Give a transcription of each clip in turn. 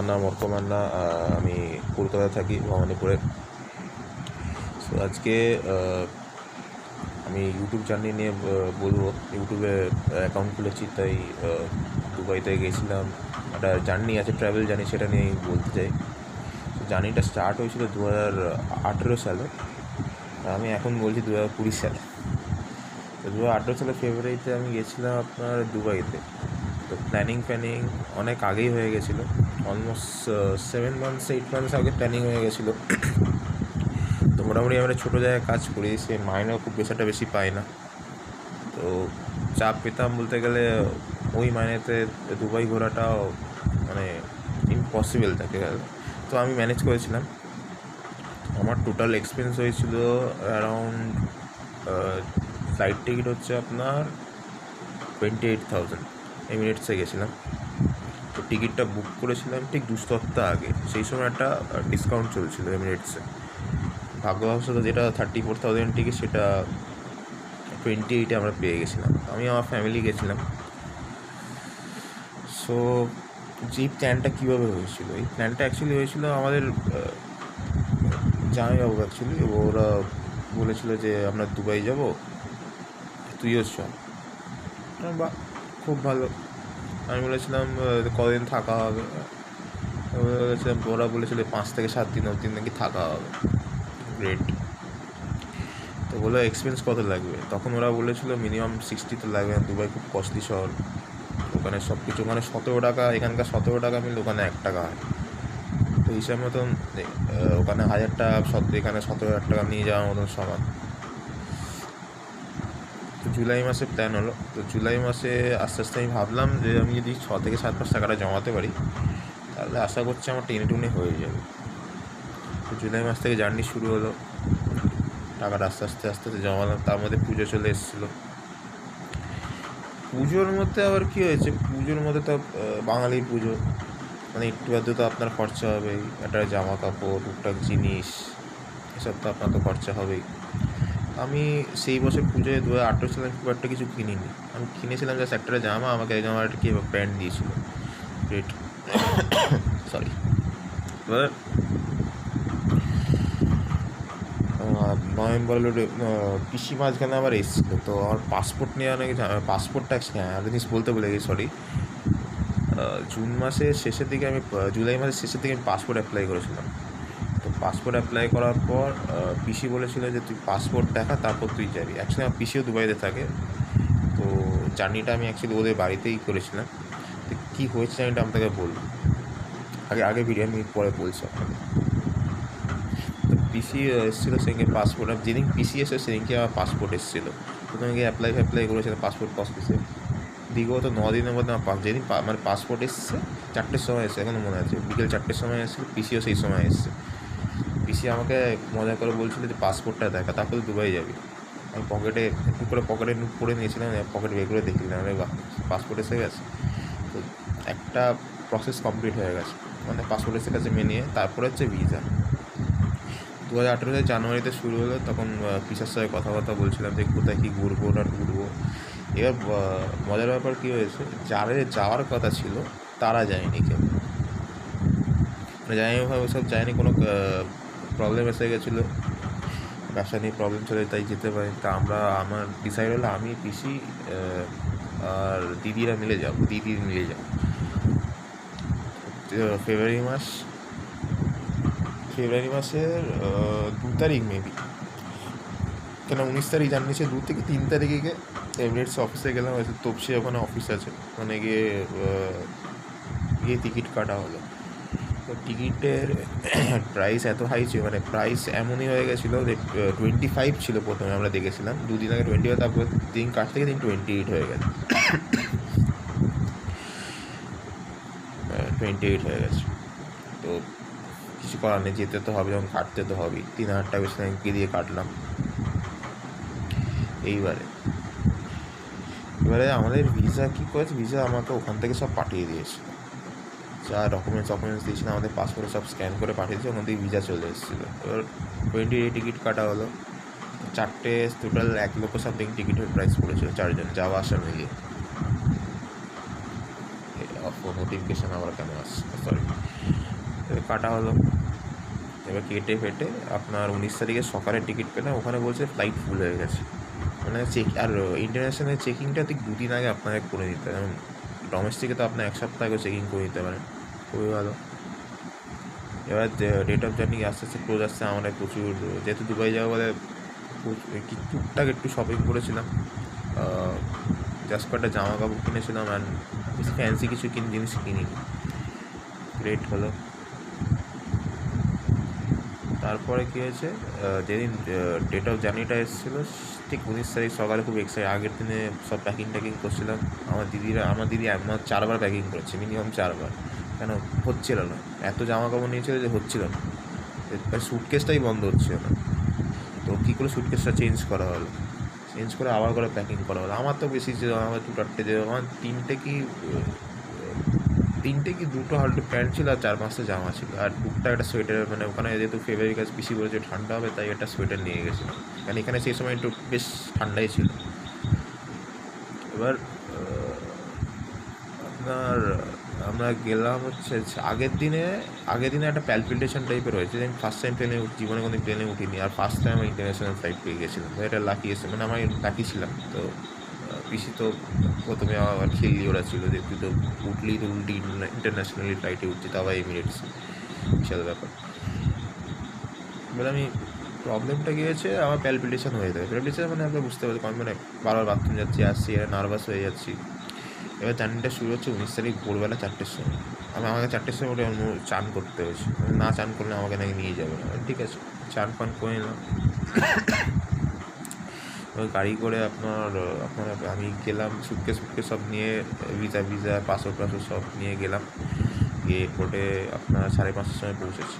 আমার নাম অর্ক মান্না। আমি কলকাতায় থাকি, ভবানীপুরে। সো আজকে আমি ইউটিউব জার্নি নিয়ে বলবো। ইউটিউবে অ্যাকাউন্ট খুলেছি, তাই দুবাইতে গেছিলাম। একটা জার্নি আছে, ট্রাভেল জার্নি, সেটা নিয়েই বলতে চাই। জার্নিটা স্টার্ট হয়েছিল 2018 সালে। আমি এখন বলছি 2020 সালে। তো 2018 সালে ফেব্রুয়ারিতে আমি গেছিলাম আপনার দুবাইতে। তো প্ল্যানিং অনেক আগেই হয়ে গেছিলো। অলমোস্ট 7 months 8 months আগে প্ল্যানিং হয়ে গেছিলো। তো মোটামুটি আমরা ছোটো জায়গায় কাজ করি, সে মাইনেও খুব বেশি পাই না। তো চাপ পেতাম বলতে গেলে ওই মাইনেতে দুবাই ঘোরাটাও মানে ইম্পসিবল থাকে। তো আমি ম্যানেজ করেছিলাম। আমার টোটাল এক্সপেন্স হয়েছিল অ্যারাউন্ড, ফ্লাইট টিকিট হচ্ছে আপনার 28,000। এমিরেটসে গেছিলাম। তো টিকিটটা বুক করেছিলাম ঠিক 2 সপ্তাহ আগে। সেই সময় একটা ডিসকাউন্ট চলছিল এমিরেটসে। ভাগ্যবশত যেটা 34,000 টিকিট, সেটা 28 আমরা পেয়ে গেছিলাম। আমি আমার ফ্যামিলি গেছিলাম। সো যে প্ল্যানটা কীভাবে হয়েছিল, এই প্ল্যানটা অ্যাকচুয়ালি হয়েছিল আমাদের জামাইবাবু। অ্যাকচুয়ালি ওরা বলেছিল যে আমরা দুবাই যাব, তুইও চ। বা খুব ভালো। আমি বলেছিলাম কদিন থাকা হবে। বলেছিলাম, ওরা বলেছিল 5 থেকে 7 দিন অবধি নাকি থাকা হবে। গ্রেট। তো বলে এক্সপেন্স কত লাগবে, তখন ওরা বলেছিল মিনিমাম 60 তো লাগবে। দুবাই খুব কস্টলি শহর, ওখানে সব কিছু, ওখানে 17 টাকা, এখানকার 17 টাকা মিললে ওখানে 1 টাকা হয়। তো হিসাব মতন ওখানে 1000 টাকা, এখানে 17,000 টাকা নিয়ে যাওয়ার মতন সমান। তো জুলাই মাসে প্ল্যান হলো। তো জুলাই মাসে আস্তে আস্তে আমি ভাবলাম যে আমি যদি 6 থেকে 7 মাস টাকাটা জমাতে পারি, তাহলে আশা করছি আমার টেনে হয়ে যাবে। তো জুলাই মাস থেকে জার্নি শুরু হলো। টাকাটা আস্তে আস্তে জমালাম। তার মধ্যে পুজো চলে এসেছিলো। পুজোর মধ্যে আবার কী হয়েছে, পুজোর মধ্যে তো বাঙালির পুজো, মানে একটু আধটু তো আপনার খরচা হবেই। একটা জামা কাপড়, টুকটাক জিনিস, এসব তো আপনার তো খরচা হবেই। আমি সেই বছর পুজোয় 2018 সালে খুব একটা কিছু কিনিনি। আমি কিনেছিলাম জাস্ট একটা জামা, আমাকে এই জামাটা কি প্যান্ট দিয়েছিল, রেট সরি। এবার নভেম্বরে পিসি মাঝখানে আবার এসেছিলো। তো আমার পাসপোর্ট নিয়ে অনেক, পাসপোর্টটা একটা জিনিস বলতে বলে গেছি, সরি। জুন মাসের শেষের দিকে জুলাই মাসের শেষের দিকে আমি পাসপোর্ট অ্যাপ্লাই করেছিলাম। তো পাসপোর্ট অ্যাপ্লাই করার পর পিসি বলেছিল যে তুই পাসপোর্ট দেখা, তারপর তুই যাবি। অ্যাকচুয়ালি আমার পিসিও দুবাইতে থাকে। তো জার্নিটা আমি অ্যাকচুয়ালি ওদের বাড়িতেই করেছিলাম। তো কী হয়েছে জার্নিটা আমি তাকে বলব, আগে ভিডিও আমি পরে বলছি আপনাকে। তো পিসি এসেছিলো সেদিনকে পাসপোর্ট, যেদিন পিসি এসে সেদিনকে আমার পাসপোর্ট এসেছিলো। প্রথমে গিয়ে অ্যাপ্লাই করেছিলাম পাসপোর্ট অফিসে। বিগত 9 দিনের মধ্যে আমার যেদিন আমার পাসপোর্ট এসছে 4টের সময় এসছে, এখনও মনে আছে, বিকেল 4টের সময় এসেছিলো। পিসিও সেই সময় এসছে। পিসি আমাকে মজা করে বলছিল যে পাসপোর্টটা দেখা, তারপরে দুবাই যাবি। আমি পকেটে নোট করে নিয়েছিলাম, পকেট বের করে দেখলাম, আরে বাহ, পাসপোর্ট এসে গেছে। তো একটা প্রসেস কমপ্লিট হয়ে গেছে, মানে পাসপোর্ট এসে গেছে মেনিয়ে। তারপরে হচ্ছে ভিসা। 2018 সালের জানুয়ারিতে শুরু হলো। তখন পিসার সাথে কথাবার্তা বলছিলাম যে কোথায় কী ঘুরবো না ঘুরবো। এবার মজার ব্যাপার কী হয়েছে, যারা যাওয়ার কথা ছিল তারা যায়নি কেউ, মানে যায়নি ভাবে সব যায়নি। কোনো প্রবলেম এসে গেছিলো, ব্যবসা নিয়ে প্রবলেম চলে, তাই যেতে পারি। তা আমার ডিসাইড হলো আমি, পিসি আর দিদি মিলে যাব। ফেব্রুয়ারি মাসের 2 তারিখ মেবি, কেন 19 তারিখ জানিয়েছে, 2 থেকে 3 তারিখে গিয়ে এমিরেটস অফিসে গেলাম। হয়েছে তপসি, ওখানে অফিস আছে, ওখানে গিয়ে টিকিট কাটা হলো। তো টিকিটের প্রাইস এত হাই ছিল, মানে প্রাইস এমনই হয়ে গেছিলো যে 25 ছিল প্রথমে, আমরা দেখেছিলাম 2 দিন আগে 25, তারপর দিন কাটতে গিয়ে 28 হয়ে গেছে। 28 হয়ে গেছে। তো কিছু করার নেই, যেতে তো হবে, যখন কাটতে তো হবেই। 3,000 টাকা বেশি ব্যাংকে দিয়ে কাটলাম। এবারে আমাদের ভিসা কী করেছে, ভিসা আমাকে ওখান থেকে সব পাঠিয়ে দিয়েছে। যা ডকুমেন্টস দিয়েছিল, আমাদের পাসপোর্টে সব স্ক্যান করে পাঠিয়ে দিয়েছে, ওখান থেকে ভিসা চলে এসেছিলো। এবার 28 টিকিট কাটা হলো। 4টে টোটাল 1 লক্ষ সামথিং টিকিটের প্রাইস পড়েছিল 4 জন, যাওয়া আসা মিলিয়ে। নোটিফিকেশান আবার কেন আসছে, সরি। কাটা হলো, এবার কেটে ফেটে আপনার 19 তারিখে সকালে টিকিট পেলাম, ওখানে বলছে ফ্লাইট ফুল হয়ে গেছে। মানে আর ইন্টারন্যাশনাল চেকিংটা ঠিক 2 দিন আগে আপনাকে করে দিতে হবে, যেমন ডোমেস্টিকে তো আপনার 1 সপ্তাহ আগে চেকিং করে দিতে পারেন, খুবই ভালো। এবার ডেট অফ জার্নি আস্তে আস্তে ক্লোজ আসছে, আমরা প্রচুর, যেহেতু দুবাই যাবো বলে টুকটাক একটু শপিং করেছিলাম, জাস্ট কয়েকটা জামা কাপড় কিনেছিলাম, অ্যান্ড বেশি ফ্যান্সি কিছু জিনিস কিনিনি। গ্রেট হলো। তারপরে কী হয়েছে, যেদিন ডেট অফ জার্নিটা এসেছিলো ঠিক 19 তারিখ সকালে, খুব এক্সাইট, আগের দিনে সব প্যাকিং ট্যাকিং করছিলাম। আমার দিদি আমার 4বার প্যাকিং করেছে, মিনিমাম 4বার, কেন হচ্ছিল না, এত জামা কাপড় নিয়েছিল যে হচ্ছিল না, স্যুটকেসটাই বন্ধ হচ্ছিল না। তো কী করে স্যুটকেসটা চেঞ্জ করা হলো, চেঞ্জ করে আবার করে প্যাকিং করা হলো। আমার তো বেশি ছিল, আমার 2-4টে যে, আমার 3টে কি 2টো হালটু প্যান্ট ছিল, আর 4-5টা জামা ছিল, আর টুকটাক একটা সোয়েটার, মানে ওখানে যেহেতু ফেব্রুয়ারি কাজ পিসি বলেছে ঠান্ডা হবে, তাই একটা সোয়েটার নিয়ে গেছিলাম, কারণ এখানে সেই সময় একটু বেশ ঠান্ডাই ছিল। এবার আপনার আমরা গেলাম হচ্ছে আগের দিনে একটা প্যালপিটেশন টাইপের হয়েছে, যে আমি ফার্স্ট টাইম জীবনে কোনো প্লেনে উঠিনি, আর ফার্স্ট টাইম আমি ইন্টারন্যাশনাল ফ্লাইট পেয়ে গেছিলাম, তো এটা লাকি এসে, মানে আমি লাকি ছিলাম। তো পিসি তো প্রথমে আবার খেললি ওরা ছিল যে তুই তো উঠলি, তো উল্টি ইন্টারন্যাশনালি ফ্লাইটে উঠছি, তো আবার এমিরেটস, বিশাল ব্যাপার। এবার আমি প্রবলেমটা গিয়েছে, আমার প্যালপিটেশন হয়ে যাবে, প্যালপিটেশন মানে আমরা বুঝতে পারছি, মানে বারবার বাথরুম যাচ্ছি আসছি, নার্ভাস হয়ে যাচ্ছি। এবার জার্নিটা শুরু হচ্ছে 19 তারিখ ভোরবেলা 4টের সময়। আমাকে 4টের সময় ওটা চান করতে হয়েছে, না চান করলে আমাকে নাকি নিয়ে যাবে না, ঠিক আছে, চান পান করে নিলাম। গাড়ি করে আপনার আমি গেলাম, সুটকেস সব নিয়ে, ভিসা পাসপোর্ট সব নিয়ে গেলাম, গিয়ে এয়ারপোর্টে আপনার 5:30টার সময় পৌঁছেছি।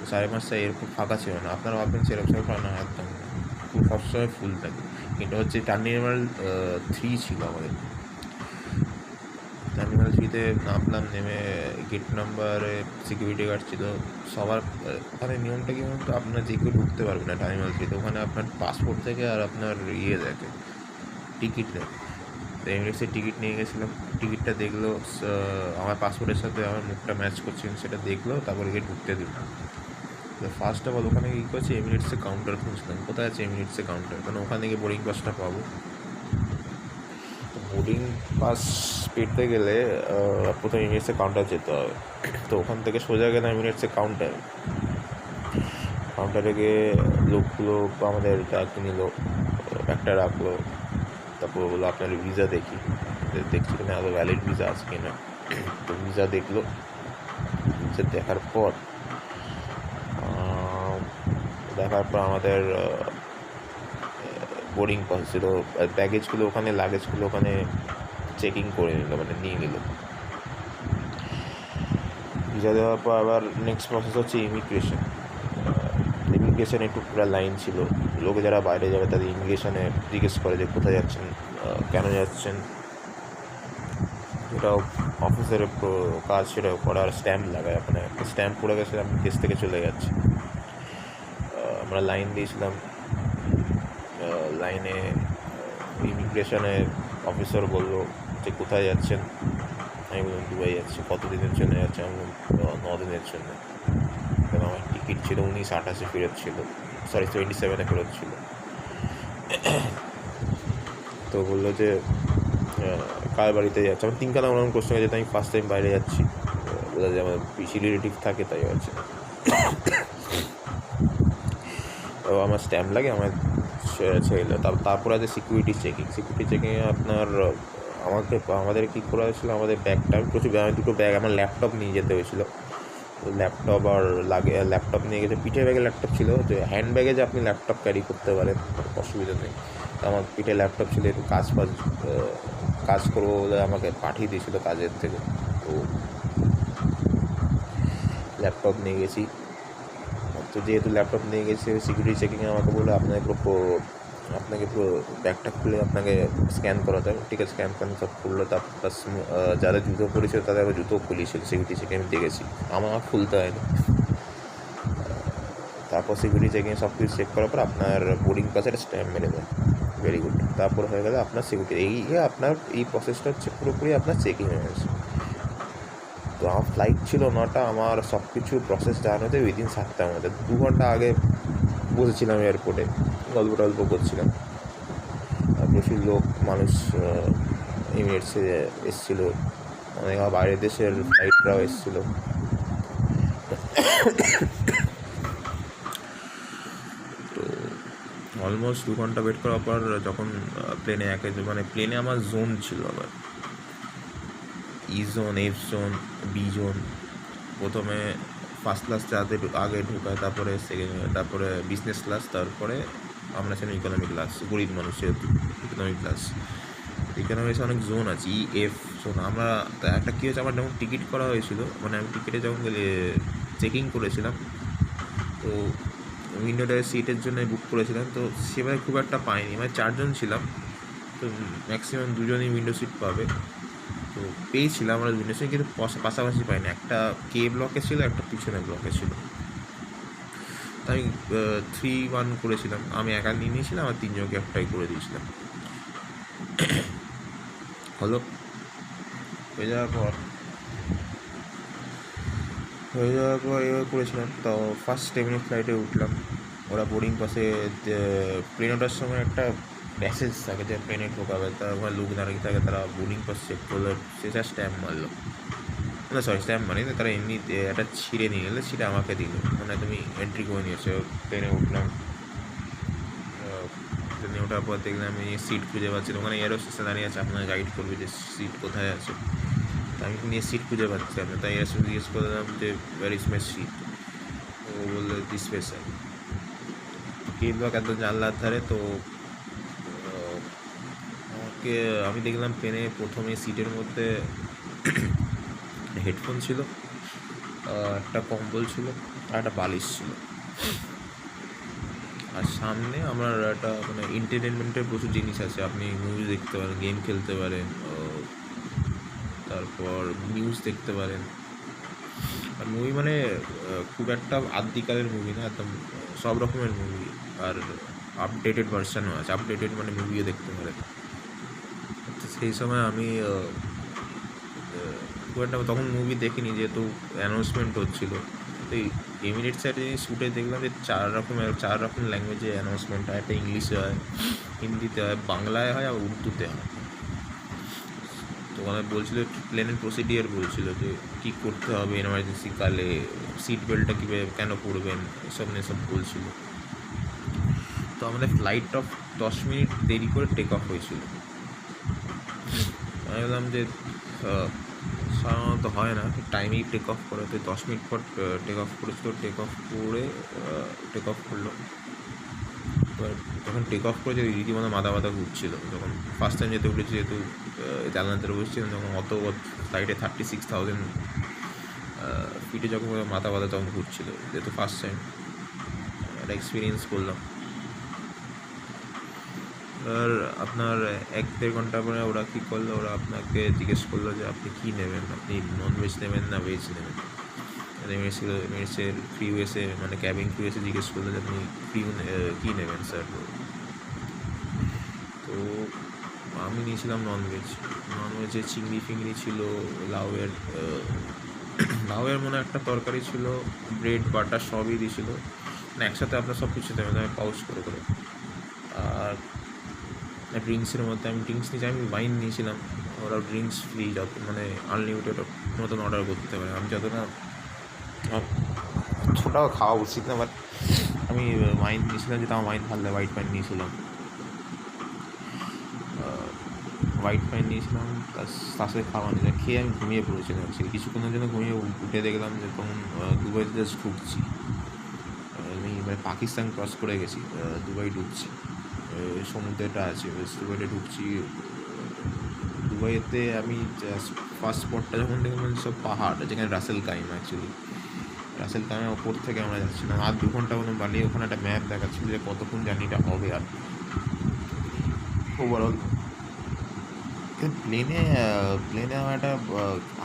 5:30টায় এয়ারপোর্ট ফাঁকা ছিল না, আপনারা ভাববেন সেরকম সময় ফাঁকা না, একদম সবসময় ফুল থাকে, কিন্তু হচ্ছে টার্মিনাল 3 ছিল আমাদের। টার্মিনাল 3-তে নামলাম, নেমে গেট নাম্বারে সিকিউরিটি গার্ড ছিল সবার। ওখানে নিয়মটা কি বলুন তো, আপনার যে কেউ ঢুকতে পারবে না টার্মিনাল 3-তে, ওখানে আপনার পাসপোর্ট থেকে আর আপনার দেখে, টিকিট দেখে। তো এমিরেটসের টিকিট নিয়ে গেছিলাম, টিকিটটা দেখলো, আমার পাসপোর্টের সাথে আমার মুখটা ম্যাচ করছে, সেটা দেখলো, তারপরে গিয়ে ঢুকতে দিল। তো ফার্স্ট অফ অল ওখানে কী করছে, এমিরেটসের কাউন্টার খুঁজলাম, কোথায় আছে এমিরেটসের কাউন্টার, কারণ ওখান থেকে বোর্ডিং পাসটা পাবো। বোর্ডিং পাস পেতে গেলে প্রথমে এমিরেটসের কাউন্টার যেতে হবে, তো ওখান থেকে সোজা গেলাম এমিরেটসের কাউন্টারে গিয়ে লোকগুলো আমাদের ব্যাগটা নিল, ব্যাগটা রাখলো, তারপর বললো আপনার ভিসা দেখছি কিনা, আরও ভ্যালিড ভিসা আছে কিনা। তো ভিসা দেখলো, ভিসা দেখার পর আমাদের বোর্ডিং পাস ছিল, ব্যাগেজগুলো ওখানে, লাগেজগুলো ওখানে চেকিং করে নিল, মানে নিয়ে নিল। ভিসা দেওয়ার পর আবার নেক্সট প্রসেস হচ্ছে ইমিগ্রেশনে একটু পুরো লাইন ছিল, লোকে যারা বাইরে যাবে তাদের ইমিগ্রেশনে জিজ্ঞেস করে যে কোথায় যাচ্ছেন, কেন যাচ্ছেন, যেটাও অফিসের কাজ, সেটা করার স্ট্যাম্প লাগায়, মানে একটা স্ট্যাম্প পড়ে গেছে আমি দেশ থেকে চলে যাচ্ছি। আমরা লাইন দিয়েছিলাম, লাইনে ইমিগ্রেশনে অফিসার বললো যে কোথায় যাচ্ছেন, আমি বললাম দুবাই যাচ্ছি। কতদিনের জন্য যাচ্ছে, আমি 9 দিনের জন্য, কারণ আমার টিকিট ছিল 19-28 ফেরত ছিল, 27 ফেরত ছিল। তো বললো যে কার বাড়িতে যাচ্ছে, আমার 3 ওরকম প্রশ্ন হয়ে যেত, আমি ফার্স্ট টাইম বাইরে যাচ্ছি, বলে যে আমার বেশি রিলেটিভ থাকে তাই হচ্ছে। তো আমার স্ট্যাম্প লাগে, আমার ছেড়ে, তারপরে আছে সিকিউরিটি চেকিংয়ে আপনার আমাদের কী করা হয়েছিলো, আমাদের ব্যাগটা প্রচুর, 2টো ব্যাগ, আমার ল্যাপটপ নিয়ে যেতে হয়েছিলো, ল্যাপটপ আর ল্যাপটপ নিয়ে গেছে, পিঠে ব্যাগে ল্যাপটপ ছিল, যে হ্যান্ড ব্যাগে যে আপনি ল্যাপটপ ক্যারি করতে পারেন, অসুবিধা নেই। আমার পিঠে ল্যাপটপ ছিল, একটু কাজ করবো বলে আমাকে পাঠিয়ে দিয়েছিল কাজের থেকে, তো ল্যাপটপ নিয়ে গেছি। তো যেহেতু ল্যাপটপ নিয়ে গেছি, সিকিউরিটি চেকিংয়ে আমাকে বললো আপনাকে পুরো ব্যাগটা খুলে আপনাকে স্ক্যান করাতে হবে, ঠিক আছে, স্ক্যান সব করলো। তারপর যারা জুতো পরেছিল তাদের আবার জুতো খুলিয়েছিল, সিকিউরিটি চেকিং আমি দেখেছি, আমার খুলতে হয়নি। তারপর সিকিউরিটি চেকিং সব কিছু চেক করার পর আপনার বোর্ডিং পাসের স্ট্যাম্প মেরে দেয়, ভেরি গুড। তারপর হয়ে গেলে আপনার সিকিউরিটি, আপনার এই প্রসেসটা হচ্ছে পুরোপুরি আপনার চেকিং হয়ে গেছে। আমার ফ্লাইট ছিল 9টা, আমার সব কিছু প্রসেস জানানো হতে উইদিন 7টার মধ্যে। 2 ঘন্টা আগে বসেছিলাম এয়ারপোর্টে, গল্প টল্প করছিলাম। প্রচুর লোক মানুষ এমিরেটসে এসেছিলো, অনেক বাইরের দেশের ফ্লাইটরাও এসেছিলো। তো অলমোস্ট 2 ঘন্টা ওয়েট করার পর যখন প্লেনে প্লেনে আমার জোন ছিল, আবার E zone, F zone, B zone. প্রথমে ফার্স্ট ক্লাস যাদের আগে ঢুকায়, তারপরে বিজনেস ক্লাস, তারপরে আমরা ছিলাম ইকোনমি ক্লাস, গরিব মানুষের ইকোনমি ক্লাস। ইকোনমিক্সে অনেক জোন আছে, ই এফ জোন। আমরা একটা কী হয়েছে, আমার যখন টিকিট করা হয়েছিল, আমি টিকিটে যখন চেকিং করেছিলাম, তো উইন্ডোতে সিটের জন্য বুক করেছিলাম। তো সেভাবে খুব একটা পাইনি, 4জন ছিলাম, তো ম্যাক্সিমাম 2জনই উইন্ডো সিট পাবে। তো পেয়েছিলাম আমরা উইন্ডো সিট, কিন্তু পাশাপাশি পাইনি। একটা কে ব্লকে ছিল, একটা পিছনে ব্লকে ছিল। তো আমি 3-1 করেছিলাম, আমি একা নিয়ে নিয়েছিলাম, আর 3জনকে একটাই করে দিয়েছিলাম। হলো হয়ে যাওয়ার পর এভাবে করেছিলাম। তো ফার্স্ট 10 মিনিট ফ্লাইটে উঠলাম, ওরা বোর্ডিং পাসে প্লেন ওঠার সময় একটা প্যাসেজ থাকে যে প্লেনে ঢোকাবে, তার ওখানে লোক দাঁড়িয়ে থাকে, তারা বোর্ডিং পাস চেক করলো, সেটা স্ট্যাম্প মারলো, স্ট্যাম্প মানে তারা এমনি একটা ছিঁড়ে নিয়ে গেলে, সেটা আমাকে দিল, তুমি এন্ট্রি করে নিয়েছো। প্লেনে উঠলাম, প্লেনে ওঠার পর দেখলাম আমি সিট খুঁজে পাচ্ছি, ওখানে এয়ারো স্টেশন দাঁড়িয়ে আছে, আপনার গাইড করবে যে সিট কোথায় আছে। তো আমি নিয়ে সিট খুঁজে পাচ্ছিলাম না, তাই এয়ার জিজ্ঞেস করলাম যে ওয়ার ইজ মাই সিট। ও বললো this way sir. K block এত জানলার ধারে। তো আমাকে আমি দেখলাম প্লেনে প্রথমে সিটের মধ্যে হেডফোন ছিল, একটা কম্বল ছিল, আর একটা বালিশ ছিল। আর সামনে আমার একটা এন্টারটেনমেন্টের প্রচুর জিনিস আছে, আপনি মুভি দেখতে পারেন, গেম খেলতে পারেন, তারপর নিউজ দেখতে পারেন। আর মুভি খুব একটা আদিকালের মুভি না, একদম সব রকমের মুভি, আর আপডেটেড ভার্সানও আছে, আপডেটেড মুভিও দেখতে পারেন। তো সেই সময় আমি খুব একটা তখন মুভি দেখিনি, যেহেতু অ্যানাউন্সমেন্ট হচ্ছিল। তো এই এমিরেটসের শ্যুটে দেখলাম যে 4 রকম ল্যাঙ্গুয়েজে অ্যানাউন্সমেন্ট হয়, একটা ইংলিশে হয়, হিন্দিতে হয়, বাংলায় হয়, আর উর্দুতে হয়। তো আমাদের বলছিল প্লেনের প্রসিডিওর, বলছিল যে কী করতে হবে এমার্জেন্সি কালে, সিট বেল্টটা কীভাবে কেন পরবেন, এসব নিয়ে সব বলছিল। তো আমাদের ফ্লাইট অফ 10 মিনিট দেরি করে টেক অফ হয়েছিল। আমি বললাম যে সাধারণত হয় না, টাইমেই টেক অফ করে, তো 10 মিনিট পর টেক অফ করেছিল। টেক অফ করলো। এবার যখন টেক অফ করেছে রীতিমতো মাথা ঘুরছিল, যখন ফার্স্ট টাইম যেতে উঠেছি, যেহেতু জানলাতে বসছিলাম, যখন অত ফ্লাইটে 36,000 ফিটে যখন মাথা তখন ঘুরছিল, যেহেতু ফার্স্ট টাইম একটা এক্সপিরিয়েন্স করলাম। আর আপনার 1-1.5 ঘন্টা পরে ওরা কী করলো, ওরা আপনাকে জিজ্ঞেস করলো যে আপনি কী নেবেন, আপনি ননভেজ নেবেন না ভেজ নেবেন। এমিরেটসের ক্রিউ এসে ক্যাবিন ক্রিউ এসে জিজ্ঞেস করলো যে আপনি কী নেবেন স্যার। তো আমি নিয়েছিলাম ননভেজে চিংড়ি ফিংড়ি ছিল, লাউয়ের একটা তরকারি ছিল, ব্রেড বাটার সবই দিয়েছিল, একসাথে আপনার সব কিছু দেবেন, আমি পাউচ করে। আর ড্রিঙ্কসের মধ্যে আমি ড্রিঙ্কস নিয়েছি, আমি ওয়াইন নিয়েছিলাম, ওরা ড্রিঙ্কস ফ্রি, যত আনলিমিটেড মতন অর্ডার করতে পারে। আমি যতটা ছোটাও খাওয়া উচিত না, বাট আমি ওয়াইন নিয়েছিলাম, যেটা আমার ওয়াইন ভালো লাগে, হোয়াইট ওয়াইন নিয়েছিলাম। তার সাথে খাওয়া নিয়ে খেয়ে আমি ঘুমিয়ে পড়েছিলাম। কিছুক্ষণের জন্য ঘুমিয়ে উঠে দেখলাম যে তখন দুবাইতে জাস্ট ঢুকছি, আমি পাকিস্তান ক্রস করে গেছি, দুবাই ঢুকছি, সমুদ্রটা আছে দুবাইতে ঢুকছি। দুবাইতে আমি ফার্স্ট স্পটটা যখন দেখলাম সব পাহাড়, যেখানে রাসেল কাইম, অ্যাকচুয়ালি রাসেল কাইমের ওপর থেকে আমরা যাচ্ছিলাম। আর 2 ঘন্টা মতো বানিয়ে ওখানে একটা ম্যাপ দেখাচ্ছিল যে কতক্ষণ জার্নিটা হবে। আর ওভারঅল প্লেনে আমার একটা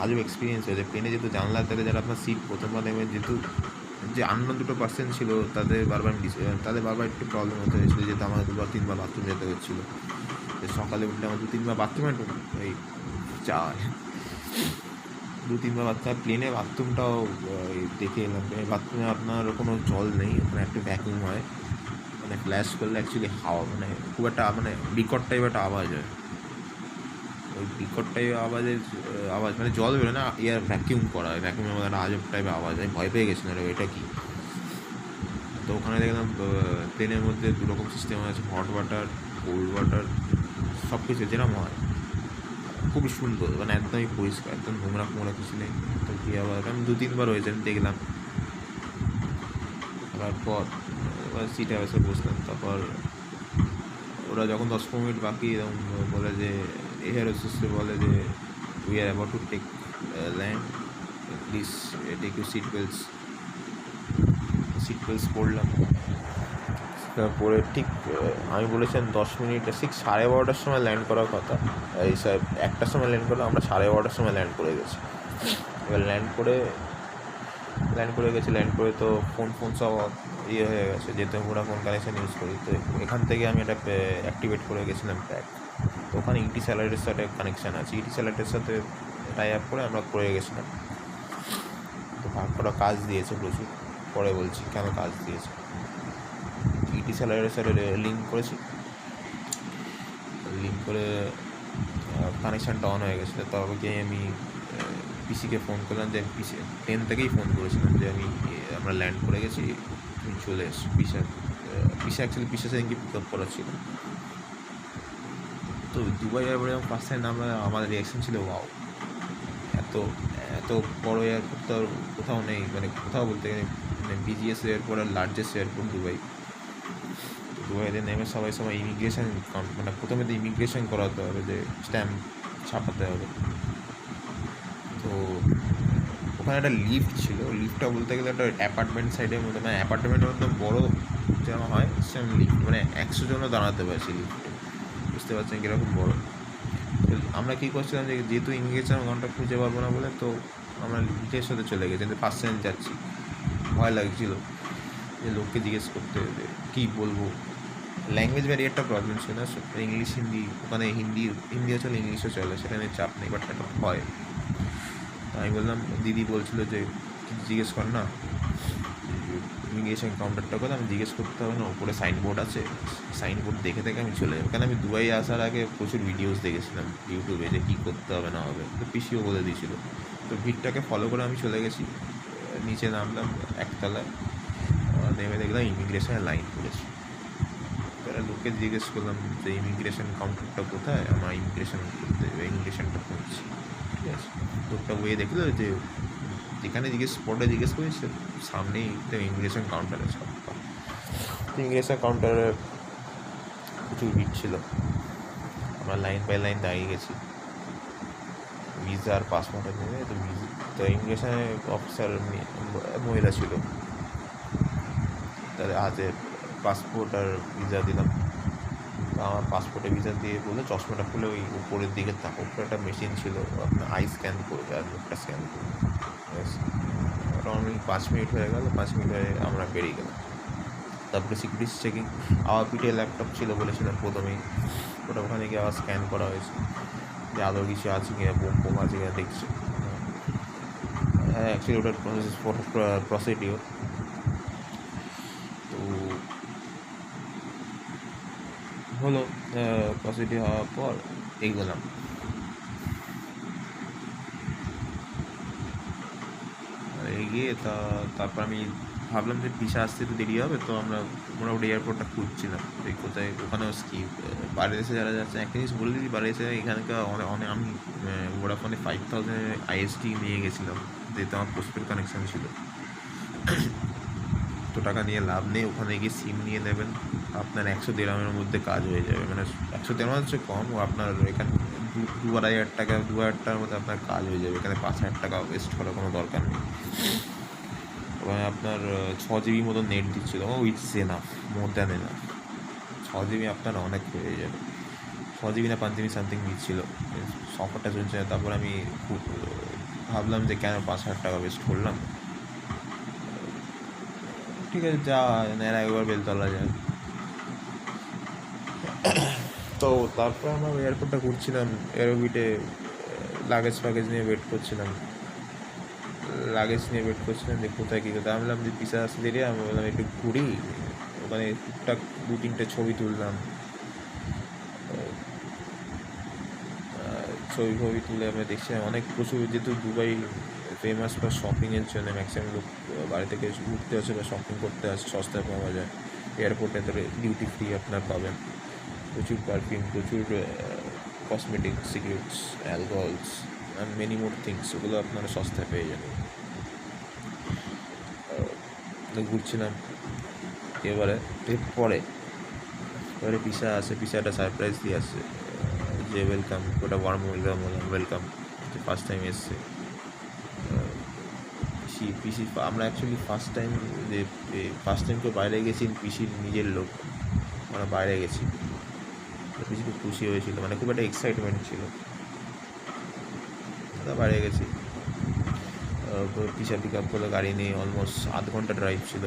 আজব এক্সপিরিয়েন্স হয়েছে। প্লেনে যেহেতু জানলার ধারে যারা আপনার সিট প্রথমবার নেবেন, যেহেতু যে অন্য 2টো পার্সেন্ট ছিল, তাদের বারবার একটু প্রবলেম হতে হয়েছিলো, যেহেতু আমার 2-3 বার বাথরুম যেতে হচ্ছিলো। সকালে উঠলে আমার 2-3 বার বাথরুমে এই যায়। 2-3 বার বাথরুম, প্লেনে বাথরুমটাও দেখে এলাম। প্লেনের বাথরুমে আপনার কোনো জল নেই, ওখানে একটা ভ্যাকুম হয়, মানে ফ্ল্যাশ করলে অ্যাকচুয়ালি হাওয়া মানে খুব একটা মানে বিকট টাইপ একটা আওয়াজ হয়। ওই বিকট টাইপের আওয়াজ মানে জল বেরোয় না, এয়ার ভ্যাকিউম করা হয়, ভ্যাকিউমের মধ্যে একটা আজব টাইপের আওয়াজ হয়। ভয় পেয়ে গেছিলাম, এটা কি। তো ওখানে দেখলাম প্লেনের মধ্যে 2 রকম সিস্টেম আছে, হট ওয়াটার, কোল্ড ওয়াটার, সব কিছু যেরকম হয়। খুবই সুন্দর, মানে একদমই পরিষ্কার, একদম নোংরা ফোংরা কিছু নেই। তো কি আবার আমি 2-3 বার হয়েছে, আমি দেখলাম। তারপর এবার সিটে বসে বসলাম। তারপর ওরা যখন 10-15 মিনিট বাকি এরকম বলে যে এয়ার হোস্টেসে বলে যে we are about to take land, please take you seat belts পরলাম। তারপরে ঠিক আমি বলেছিলাম 10 মিনিট, ঠিক 12:30টার সময় ল্যান্ড করার কথা। এই স্যার 1টার সময় ল্যান্ড করলাম, আমরা 12:30টার সময় ল্যান্ড করে গেছি। এবার ল্যান্ড করে তো ফোন সব ইয়ে হয়ে গেছে, যেহেতু ভোডাফোন কানেকশান ইউজ করি। তো এখান থেকে আমি এটা অ্যাক্টিভেট করে গেছিলাম প্যাক। তো ওখানে ইটি স্যালারির সাথে কানেকশান আছে, ইটি স্যালারির সাথে টাই আপ করে আমরা করে গেছিলাম। তো ভাগ করা কাজ দিয়েছে প্রচুর, পরে বলছি কেন কাজ দিয়েছে। ইটি স্যালারির সাথে লিঙ্ক করে কানেকশানটা অন হয়ে গেছিলো। তবে আমি পিসিকে ফোন করলাম, যে পিসি ট্রেন থেকেই ফোন করেছিলাম যে আমরা ল্যান্ড করে গেছি, তুমি চলে এসো। অ্যাকচুয়ালি পিসা সেদিনকে পিক আপ করা ছিল। তো দুবাই এয়ারপোর্টে যখন ফার্স্ট টাইম আমাদের রিয়াকশন ছিল ওয়াও, এত এত বড়ো এয়ারপোর্ট তো কোথাও নেই, মানে কোথাও বলতে গেলে মানে বিজিএস এয়ারপোর্ট আর লার্জেস্ট এয়ারপোর্ট দুবাইতে নেমে সবাই ইমিগ্রেশন, মানে প্রথমে তো ইমিগ্রেশন করাতে হবে, যে স্ট্যাম্প ছাপাতে হবে। তো ওখানে একটা লিফট ছিল, লিফটটা বলতে গেলে একটা অ্যাপার্টমেন্ট সাইডের মধ্যে, মানে অ্যাপার্টমেন্টের মধ্যে বড়ো যেমন হয় সেম লিফট, মানে 100 জনও দাঁড়াতে পারছি লিফটে, বুঝতে পারছেন কীরকম বড়ো। তো আমরা কী করছিলাম, যে যেহেতু ইমিগ্রেশন ঘন্টা খুঁজে পারবো না বলে, তো আমরা লিফটের সাথে চলে গেছি, যে ফার্স্ট টাইম যাচ্ছি, ভয় লাগছিলো যে লোককে জিজ্ঞেস করতে হবে কী বলবো। ল্যাঙ্গুয়েজ ব্যারিয়ারটা প্রবলেম ছিল না, ইংলিশ হিন্দি, ওখানে হিন্দি চলে, ইংলিশও চলে, সেখানে চাপ নেই, বাট একটা ভয়। আমি বললাম, দিদি বলছিল যে জিজ্ঞেস কর না ইমিগ্রেশন কাউন্টারটা কথা, আমি জিজ্ঞেস করতে হবে না, ওপরে সাইনবোর্ড আছে, সাইনবোর্ড দেখে আমি চলে যাবো। কারণ আমি দুবাই আসার আগে প্রচুর ভিডিওস দেখেছিলাম ইউটিউবে, যে কী করতে হবে না হবে, তো পিসিও বলে দিয়েছিল। তো ভিড়টাকে ফলো করে আমি চলে গেছি, নিচে নামলাম একতলায়, নেমে দেখলাম ইমিগ্রেশনের লাইন পড়েছে। লোককে জিজ্ঞেস করলাম যে ইমিগ্রেশন কাউন্টারটা কোথায়, আমার ইমিগ্রেশনটা করছি, ঠিক আছে। লোকটা বইয়ে দেখলো যে যেখানে স্পটে জিজ্ঞেস করেছে সামনেই ইমিগ্রেশন কাউন্টারে সব। ইমিগ্রেশন কাউন্টারে প্রচুর ভিড় ছিল, আমরা লাইন বাই লাইন দাঁড়িয়ে গেছি ভিসা আর পাসপোর্টের জন্য। তো ইমিগ্রেশনের অফিসার মহিলা ছিল, তাদের হাতে পাসপোর্ট আর ভিসা দিলাম। আমার পাসপোর্টে ভিসা দিয়ে বললো চশমাটা খুলে ওই উপরের দিকে থাকো, উপরে একটা মেশিন ছিল, আপনার আই স্ক্যান করবে আর মুখটা স্ক্যান করবে। অনলি 5 মিনিট হয়ে গেল, 5 মিনিট হয়ে আমরা বেরিয়ে গেলাম। তারপরে সিকিউরিটি চেকিং, আবার পিঠে ল্যাপটপ ছিল বলেছিলাম প্রথমেই, ওটা ওখানে গিয়ে আবার স্ক্যান করা হয়েছে যে আদৌ কিছু আছে কিনা, বোম আছে কিনা দেখছি। হ্যাঁ, অ্যাকচুয়ালি ওটার প্রসিডিওর। তো হলো, প্রসিডিওর হওয়ার পর এগোলাম। এগিয়ে তারপর আমি ভাবলাম যে ভিসা আসতে তো দেরি হবে, তো আমরা মোটামুটি এয়ারপোর্টটা খুঁজছিলাম এই কোথায়, ওখানেও স্কিপ। বাইরের দেশে যারা যাচ্ছে, একটা জিনিস বলে দিই, বাইরের দেশে এখানকার অনেক আমি ভোডাফোনে 5000 ISD নিয়ে গেছিলাম, যেহেতু আমার পোস্টপেড কানেকশান ছিল। তো টাকা নিয়ে লাভ নেই, ওখানে গিয়ে সিম নিয়ে নেবেন, আপনার 100 দেড়হামের মধ্যে কাজ হয়ে যাবে, মানে 100 দেড়হাম হচ্ছে কম, আপনার এখানে 2-2.5 টাকা, 2,000 টাকার মধ্যে আপনার কাজ হয়ে যাবে। এখানে 5,000 টাকা ওয়েস্ট করার কোনো দরকার নেই। ওখানে আপনার 6 GB মতো নেট দিচ্ছিল, with enough, more than enough. 6 GB আপনার অনেক হয়ে যাবে, 6 GB না 5 GB সামথিং দিচ্ছিল, সফরটা চলছে। তারপর আমি ভাবলাম যে কেন 5,000 টাকা ওয়েস্ট করলাম, ঠিক আছে যা নেয় একবার বেলতলা যায়। তো তারপরে আমরা এয়ারপোর্টটা ঘুরছিলাম, এয়ারোবিটে লাগেজ নিয়ে ওয়েট করছিলাম। লাগেজ নিয়ে ওয়েট করছিলাম যে কোথায় কী করতে, আমি বললাম যে পিসা আসতে দেরি, আমি বললাম একটু ঘুরি, ওখানে টুকটাক 2-3টে ছবি তুললাম। ছবি ফবি তুলে আমরা দেখছিলাম অনেক প্রচুর, যেহেতু দুবাই ফেমাস বা শপিংয়ের জন্য ম্যাক্সিমাম লোক বাড়ি থেকে ঘুরতে আসে বা শপিং করতে আসে, সস্তায় পাওয়া যায়। এয়ারপোর্টে ধরে ডিউটি ফ্রি আপনার পাবেন, প্রচুর পারফিউম, প্রচুর cosmetic, cigarettes, alcohols and many more things, ওগুলো আপনারা সস্তায় পেয়ে যাবেন। ঘুরছিলাম, এরপরে পিসা আসে, পিসা একটা সারপ্রাইজ দিয়ে আসে যে ওয়েলকাম, ওটা ওয়ার্ম ওয়েলকাম, ফার্স্ট টাইম এসছে পিসি। আমরা অ্যাকচুয়ালি ফার্স্ট টাইম কেউ বাইরে গেছি, পিসির নিজের লোক, আমরা বাইরে গেছি, পিসি খুব খুশি হয়েছিল, মানে খুব একটা এক্সাইটমেন্ট ছিল, আমরা বাইরে গেছি। পিসা পিক আপ করলো গাড়ি নিয়ে, অলমোস্ট 8 ঘন্টা ড্রাইভ ছিল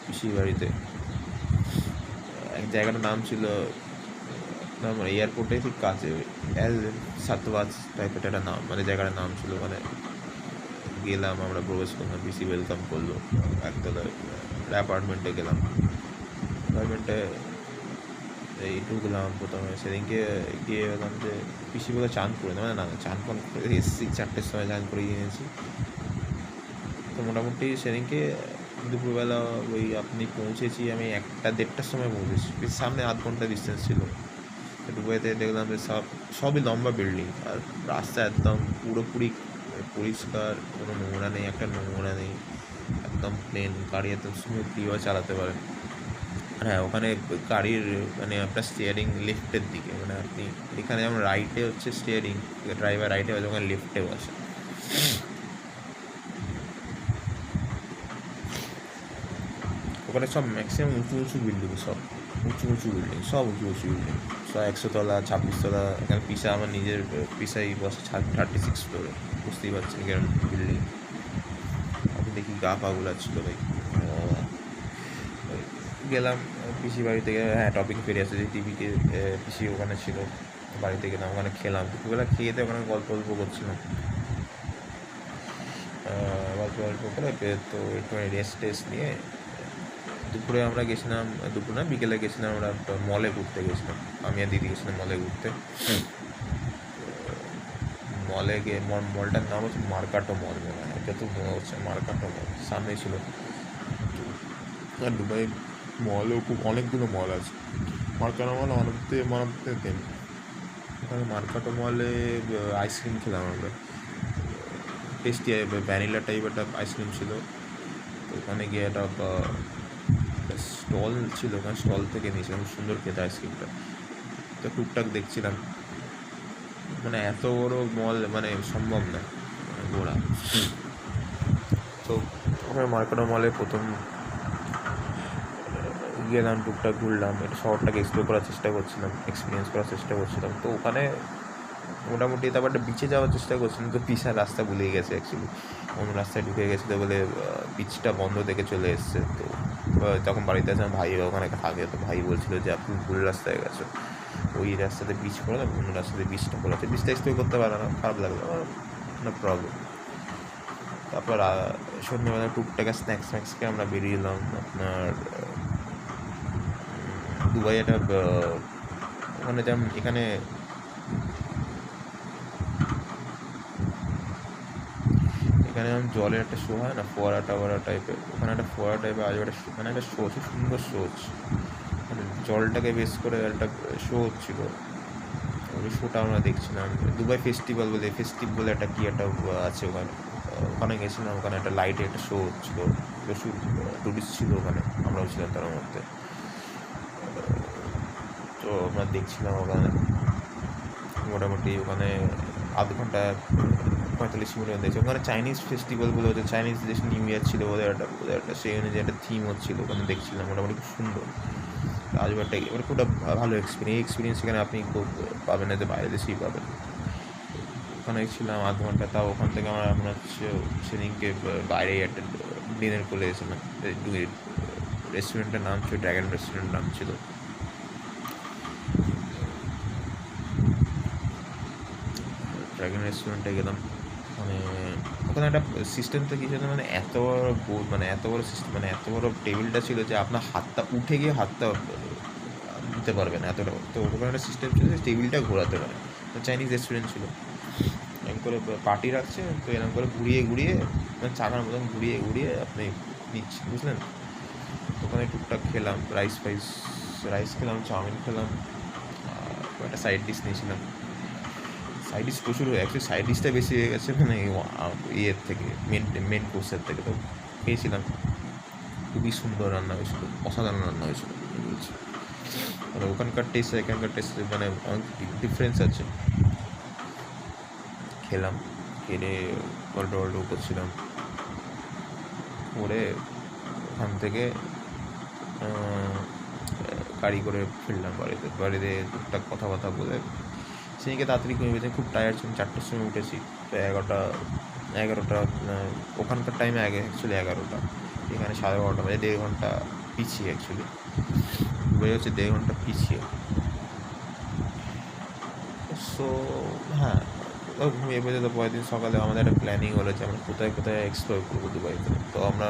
পিসির বাড়িতে। এক জায়গাটার নাম ছিল আমার এয়ারপোর্টে ঠিক কাছে, সাতবাজ টাইপের একটা নাম, মানে জায়গাটার নাম ছিল। মানে গেলাম, আমরা প্রবেশ করলাম, পিসি ওয়েলকাম করলো, একতলায় অ্যাপার্টমেন্টে গেলাম। অ্যাপার্টমেন্টে এই ঢুকলাম প্রথমে, সেদিনকে গিয়ে বললাম যে পিসি বলে চান করে না, না চান পান করে এসেছি, 4টের সময় চান করে নিয়েছি। তো মোটামুটি সেদিনকে দুপুরবেলা ওই আপনি পৌঁছেছি, আমি 1টা-1:30টার সময় পৌঁছেছি, সামনে 8 ঘন্টা ডিস্টেন্স ছিল। দুবাইতে দেখলাম যে সবই লম্বা বিল্ডিং, আর রাস্তা একদম পুরোপুরি পরিষ্কার, কোনো নোংরা নেই, একটা নোংরা নেই, একদম প্লেন, গাড়ি একদম স্মুথলিভাবে চালাতে পারেন। হ্যাঁ, ওখানে গাড়ির মানে আপনার স্টিয়ারিং লেফটের দিকে, মানে আপনি এখানে যেমন রাইটে হচ্ছে স্টিয়ারিং, ড্রাইভার রাইটে বসে, ওখানে লেফটে বসে। ওখানে সব ম্যাক্সিমাম উঁচু বিল্ডিং, সব উঁচু বিল্ডিং, সব উঁচু বিল্ডিং, 100 তলা, 26 তলা। এখানে পিসা, আমার নিজের পিসাই বসে 36 ফ্লোরে, বুঝতেই পারছেন কিরকম বিল্ডিং। আমি দেখি গা পা গুলাচ্ছিল ভাই। গেলাম পিসি বাড়ি থেকে, হ্যাঁ টপিক ফিরে আসে যে টিভিতে পিসি ওখানে ছিল, বাড়িতে গেলাম, ওখানে খেলাম, দুপুরবেলা খেয়েতে ওখানে গল্প করছিলাম, গল্প করে তো একটু রেস্ট নিয়ে দুপুরে আমরা গেছিলাম, দুপুর না বিকেলে গেছিলাম, আমরা মলে ঘুরতে গেছিলাম, আমি আর দিদি গেছিলাম মলে ঘুরতে। মলে গিয়ে মলটার নাম হচ্ছে মার্কাটো মল, মনে হয় যত মনে হচ্ছে মার্কাটো মল, সামনে ছিল। আর দুবাই মলেও খুব অনেকগুলো মল আছে, মার্কাটো মল মানতে দেন। ওখানে মার্কাটো মলে আইসক্রিম খেলাম আমরা, টেস্টি ভ্যানিলা টাইপ একটা আইসক্রিম ছিল। তো ওখানে গিয়ে একটা স্টল ছিল, ওখানে স্টল থেকে নিয়েছিলাম, সুন্দর খেতে আইসক্রিমটা। তো টুকটাক দেখছিলাম, মানে এত বড় মল মানে সম্ভব না ঘোরা। তো আমরা মার্কাটো মলে প্রথম গেলাম, টুকটাক ঘুরলাম, একটু শহরটাকে এক্সপ্লোর করার চেষ্টা করছিলাম, এক্সপিরিয়েন্স করার চেষ্টা করছিলাম। তো ওখানে মোটামুটি তারপর একটা বিচে যাওয়ার চেষ্টা করছিলাম, তো পিসার রাস্তা ভুলে গেছে অ্যাকচুয়ালি, অন্য রাস্তায় ঢুকে গেছিলো বলে বিচটা বন্ধ থেকে চলে এসছে। তো তখন বাড়িতে আসলাম, ভাই ওখানে থাকে, তো ভাই বলছিলো যে আপনি ভুল রাস্তায় গেছো, ওই রাস্তাতে বিচ করে দেন, অন্য রাস্তাতে বিচটা খোলা আছে, বিচটা এক্সপ্লোর করতে পারে না, খারাপ লাগলো, নো প্রবলেম। তারপর সন্ধ্যেবেলা টুকটাকা স্ন্যাক্সকে আমরা বেরিয়ে এলাম। আপনার দুবাই একটা ওখানে যেমন এখানে যেমন জলের একটা শো হয় না, ফোয়ারা টাওয়ারা টাইপের, ওখানে একটা ফোয়ারা টাইপের আজ একটা মানে একটা শো হচ্ছে, সুন্দর শো হচ্ছে, মানে জলটাকে বেস করে একটা শো হচ্ছিল, ওই শোটা আমরা দেখছিলাম। দুবাই ফেস্টিভ্যাল বলে একটা কি একটা আছে ওখানে, ওখানে গেছিলাম, ওখানে একটা লাইটে একটা শো হচ্ছিলো, প্রচুর টুরিস্ট ছিল ওখানে, আমরাও ছিলাম তার মধ্যে। তো আমরা দেখছিলাম ওখানে, মোটামুটি ওখানে 8 ঘন্টা 45 মিনিট দেখছি। ওখানে চাইনিজ ফেস্টিভ্যালগুলো হচ্ছে, চাইনিজ দেশ নিউ ইয়ার ছিল ওদের একটা সেই অনুযায়ী একটা থিম হচ্ছিলো, ওখানে দেখছিলাম, মোটামুটি খুব সুন্দর। রাজবাড়িটা এবার খুব একটা ভালো এক্সপিরিয়েন্স এখানে আপনি খুব পাবেন না, যে বাইরে দেশেই পাবেন। ওখানে ছিলাম 8 ঘন্টা, তাও ওখান থেকে আমরা হচ্ছে সেদিনকে বাইরেই একটা ডিনার করে এসেছিলাম। রেস্টুরেন্টের নাম ছিল ড্রাগন রেস্টুরেন্ট নাম ছিল। ড্রাগন রেস্টুরেন্টে গেলাম, মানে ওখানে একটা সিস্টেমটা কী ছিল, মানে এত বড় মানে এত বড় সিস্টেম, মানে এত বড় টেবিলটা ছিল যে আপনার হাতটা উঠে গিয়ে হাতটা দিতে পারবে না এতটা। তো ওখানে একটা সিস্টেম ছিল যে টেবিলটা ঘোরাতে পারে। তো চাইনিজ রেস্টুরেন্ট ছিল, এরকম করে পার্টি রাখছে, তো এরকম করে ঘুরিয়ে ঘুরিয়ে মানে চাকার মতন ঘুরিয়ে ঘুরিয়ে আপনি নিচ্ছেন, বুঝলেন। ওখানে টুকটাক খেলাম, রাইস খেলাম, চাউমিন খেলাম, আর একটা সাইড ডিশ নিয়েছিলাম। সাইড ডিশ প্রচুর হয়ে, অ্যাকচুয়ালি সাইড ডিশটা বেশি হয়ে গেছে মানে ইয়ের থেকে, মেন কোর্সের থেকে। তো খেয়েছিলাম, খুবই সুন্দর রান্না হয়েছিল, অসাধারণ রান্না হয়েছিল বলছি। মানে ওখানকার টেস্ট এখানকার টেস্ট মানে অনেক ডিফারেন্স আছে। খেলাম, খেলে গল্প করছিলাম, করে ওখান থেকে গাড়ি করে ফিরলাম বাড়িতে টুকটাক কথাবার্তা বলে সেদিকে তাড়াতাড়ি ঘুমিয়ে গেছে, খুব টায়ার্ড ছিলাম। 4টার সময় উঠেছি, তো এগারোটা ওখানকার টাইমে আগে অ্যাকচুয়ালি 11টা, এখানে 12:30 বাজে, 1.5 ঘন্টা পিছিয়ে। অ্যাকচুয়ালি দুবাই হচ্ছে 1.5 ঘন্টা পিছিয়ে। সো হ্যাঁ, ঘুমিয়ে পেতে, তো পরের দিন সকালে আমাদের একটা প্ল্যানিং হলো যে আমরা কোথায় কোথায় এক্সপ্লোর করবো দুবাইতে। তো আমরা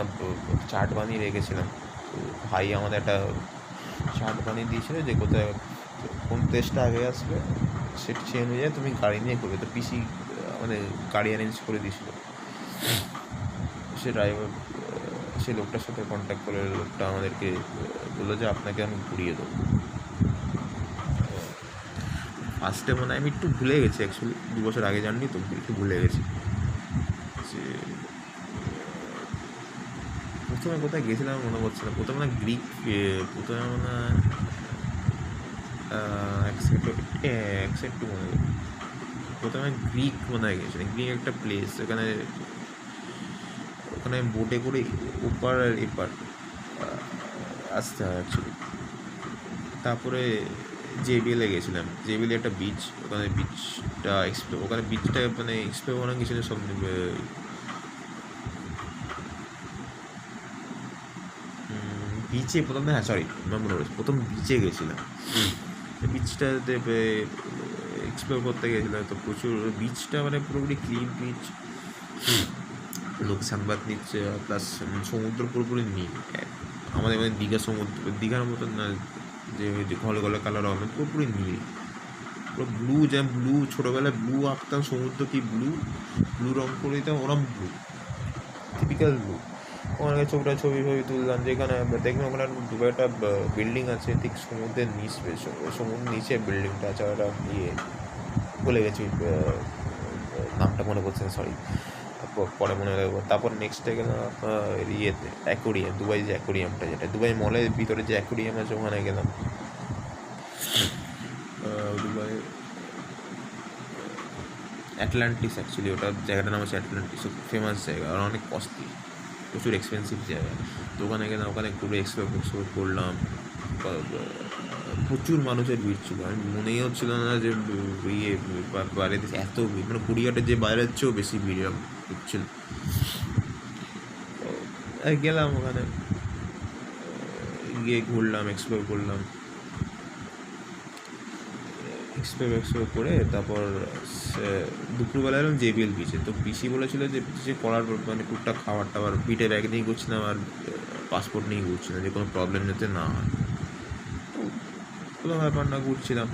চার্ট বানিয়ে রেখেছিলাম। তো ভাই আমাদের একটা চার্ট বানিয়ে দিয়েছিল যে কোথায় কোন দেশটা আগে আসবে সে অনুযায়ী তুমি গাড়ি নিয়ে করবে। তো পিসি আমাদের গাড়ি অ্যারেঞ্জ করে দিয়েছিল। সে লোকটার সাথে কন্ট্যাক্ট করে লোকটা আমাদেরকে বললো যে আপনাকে আমি ঘুরিয়ে দেবো। ফার্স্টে মনে হয় আমি একটু ভুলে গেছি, অ্যাকচুয়ালি 2 বছর আগে জাননি তো একটু ভুলে গেছি যে প্রথমে কোথায় গেছিলাম মনে পড়ছে না। প্রথমে না প্রথমে মনে হয় একটু মনে হয় প্রথমে গ্রিক মনে হয় গেছিলাম। গ্রিক একটা প্লেস, ওখানে বোটে করে ওপার আর এপার আসতে হয় অ্যাকচুয়ালি। তারপরে জেবিএলে গেছিলাম, জেবিএলে একটা বিচ, ওখানে বিচটা মানে এক্সপ্লোর করানো গেছিলো সব। বিচে প্রথমে, প্রথম বিচে গেছিলাম। বিচটাতে এক্সপ্লোর করতে গেছিলাম, তো প্রচুর বিচটা মানে পুরোপুরি ক্লিন বিচ, লোক সানবাদ নিচ্ছে, প্লাস সমুদ্র পুরোপুরি নীল। আমাদের মানে দীঘার মতন না যে ঘলে ঘলে কালার হবে, পুরোপুরি নীল, পুরো ব্লু, যেমন ব্লু ছোটোবেলায় ব্লু আঁকতাম, সমুদ্র কি ব্লু রঙ করে দিতাম, ওরম ব্লু, টিপিক্যাল ব্লু। ওখানে ছবি তুললাম, যেখানে দেখলাম ওখানে দুটো একটা বিল্ডিং আছে ঠিক সমুদ্রের সমুদ্রের নিচে বিল্ডিংটা আছে। ওটা বলে গেছি, নামটা মনে পড়ছে না, সরি, পরে মনে রাখবো। তারপর নেক্সট ডে গেলাম ইয়েতে অ্যাকোরিয়াম, দুবাই যে অ্যাকোরিয়ামটা, যেটা দুবাই মলের ভিতরে যে অ্যাকোরিয়াম আছে, ওখানে গেলাম। দুবাই অ্যাটলান্টিস, অ্যাকচুয়ালি ওটা জায়গাটার নাম হচ্ছে অ্যাটলান্টিস, ফেমাস জায়গা আর অনেক কস্টলি, প্রচুর এক্সপেন্সিভ জায়গা। তো ওখানে গেলাম, ওখানে ঘুরে এক্সপ্লোর করলাম। প্রচুর মানুষের ভিড় ছিল, আমি মনেই হচ্ছিল না যে বাইরে দেশে এত ভিড়, মানে কুড়িয়াটের যে বাইরের চেয়েও বেশি ভিড় ছিল। গেলাম ওখানে, গিয়ে ঘুরলাম, এক্সপ্লোর করলাম, এক্সপ্লোর করে তারপর দুপুরবেলা এলাম জেবিএল বিচে। তো পিসি বলেছিল যে বিচে করার মানে টুকটাক খাবার টাবার, পিঠে ব্যাগ নিয়ে ঘুরছিলাম আর পাসপোর্ট নিয়ে ঘুরছিলাম, যে কোনো প্রবলেম যাতে না হয়। তো কোনো ব্যাপার না, ঘুরছিলাম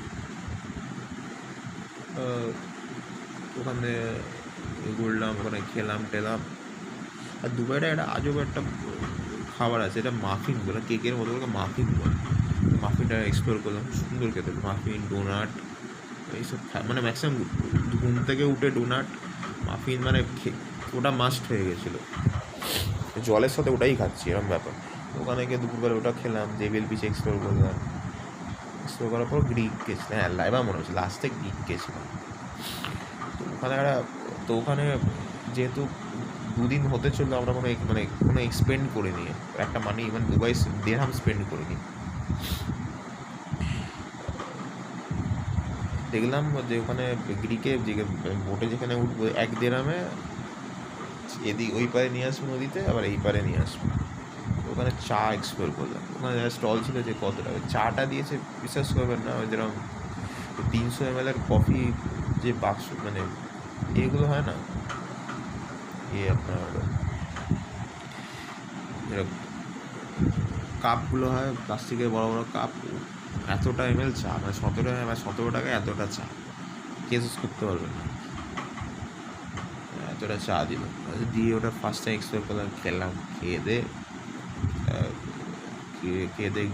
ওখানে, ঘুরলাম, ওখানে খেলাম টেলাম। আর দুবাইটা একটা আজব একটা খাবার আছে, এটা মাফিন বলে, কেকের মতো করে মাফিন বলে। মাফিনটা এক্সপ্লোর করলাম, সুন্দর খেতে, মাফিন, ডোনাট, এইসব মানে ম্যাক্সিমাম ঘুম থেকে উঠে ডোনাট, মাফিন মানে ওটা মাস্ট হয়ে গেছিলো, জলের সাথে ওটাই খাচ্ছি, এরকম ব্যাপার। ওখানে গিয়ে দুপুরবেলা ওটা খেলাম, জেবিএল বিচ এক্সপ্লোর করলাম। এক্সপ্লোর করার পর গ্রিক গেছিলাম, হ্যাঁ লাইভা মনে হচ্ছে লাস্টে গ্রিক গেছিলাম। তো ওখানে যেহেতু 2 দিন হতে চললো, আমরা কোনো এক্সপেন্ড করিনি, একটা মানি মানে দুবাই দিরহাম স্পেন্ড করিনি। দেখলাম যে ওখানে গ্রিকে যে বোটে যেখানে উঠবো 1 দিরহামে ওই পারে নিয়ে আসবো নদীতে, আবার এই পারে নিয়ে আসবো। ওখানে চা এক্সপ্লোর করলাম, ওখানে যারা স্টল ছিল যে কত টাকা চাটা দিয়েছে বিশ্বাস করবেন না। যেরকম 300 ml কফি যে বাক্স মানে এগুলো হয় না, আপনার এরকম কাপগুলো হয় প্লাস্টিকের বড় বড় কাপ, এতটা এমএল চা, মানে 17 টাকায় এতটা চা কেস করতে পারবেন না, এতটা চা দিল। দিয়ে ওটা ফার্স্ট টাইম এক্সপ্লোর করলাম, খেলাম, খেয়ে দিয়ে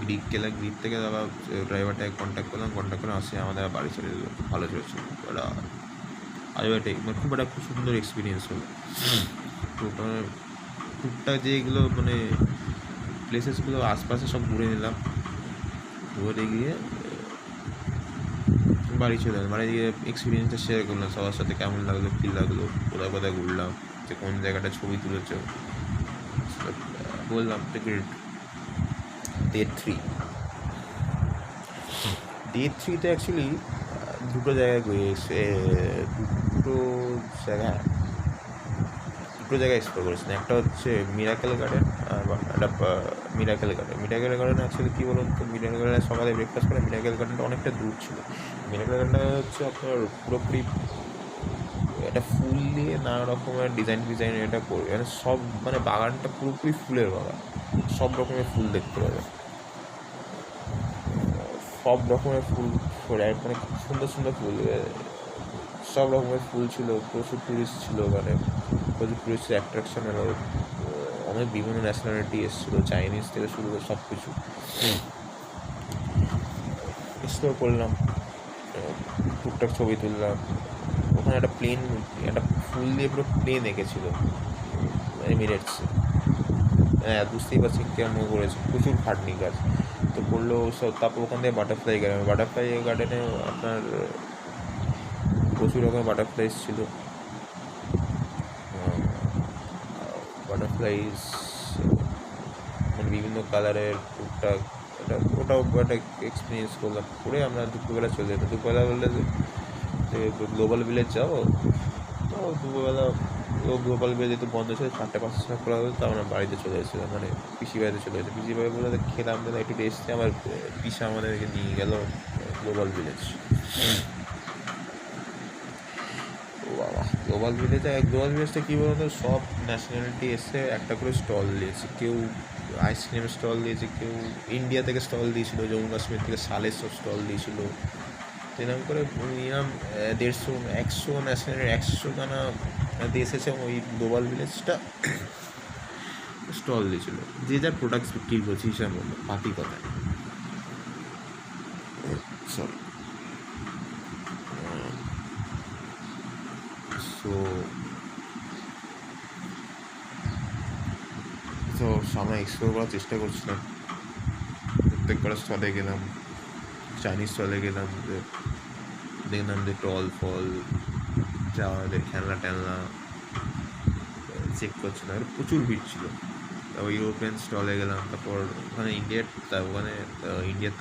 গ্রিক গেলাম, গ্রিক থেকে আবার ড্রাইভারটাকে কন্ট্যাক্ট করলাম, কন্ট্যাক্ট করে আসে আমাদের বাড়ি চলে গেলো। ভালো চলছে ওটা, আজবাটাই মানে খুব সুন্দর এক্সপিরিয়েন্স হলো। তো টুকটাক যেগুলো মানে প্লেসেসগুলো আশপাশে সব ঘুরে নিলাম, ঘুরে গিয়ে বাড়ি চলে এলাম। বাড়ি গিয়ে এক্সপিরিয়েন্সটা শেয়ার করলাম সবার সাথে, কেমন লাগলো, কী লাগলো, কোথায় কোথায় ঘুরলাম, যে কোন জায়গাটা ছবি তুলেছ বললাম। ডে 3তে অ্যাকচুয়ালি দুটো জায়গায় দুটো জায়গায় এক্সপ্লোর করেছিলাম। একটা হচ্ছে মিরাকেল গার্ডেন, একটা মিরাকেল গার্ডেন অ্যাকচুয়ালি কী বলুন তো, মিরাকেল গার্ডেনে সকালে ব্রেকফাস্ট করে। মিরাকেল গার্ডেনটা অনেকটা দূর ছিল। মিরাকেল গার্ডেনটা হচ্ছে আপনার পুরোপুরি একটা ফুল দিয়ে নানা রকমের ডিজাইন এটা করবে, মানে সব মানে বাগানটা পুরোপুরি ফুলের বাগান, সব রকমের ফুল দেখতে পাবে, সব রকমের ফুল মানে খুব সুন্দর সুন্দর ফুল, সব রকমের ফুল ছিল। প্রচুর টুরিস্ট ছিল, মানে প্রচুর টুরিস্টের অ্যাট্রাকশন হলো। অনেক বিভিন্ন ন্যাশনালিটি এসেছিলো, চাইনিজ থেকে শুরু করে সব কিছু এক্সপ্লোর করলাম, টুকটাক ছবি তুললাম। ওখানে একটা ফুল দিয়ে পুরো প্লেন এঁকেছিলো এমিরেটসে। হ্যাঁ, বুঝতেই পারছি কেমন করেছে, প্রচুর খাটনি কাজ তো করলো সব। তারপর ওখান থেকে বাটারফ্লাই গার্ডেনে আপনার প্রচুর রকমের বাটারফ্লাইস ছিল। বাটারফ্লাইস মানে বিভিন্ন কালারের টুকটাক, ওটাও একটা এক্সপিরিয়েন্স করলাম। করে আমরা দুপুরবেলা চলে যেতাম। দুপুরবেলা বললে যে গ্লোবাল ভিলেজ যাবো, তো দুপুরবেলা গ্লোবাল ভিলেজ যেহেতু বন্ধ ছিল, 4:05 খোলা হতো, তো আমরা বাড়িতে চলে এসেছিলাম, মানে পিসি বাড়িতে চলে এসেছি। পিসি বাড়ি বলে খেলাম দাদা একটু রেস্টে, আমার পিসা আমাদেরকে নিয়ে গেল গ্লোবাল ভিলেজ। বাবা, গ্লোবাল ভিলেজটা কী বলতো, সব ন্যাশনালিটি এসে একটা করে স্টল দিয়েছে। কেউ আইসক্রিমের স্টল দিয়েছে, কেউ ইন্ডিয়া থেকে স্টল দিয়েছিলো, জম্মু কাশ্মীর থেকে শালের সব স্টল দিয়েছিলো। এরকম করে মিনিমাম 150 ন্যাশনালিটি 100 দেশ এসে ওই গ্লোবাল ভিলেজটা স্টল দিয়েছিলো। যে যার প্রোডাক্টস বিক্রি করছে হিসাব বললো, বাকি কথায় সরি। তো আমরা এক্সপ্লোর করার চেষ্টা করছিলাম। প্রত্যেকবার স্টলে গেলাম, চাইনিজ স্টলে গেলাম, দেখলাম যে টল ফল যা আমাদের খেলনা টেলনা চেক করছিলাম, প্রচুর ভিড় ছিল। তারপর ইউরোপিয়ান স্টলে গেলাম। তারপর ওখানে ইন্ডিয়ার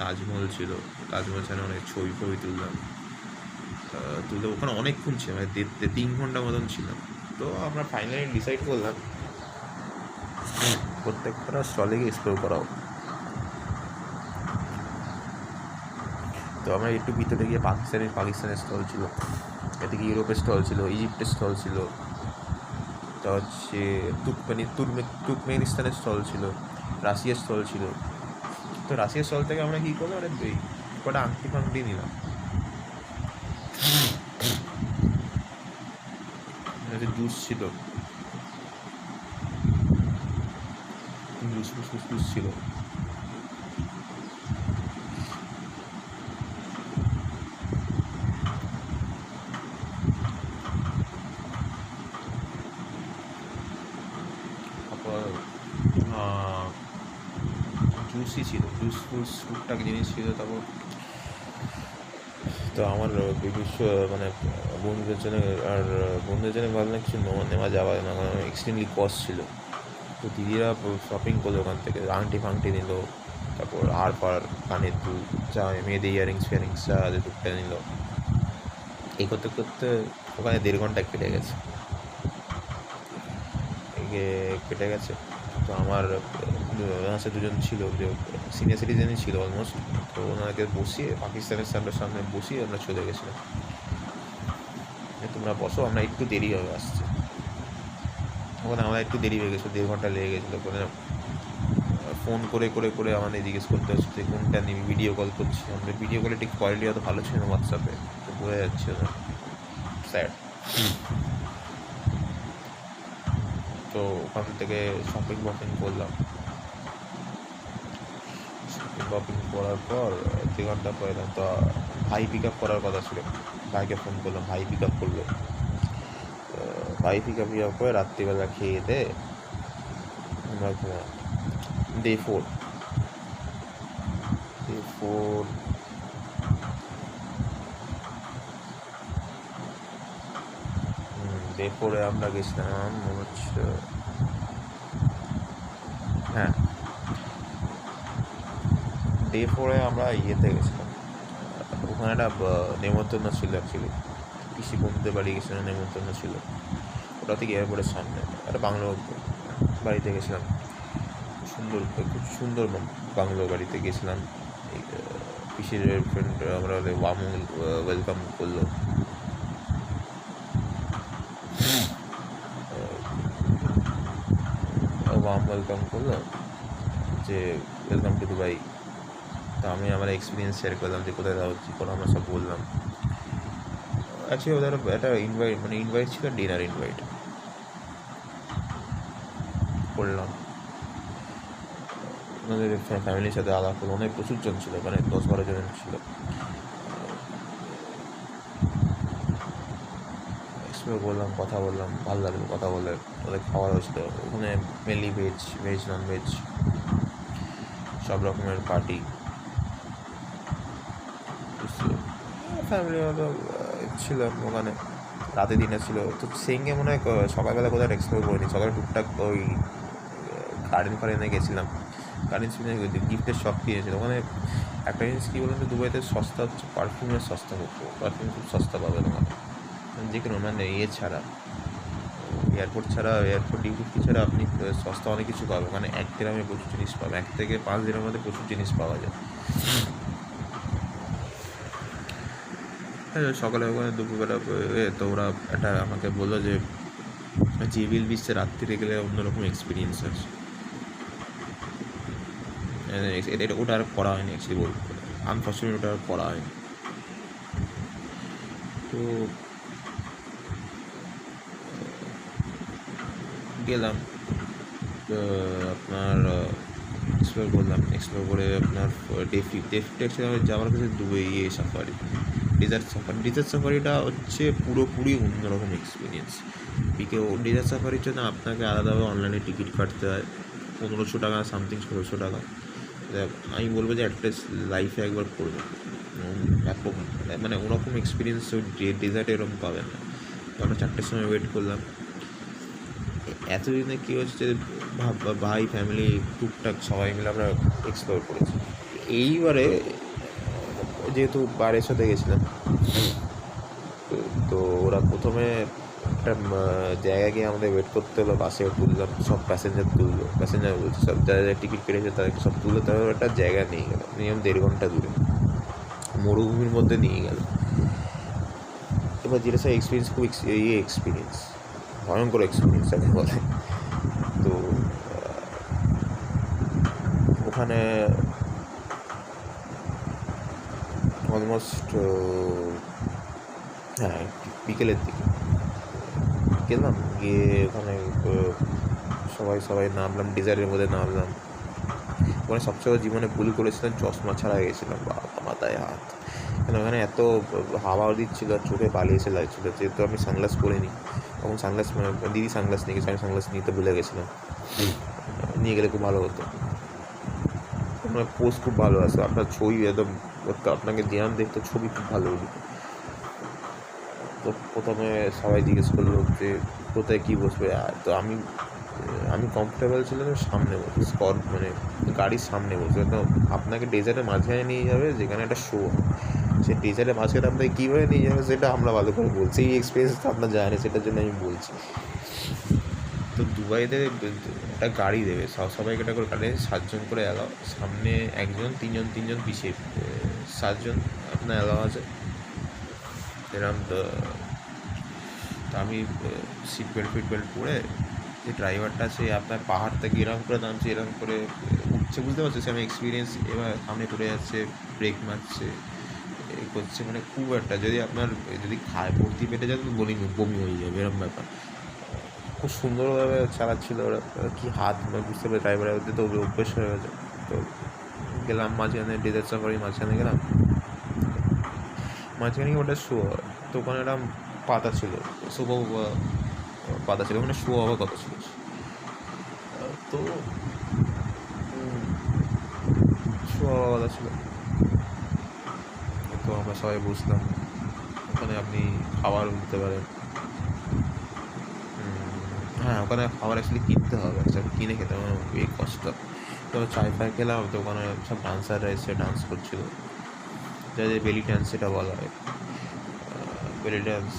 তাজমহল ছিল, তাজমহল ছাড়া অনেক ছবি তুললাম। ওখানে অনেকক্ষণ ছিল, মানে 3 ঘন্টা মতন ছিলাম। তো আমরা ফাইনালি ডিসাইড করলাম প্রত্যেকটা স্টলে গিয়ে এক্সপ্লোর করাও। তো আমরা একটু ভিতরে গিয়ে পাকিস্তানের স্টল ছিল, এদিকে ইউরোপের স্টল ছিল, ইজিপ্টের স্টল ছিল, তা হচ্ছে তুর্কমেনিস্তানের স্টল ছিল, রাশিয়ার স্টল ছিল। তো রাশিয়ার স্টল থেকে আমরা কী করলাম, কটা আংটি ফাংটি নিলাম। জুস ছিল, জুস ছিল। জুসই ছিল, জুস টুকটাক জিনিস ছিল। তারপর তো আমার মানে বন্ধুদের জন্য ভাবলাম কিছু নেওয়া যাওয়া না, কারণ এক্সট্রিমলি কস্ট ছিল। তো দিদিরা শপিং করলো ওখান থেকে, আংটি ফাংটি নিল, তারপর কানের দুল, যা মেয়েদের ইয়ারিংস যা আছে টুকটা নিল। এই করতে করতে ওখানে 1.5 ঘন্টা কেটে গেছে। তো আমার সাথে দুজন ছিল, যে সিনিয়র সিটিজেনই ছিল অলমোস্ট। তো ওনাকে বসিয়ে পাকিস্তানের সামনে বসিয়ে আমরা চলে গেছিলাম, তোমরা বসো, আমরা একটু দেরি হবে আসছে। ওখানে আমার একটু দেরি হয়ে গেছিলো, 1.5 ঘন্টা লেগে গেছিলো। ওখানে ফোন করে করে করে আমাদের জিজ্ঞেস করতে হচ্ছে যে কোনটা নিবি। ভিডিও কল করছি, আমাদের ভিডিও কোয়ালিটি কোয়ালিটি অত ভালো ছিল না হোয়াটসঅ্যাপে, তো বোঝা যাচ্ছে না, স্যাড। তো ওখান থেকে শপিং বপিং করলাম। শপিং বপিং করার পর 2 ঘন্টা পরে তো ভাই পিক আপ করার কথা ছিল, ভাইকে ফোন করলাম, ভাই পিক আপ করলো। ভাই পিক আপ করে রাত্রিবেলা খেয়ে দে আমরা ঘুমাই। ডে 4 ডে 4-এ আমরা গেছিলাম হচ্ছে, হ্যাঁ ডে 4-এ আমরা ইয়েতে গেছিলাম। ওখানে একটা নেমন্তন্ন ছিল অ্যাকচুয়ালি, পিসি বন্ধুদের বাড়ি গেছিলাম, নেমন্তন্ন ছিল। ওটা থেকে এয়ারপোর্টের সামনে একটা বাংলো বাড়িতে গেছিলাম, সুন্দর, খুব সুন্দর বাংলো বাড়িতে গেছিলাম। পিসির ফ্রেন্ড আমরা ওয়ার্ম ওয়েলকাম করলো। ওয়ার্ম ওয়েলকাম করলো যে ওয়েলকাম টু দুবাই। তো আমি আমার এক্সপিরিয়েন্স শেয়ার করলাম যে কোথায় যাওয়া কী করে, আমরা সব বললাম। অ্যাকচুয়ালি ওদের একটা ইনভাইট ছিল, ডিনার ইনভাইট করলাম। ওনাদের ফ্যামিলির সাথে আলাদা করলো, অনেক প্রচুর জন ছিল, মানে 10-12 জন ছিল। এক্সপ্লোর করলাম, কথা বললাম, ভালো লাগলো কথা বলে। ওদের খাওয়া হয়েছিল ওখানে মেনলি ভেজ নন ভেজ সব রকমের পার্টি। ফ্যামিলি মতো ছিলাম ওখানে, রাতে দিনে ছিল। তো সেঙ্গে মনে হয় সকালবেলা কোথাও এক্সপ্লোর করিনি, সকালে টুকটাক ওই গার্ডেনে গেছিলাম। গার্ডেন গিফটের শপ কিনেছিল ওখানে। একটা জিনিস কী বলুন তো, দুবাইতে সস্তা হচ্ছে পারফিউমের সস্তা হচ্ছে, পারফিউম খুব সস্তা পাবেন ওখানে, যে কোনো মানে ছাড়া, এয়ারপোর্ট ডিউটি ফ্রি ছাড়া আপনি সস্তা অনেক কিছু পাবেন। মানে 1 দিরহামে প্রচুর জিনিস পাবেন, 1 থেকে 5 দিনের মধ্যে প্রচুর জিনিস পাওয়া যায়। সকালে ওখানে দুপুরবেলা তো ওরা একটা আমাকে বললো যে জেবিএল বিচে রাত্রিরে গেলে অন্যরকম এক্সপিরিয়েন্স আছে। এটা ওটা আর করা হয়নি অ্যাকচুয়ালি, বলতে আনফর্চুনেট ওটা আর করা হয়নি। তো গেলাম, আপনার এক্সপ্লোর করলাম। এক্সপ্লোর করে আপনার ডে 5 যাওয়ার কাছে দুবাই সাফারি, ডেজার্ট সাফারিটা হচ্ছে পুরোপুরি অন্যরকম এক্সপিরিয়েন্স। ডেজার্ট সাফারির জন্য আপনাকে আলাদাভাবে অনলাইনে টিকিট কাটতে হয়, 1500 টাকা সামথিং, 1600 টাকা। আমি বলবো যে অ্যাটলিস্ট লাইফে একবার করবেন, মানে ওরকম এক্সপিরিয়েন্স ডেজার্টে এরকম পাবেন না। তো আমরা 4টের সময় ওয়েট করলাম। এতদিনে কী হচ্ছে, ভাই ফ্যামিলি টুকটাক সবাই মিলে আমরা এক্সপ্লোর করেছি। এইবারে যেহেতু বাড়ির সাথে গেছিলাম, তো ওরা প্রথমে একটা জায়গায় গিয়ে আমাদের ওয়েট করতে হলো, বাসে তুললাম, সব প্যাসেঞ্জার বলছে, সব যারা টিকিট কেটেছে তাদেরকে সব তুললো। তারপর একটা জায়গা নিয়ে গেল, মিনিমাম 1.5 ঘন্টা দূরে মরুভূমির মধ্যে নিয়ে গেল। এবার যেটা স্যার এক্সপিরিয়েন্স খুব এক্সপিরিয়েন্স, ভয়ঙ্কর এক্সপিরিয়েন্স যাকে বলে। তো ওখানে অলমোস্ট হ্যাঁ বিকেলের দিকে গেলাম, গিয়ে ওখানে সবাই নামলাম, ডিজাইনের মধ্যে নামলাম। ওখানে সবচেয়ে জীবনে ভুল করেছিলাম, চশমা ছাড়া গেছিলাম, মাথায় হাত, কেন ওখানে এত হাওয়া দিচ্ছিল আর চোখে বালি এসে লাগছিল। যেহেতু আমি সানগ্লাস পরিনি, তখন সানগ্লাস দিদি সানগ্লাস নিয়ে গেছে, আমি সানগ্লাস নিতে ভুলে গেছিলাম। নিয়ে গেলে খুব ভালো হতো, আপনার পোস্ট খুব ভালো আসে, আপনার ছবি একদম, আপনাকে যেরকম দেখতো ছবি খুব ভালো উঠবে। তো প্রথমে সবাই জিজ্ঞেস করলো যে কোথায় কী বসবে। তো আমি কমফোর্টেবল ছিলাম সামনে বসে, মানে গাড়ির সামনে বসে। তো আপনাকে ডেজার্টের মাঝখানে নিয়ে যাবে যেখানে একটা শো, সে ডেজার্টের মাঝখানে আপনাকে কীভাবে নিয়ে যাবে সেটা আমরা ভালো করে বলছি, এই এক্সপিরিয়েন্স তো আপনার যায় না, সেটার জন্য আমি বলছি। তো দুবাইতে একটা গাড়ি দেবে, সবাইকে একটা করে গাড়ি 7 জন করে অ্যালাও, সামনে 1 জন, 3 জন পিছিয়ে 7 জন আপনার অ্যালাও আছে এরকম। তো আমি সিট বেল্ট পরে যে ড্রাইভারটা আছে আপনার পাহাড় থেকে এরকম করে নামছে, এরকম করে উঠছে, বুঝতে পারছো সে আমি এক্সপিরিয়েন্স, এবার সামনে পড়ে যাচ্ছে, ব্রেক মারছে, এই করছে, মানে খুব একটা, যদি আপনার যদি খায় ভর্তি পেটে যায় তো বমি হয়ে যাবে এরকম ব্যাপার। খুব সুন্দরভাবে চালাচ্ছিল ওরা, কি হাত, মানে বুঝতে পারি ড্রাইভারের মধ্যে তো অভ্যেস হয়ে গেছে। তো গেলাম মাঝখানে, ডেজার্ট সাফারি মাঝখানে গেলাম, মাঝখানে গিয়ে ওটা শো, তো ওখানে একটা পাতা ছিল, শো পাতা ছিল, ওখানে শো হওয়ার কথা ছিল। তো শো হওয়ার কথা ছিল, তো আমরা সবাই বুঝলাম ওখানে আপনি খাবার দিতে পারেন। হ্যাঁ, ওখানে খাবার অ্যাকচুয়ালি কিনতে হবে, অ্যাকচুয়ালি কিনে খেতে হবে, এই কষ্ট। তো চাই ফাই খেলাম, তো ওখানে সব ডান্সাররা এসে ডান্স করছিল, যাদের বেলি ডান্স সেটা বলা হয়, বেলি ডান্স।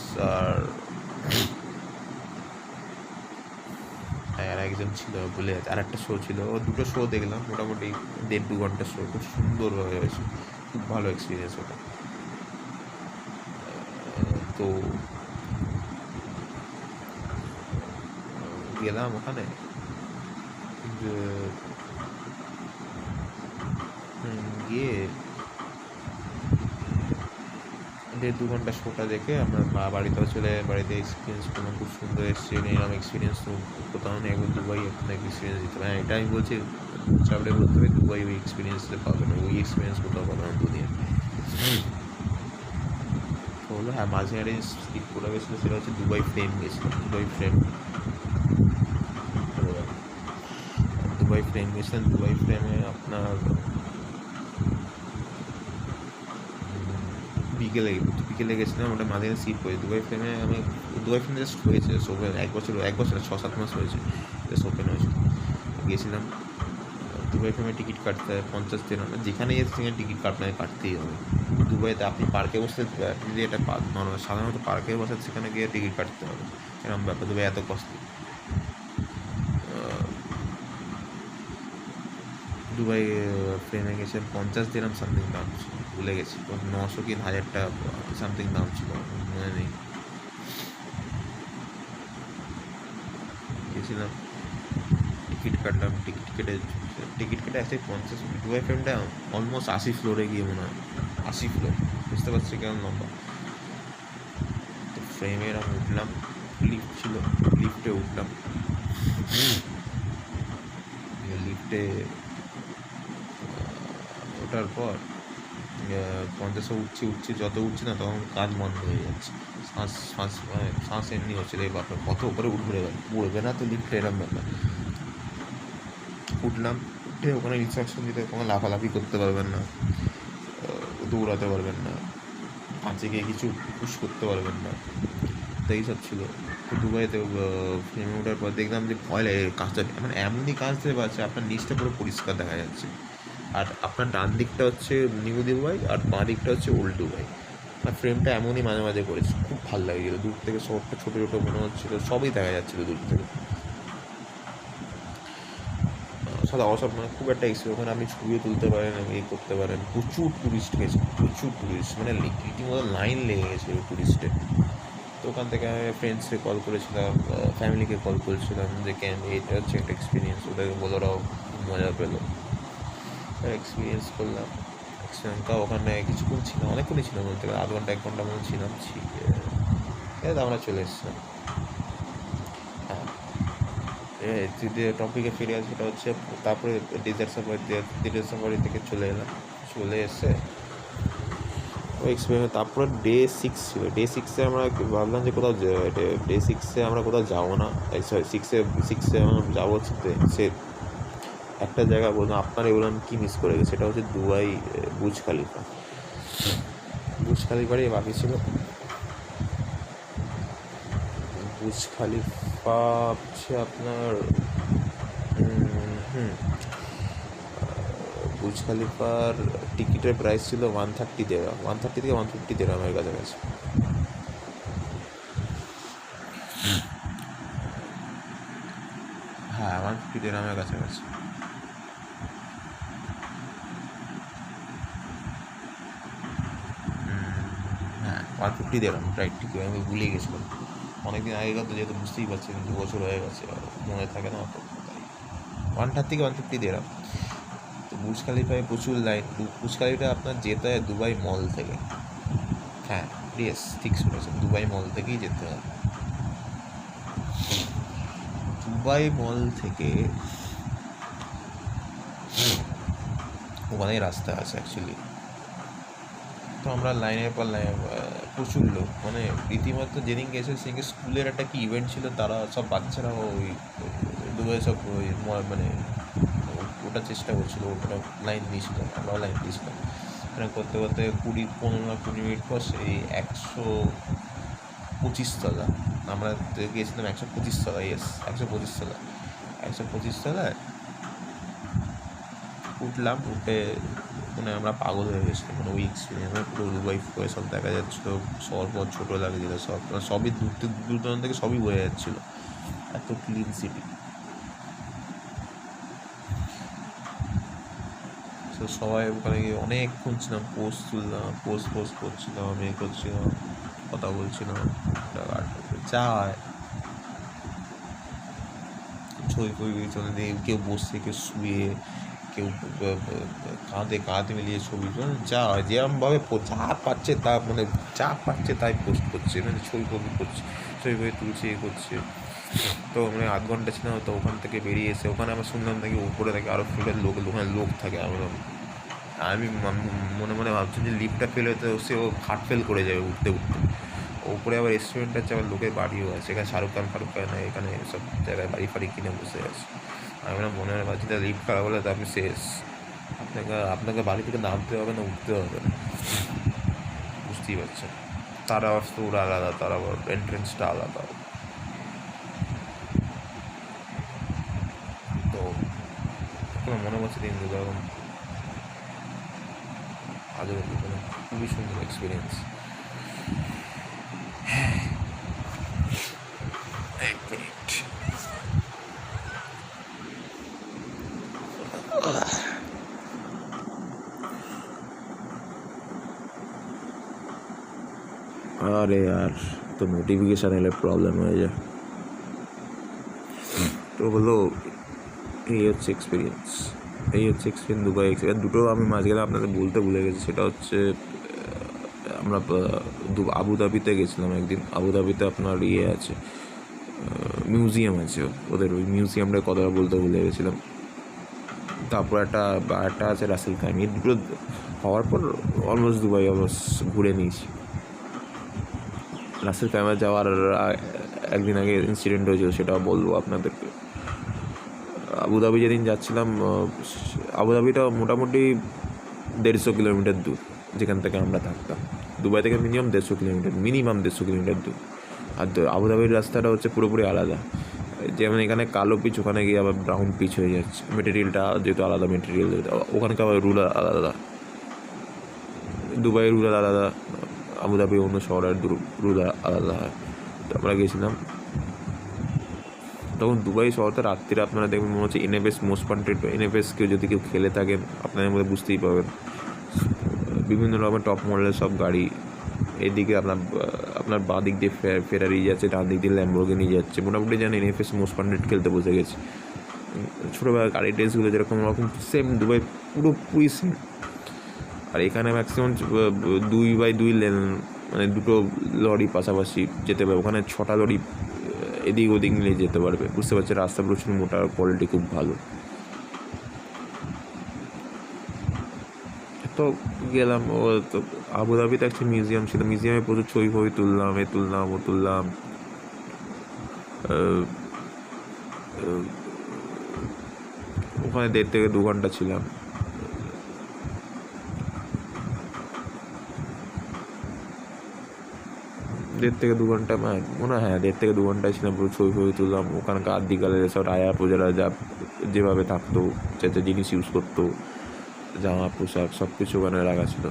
আর একজন ছিল বলে, আর একটা শো ছিল, ও দুটো শো দেখলাম, মোটামুটি 1.5-2 ঘন্টা শো, খুব সুন্দরভাবে হয়েছে, খুব ভালো এক্সপিরিয়েন্স ওটা। তো গেলাম ওখানে, গিয়ে 1.5-2 ঘন্টা শোটা দেখে আমরা বাড়িতেও চলে, বাড়িতে এক্সপিরিয়েন্স করলাম, খুব সুন্দর এসছে, এরকম এক্সপিরিয়েন্স তো কোথাও নেই, একবার দুবাই আপনার এক্সপিরিয়েন্স দিতে হবে। হ্যাঁ, এটা আমি বলছি, চাপড়ে বলতে হবে দুবাই ওই এক্সপিরিয়েন্সটা পাবে না, ওই এক্সপিরিয়েন্স কোথাও পাবে না দুনিয়া। তো হলো, হ্যাঁ মাঝখানে স্কিপ করে গেছিলো, সেটা হচ্ছে দুবাই ফ্রেম গেছিলো, দুবাই ফ্রেম গেছিলাম, দুবাই ফ্রেমে আপনার বিকেলে বিকেলে গেছিলাম, ওটা মাঝখানে সিট হয়েছে দুবাই ফ্রেমে। আমি দুবাই ফ্রেমে জাস্ট হয়েছে সোপেন, 1 বছর 6-7 মাস হয়েছে ওপেন হয়েছে। গেছিলাম দুবাই ফ্রেমে, টিকিট কাটতে হয় 50 দিন, যেখানে সেখানে টিকিট কাটতেই হবে। দুবাইতে আপনি পার্কে বসতে, আপনি যদি এটা নর্মাল সাধারণত পার্কে বসে, সেখানে গিয়ে টিকিট কাটতে হবে, এরকম ব্যাপার। দুবাই এত কস্টলি। দুবাই ফ্রেমে গেছে 50 দিরাম সামথিং দাম ছিল, ভুলে গেছি, 900 কি 1000 টাকা সামথিং দাম ছিল, মনে নেই। গেছিলাম, টিকিট কাটলাম, টিকিট কেটে অ্যাকচুয়ালি 50, দুবাই ফ্রেমটা অলমোস্ট 80 ফ্লোরে গিয়ে মনে হয়, 80 ফ্লোর, বুঝতে পারছি কেমন লম্বা। তো ফ্রেমে এরকম উঠলাম, লিফট ছিল, লিফটে উঠলাম, লিফটে ওঠার পর 50 উঠছি, যত উঠছি না তখন কাজ বন্ধ হয়ে যাচ্ছে, শ্বাস এমনি হচ্ছিল, এই বাপরে কত উপরে উঠবে না তো লিফটে, এরম ব্যাপার। উঠলাম, উঠে ওখানে ইনস্ট্রাকশন দিতে, ওখানে লাফালাফি করতে পারবেন না, দৌড়াতে পারবেন না, কাছে গিয়ে কিছু পুশ করতে পারবেন না, তো এইসব ছিল। তো দুবাইতে ফ্রেমে ওঠার পর দেখলাম যে ভয় লাগে, কাজটা মানে এমনই কাজ দেবে পারছে, আপনার নিচটা পুরো পরিষ্কার দেখা যাচ্ছে, আর আপনার ডান দিকটা হচ্ছে নিউ দুবাই আর বাঁ দিকটা হচ্ছে ওল্ড দুবাই। আর ফ্রেমটা এমনই মাঝে মাঝে করেছে, খুব ভালো লাগছিলো, দূর থেকে শহরটা ছোটো ছোটো মনে হচ্ছিলো, সবই দেখা যাচ্ছিলো দূর থেকে। সাদা অসব, মানে খুব একটা এক্সপিরিয়েন্স, ওখানে আপনি ছবিও তুলতে পারেন, ইয়ে করতে পারেন, প্রচুর টুরিস্ট গেছে, প্রচুর টুরিস্ট, মানে রীতিমতো লাইন লেগে গেছে টুরিস্টে। তো ওখান থেকে আমি ফ্রেন্ডসকে কল করেছিলাম, ফ্যামিলিকে কল করেছিলাম যে এটা হচ্ছে একটা এক্সপিরিয়েন্স, ওদেরকে বলে ওরাও খুব মজা পেলো, এক্সপিরিয়েন্স করলাম। শ্রীলঙ্কা ওখানে কিছুক্ষণ ছিলাম, অনেকক্ষণই ছিলাম, বলতে গেলে 1/2 ঘন্টা মতো ছিলাম, আমরা চলে এসেছিলাম। হ্যাঁ, যে টপিকে ফিরে আসে সেটা হচ্ছে, তারপরে ডেজার্ট সাফারি থেকে চলে এলাম, চলে এসে ওই এক্সপিরিয়েন্স। তারপরে ডে 6 ছিল, ডে 6-এ আমরা ভাবলাম যে কোথাও ডে 6-এ আমরা কোথাও যাবো না, সরি সিক্সে আমরা যাবো হচ্ছে সে একটা জায়গা বললাম, আপনার এগুলো আমি কী মিস করে গেছি, সেটা হচ্ছে দুবাই বুর্জ খালিফা। বুর্জ খালিফারই বাকি ছিল, বুর্জ খালিফা হচ্ছে আপনার বুর্জ খালিফার টিকিটের প্রাইস ছিল 130 থেকে 150 আমার কাছাকাছি। হ্যাঁ, 150 আমার কাছাকাছি। হ্যাঁ, 150 রাইট, ঠিক, আমি ভুলে গেছিলাম, অনেকদিন আগেকার তো যেহেতু বুঝতেই পারছেন 2 বছর হয়ে গেছে, মনে থাকে না অত। তাই 130 দিলাম। তো বুর্জ খালিফায় প্রচুর লাইন। বুর্জ খালিফা আপনার যেতে হয় দুবাই মল থেকে। হ্যাঁ, ইয়েস, ঠিক শুনেছেন, দুবাই মল থেকেই যেতে হয়। দুবাই মল থেকে ওখানেই রাস্তা আছে অ্যাকচুয়ালি। তো আমরা লাইনের পর লাইন, প্রচুর লোক, মানে রীতিমতো যেদিন গেছে সেদিনকে স্কুলের একটা কি ইভেন্ট ছিল, তারা সব বাচ্চারা ওই দুবাই সব ওই মানে ওটা চেষ্টা করছিলো, ওটা লাইন দিয়েছিল, আমরাও লাইন দিয়েছিলাম। মানে করতে করতে 15-20 মিনিট পর সেই 125 তলা, আমরা গিয়েছিলাম 125 তলা, ইয়েস 125 তলা, 125 তলায় উঠলাম। উঠে মানে আমরা পাগল হয়ে গেছিলাম, মানে ওই এক্সপিরিয়েন্স পুরো দুবাই ফুয়ে সব দেখা যাচ্ছিলো, শহর পর ছোটো লাগছিলো, সবই দূর দূরান্ত থেকে সবই বোঝা যাচ্ছিলো, এত ক্লিন সিটি। তো সবাই ওখানে গিয়ে অনেকক্ষণ ছিলাম, পোস্ট তুললাম, পোস্ট করছিলাম, করছিলাম, কথা বলছিলাম, যা হয় ছবি চলে দিয়ে, কেউ বসছে, কেউ শুয়ে, কেউ কাঁধে মিলিয়ে ছবি, যা হয় যেরকমভাবে যা পাচ্ছে তা, মানে যা পাচ্ছে তাই পোস্ট করছে, মানে ছবি করছে, ছবি তুলছে, করছে। তো মানে 8 ঘন্টা ছিলাম। তো ওখান থেকে বেরিয়ে এসে ওখানে আমরা শুনলাম নাকি উপরে থেকে আরও ফ্লোরের ওখানে লোক থাকে। আমি মনে মনে ভাবছি যে লিফটটা ফেল হতে সে ও হার্ট ফেল করে যাবে উঠতে উঠতে। ওপরে আবার রেস্টুরেন্ট আছে, আবার লোকের বাড়িও আছে, এখানে শাহরুখ খান এখানে সব জায়গায় বাড়ি ফাড়ি কিনে বসে আছে। আমি না মনে ভাবছি না, লিফট খারাপ হলে তো আপনি শেষ, আপনাকে বাড়ি থেকে নামতে হবে না, উঠতে হবে না, বুঝতেই পারছেন। তার আবার ফ্লোর আলাদা, তার আবার এন্ট্রেন্সটা আলাদা। তো এখন মনে হচ্ছে দিনগুলো এখন আজও মানে খুবই সুন্দর এক্সপিরিয়েন্স। এক মিনিট। আরে আর তো নোটিফিকেশান এলে প্রবলেম হয়ে যায়। তো হলো এই হচ্ছে এক্সপিরিয়েন্স দুবাই এক্সপিরিয়েন্স। দুটো আমি মাঝখানে আপনাদের বলতে ভুলে গেছি, সেটা হচ্ছে আমরা আবুধাবিতে গেছিলাম একদিন। আবুধাবিতে আপনার আছে, মিউজিয়াম আছে, ওদের ওই মিউজিয়ামটার কথা বলতে ভুলে গেছিলাম। তারপর একটা আছে রাসেল খাইম। এই দুটো হওয়ার পর অলমোস্ট দুবাই ঘুরে নিয়েছি। রাসেল খাইমে যাওয়ার একদিন আগে ইনসিডেন্ট হয়েছিল, সেটাও বলবো আপনাদেরকে। আবুধাবি যেদিন যাচ্ছিলাম, আবুধাবিটা মোটামুটি 150 কিলোমিটার দূর যেখান থেকে আমরা থাকতাম। দুবাই থেকে মিনিমাম 150 কিলোমিটার দূর। আর আবুধাবির রাস্তাটা হচ্ছে পুরোপুরি আলাদা। যেমন এখানে কালো পিচ, ওখানে গিয়ে আবার ব্রাউন পিচ হয়ে যাচ্ছে, মেটেরিয়ালটা যেহেতু আলাদা মেটেরিয়াল, ওখানকার আবার রুল আলাদা। দুবাইয়ের রুল আলাদা, আবুধাবি অন্য শহরের রুল আলাদা হয়। তো আমরা গেছিলাম তখন দুবাই শহরটা রাত্রিরে আপনারা দেখবেন মনে হচ্ছে এনএফএস মোস্ট ওয়ান্টেড। এনএফএস যদি কেউ খেলে থাকেন আপনাদের মধ্যে বুঝতেই পাবেন, বিভিন্ন রকমের টপ মডেলের সব গাড়ি। এদিকে আপনার বাঁ দিক দিয়ে ফেরারি যাচ্ছে, ডান দিক দিয়ে ল্যাম্বরগিনি যাচ্ছে। মোটামুটি যেন এনএফএস মোস্ট ওয়ান্টেড খেলতে বসে গেছে। ছোটোবেলার গাড়ির ড্রেসগুলো যেরকম রকম সেম, দুবাই পুরোপুরি সেম। আর এখানে ম্যাক্সিমাম 2x2 লেন, মানে দুটো লরি পাশাপাশি যেতে পারবে। ওখানে 6টা লরি এদিক ওদিক মিলে যেতে পারবে, বুঝতে পারছি। রাস্তা প্রচুর মোটা, কোয়ালিটি খুব ভালো। তো গেলাম, ও তো আবুধাবিতে একটা মিউজিয়াম ছিল, মিউজিয়ামে প্রচুর ছবি তুললাম। ওখানে 1.5 থেকে 2 ঘন্টা ছিলাম। দেড় থেকে দু ঘন্টা মনে হয়, হ্যাঁ 1.5 থেকে 2 ঘন্টায় ছিলাম। পুরো ছবি টুললাম। ওখানকার আদিকালের সব রাজা প্রজারা যেভাবে থাকতো, যাতে জিনিস ইউজ করতো, জামা পোশাক সব কিছু ওখানে রাখা ছিল।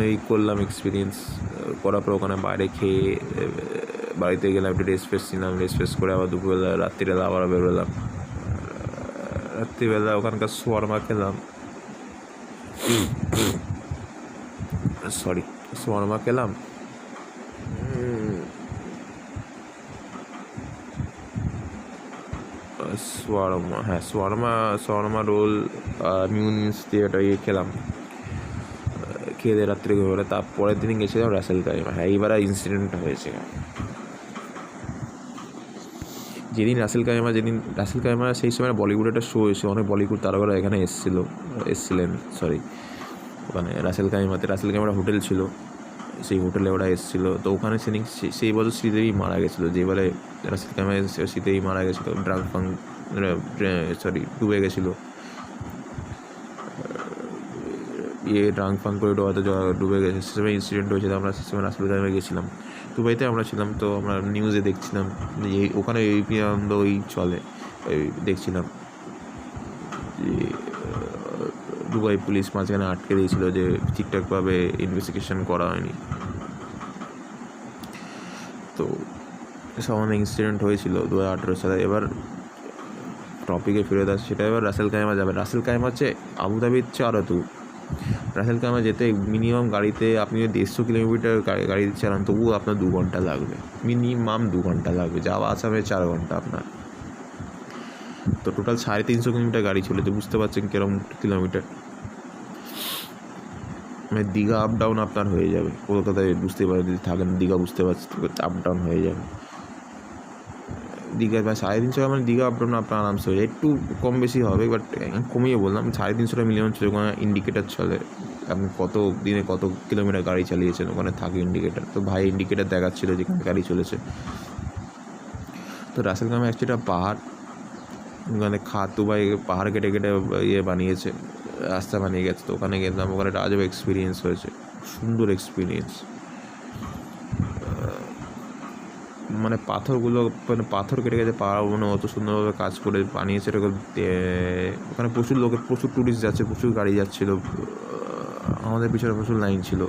এই করলাম এক্সপিরিয়েন্স। করার পর ওখানে বাইরে খেয়ে বাড়িতে গেলাম, একটু রেস্ট ফেস করে আবার দুপুরবেলা রাত্রিবেলা আবার বেরোলাম। রাত্রিবেলা ওখানকার শোয়ারমা খেলাম। সরি শর্মা খেলাম, শর্মা রোল মিউনিস দিয়ে একটা খেলাম, খেয়ে দিয়ে রাত্রে ঘুরে। তারপরের দিন গেছিলাম রাসেল কাইমা। হ্যাঁ, এইবার ইনসিডেন্টটা হয়েছে যেদিন রাসেল কাইমা সেই সময় বলিউড একটা শো এসে অনেক বলিউড তারকারা এখানে এসছিলেন ওখানে রাসেল কাইমার হোটেল ছিল, সেই হোটেলে ওরা এসেছিলো। তো ওখানে সেই বছর শ্রীদেবী মারা গেছিলো, যেবারে রাসেল কাইমা শ্রীদেবী মারা গেছিলো, ডুবে গেছিলো, ড্রাঙ্ক ফাং করে ডুবে গেছে। সে সময় ইনসিডেন্ট হয়েছিল, আমরা সে সময় রাসেল কাইমা গেছিলাম, দুবাইতে আমরা ছিলাম। তো আমরা নিউজে দেখছিলাম যে ওখানে এবিপি আনন্দ চলে, দেখছিলাম যে দুবাই পুলিশ মাঝখানে আটকে দিয়েছিল যে ঠিকঠাকভাবে ইনভেস্টিগেশন করা হয়নি। তো সামান্য ইনসিডেন্ট হয়েছিল 2018 সালে। এবার টপিকে ফিরে আসে, সেটা এবার রাসেল কাইমা যাবে। রাসেল কাইমা হচ্ছে আবুধাবির চেয়ে আরও দূর। রাসেল কাইমা যেতে মিনিমাম গাড়িতে আপনি 150 কিলোমিটার গাড়ি চালান, তবুও আপনার 2 ঘন্টা লাগবে, মিনিমাম 2 ঘন্টা লাগবে, যাওয়া আসামে 4 ঘন্টা আপনার। তো টোটাল 350 কিলোমিটার গাড়ি ছিল, তো বুঝতে পারছেন কিরকম কিলোমিটার। মানে দীঘা আপ ডাউন আপনার হয়ে যাবে কলকাতায়, বুঝতে পারেন যদি থাকেন দীঘা, বুঝতে পারছি আপ ডাউন হয়ে যাবে দীঘায়। বা 350 মানে দীঘা আপ ডাউন আপনার আরামসে হয়ে যায়, একটু কম বেশি হবে, বাট কমিয়ে বললাম 350 মিনিমাম চলে। ওখানে ইন্ডিকেটার চলে, আপনি কত দিনে কত কিলোমিটার গাড়ি চালিয়েছেন, ওখানে থাকে ইন্ডিকেটার। তো ভাই ইন্ডিকেটার দেখাচ্ছিলো যেখানে গাড়ি চলেছে। তো রাসেল কাইমা অ্যাকচুয়ালি পাহাড়, ওখানে খাতু ভাই পাহাড় কেটে কেটে বানিয়েছে, রাস্তা বানিয়ে গেছে। তো ওখানে গেলাম, ওখানে একটা আজব এক্সপিরিয়েন্স হয়েছে, সুন্দর এক্সপিরিয়েন্স। মানে পাথর কেটে গেছে, পাহাড় অত সুন্দরভাবে কাজ করে বানিয়েছে। ওখানে প্রচুর টুরিস্ট যাচ্ছে, প্রচুর গাড়ি যাচ্ছিলো, আমাদের পিছনে প্রচুর লাইন ছিল।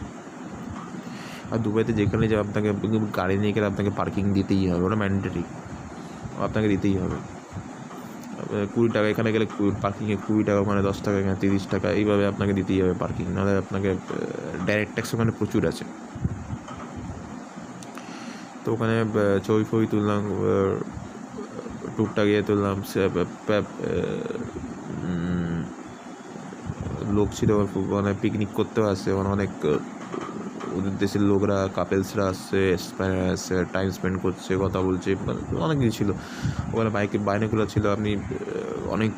আর দুবাইতে যেখানে যে আপনাকে গাড়ি নিয়ে গেলে আপনাকে পার্কিং দিতেই হবে, ওটা ম্যান্ডেটরি, আপনাকে দিতেই হবে। 20 টাকা, এখানে গেলে পার্কিংয়ে 20 টাকা, ওখানে 10 টাকা, এখানে 30 টাকা, এইভাবে আপনাকে দিতেই হবে পার্কিং, নাহলে আপনাকে ডাইরেক্ট ট্যাক্স ওখানে প্রচুর আছে। তো ওখানে ছবি তুললাম, টুকটাক তুললাম। লোক ছিল মানে পিকনিক করতেও আসছে, মানে অনেক ওদের দেশের লোকরা, কাপেলসরা আসছে, টাইম স্পেন্ড করছে, কথা বলছে, অনেক কিছু ছিল ওখানে। বাইনোকুলার ছিল, আপনি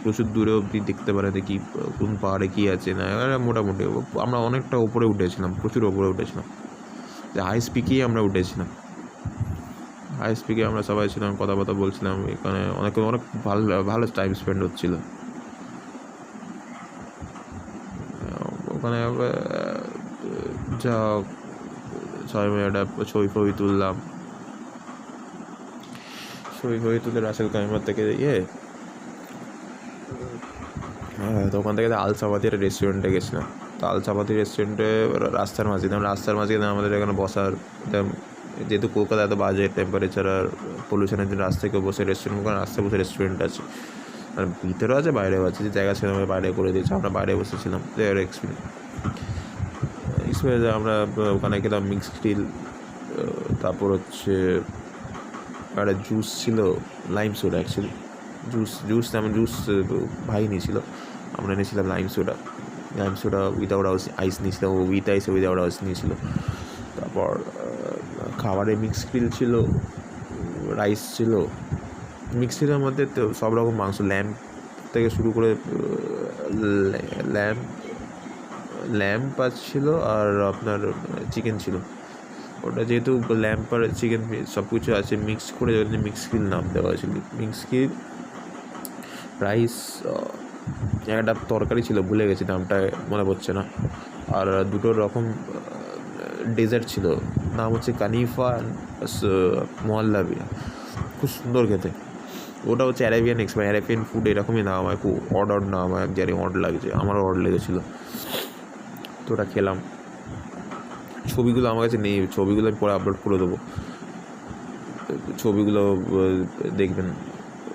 প্রচুর দূরে অবধি দেখতে পারেন দেখি কোন পাহাড়ে কী আছে না। মোটামুটি আমরা অনেকটা উপরে উঠেছিলাম, প্রচুর উপরে উঠেছিলাম, হাই স্পিকেই আমরা উঠেছিলাম। হাই স্পিকে আমরা সবাই ছিলাম, কথা বলছিলাম, এখানে অনেক ভালো টাইম স্পেন্ড হচ্ছিল ওখানে। যা সবাই মিলে একটা ছবি তুললাম, ছবি তুলে রাসেল কাইমার থেকে তো ওখান থেকে আলসাবাদি একটা রেস্টুরেন্টে গেছিলাম। তো আলসাবাদি রেস্টুরেন্টে রাস্তার মাঝে আমাদের এখানে বসার, যেহেতু কলকাতা এত বাজে টেম্পারেচার আর পলিউশনের জন্য রাস্তা থেকে বসে রেস্টুরেন্ট, ওখানে রাস্তায় বসে রেস্টুরেন্ট আছে, আর ভিতরেও আছে বাইরেও আছে, যে জায়গা ছিল আমরা বাইরে করে দিয়েছি, আমরা বাইরে বসেছিলাম। এক্সপিরিয়েন্স আমরা ওখানে খেলাম মিক্সড গ্রিল, তারপর হচ্ছে একটা জুস ছিল, লাইম সোডা। অ্যাকচুয়ালি জুস ভাই নিয়েছিল, আমরা নিয়েছিলাম লাইম সোডা উইদাউট আইস নিয়েছিলাম, ও উইথ আইস উইদাউট আইস নিয়েছিল। তারপর খাবারে মিক্স গ্রিল ছিল, রাইস ছিল, মিক্স গ্রিলের মধ্যে তো সব রকম মাংস, ল্যাম্প থেকে শুরু করে ল্যাম্প ছিল, আর আপনার চিকেন ছিল। ওটা যেহেতু ল্যাম্প আর চিকেন সব কিছু আছে মিক্স করে, মিক্স গ্রিল নাম দেওয়া হয়েছিল। মিক্স গ্রিল, রাইস, একটা তরকারি ছিল, ভুলে গেছি নামটা, মনে পড়ছে না। আর 2 রকম ডেজার্ট ছিল, নাম হচ্ছে কানিফা মোহাল্লাবিয়া, খুব সুন্দর খেতে। ওটা হচ্ছে অ্যারাবিয়ান ফুড, এরকমই নাম হয়, খুব অড নাম হয়, জানি অড লাগছে, আমারও অড লেগেছিলো। তো ওটা খেলাম। ছবিগুলো আমার কাছে নেই, ছবিগুলো আমি পরে আপলোড করে দেবো, ছবিগুলো দেখবেন।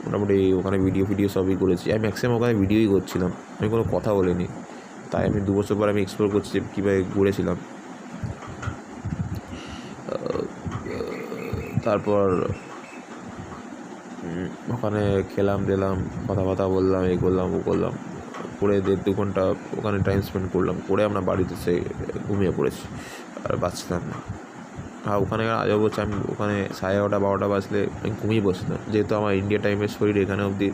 মোটামুটি ওখানে ভিডিও সবই করেছি আমি, ম্যাক্সিমাম ওখানে ভিডিওই করছিলাম, আমি কোনো কথা বলিনি। তাই আমি 2 বছর পর আমি এক্সপ্লোর করছি যে কীভাবে ঘুরেছিলাম। তারপর ওখানে খেলাম দিলাম, কথা বললাম, এই করলাম ও করলাম, করে 1.5-2 ঘন্টা ওখানে টাইম স্পেন্ড করলাম। করে আমরা বাড়িতে এসে ঘুমিয়ে পড়েছি, আর বাঁচতাম না। আর ওখানে আজও বলছি, আমি ওখানে 11:30-12টা বাজলে আমি ঘুমিয়ে বসতাম, যেহেতু আমার ইন্ডিয়া টাইমের শরীর এখানে অবধি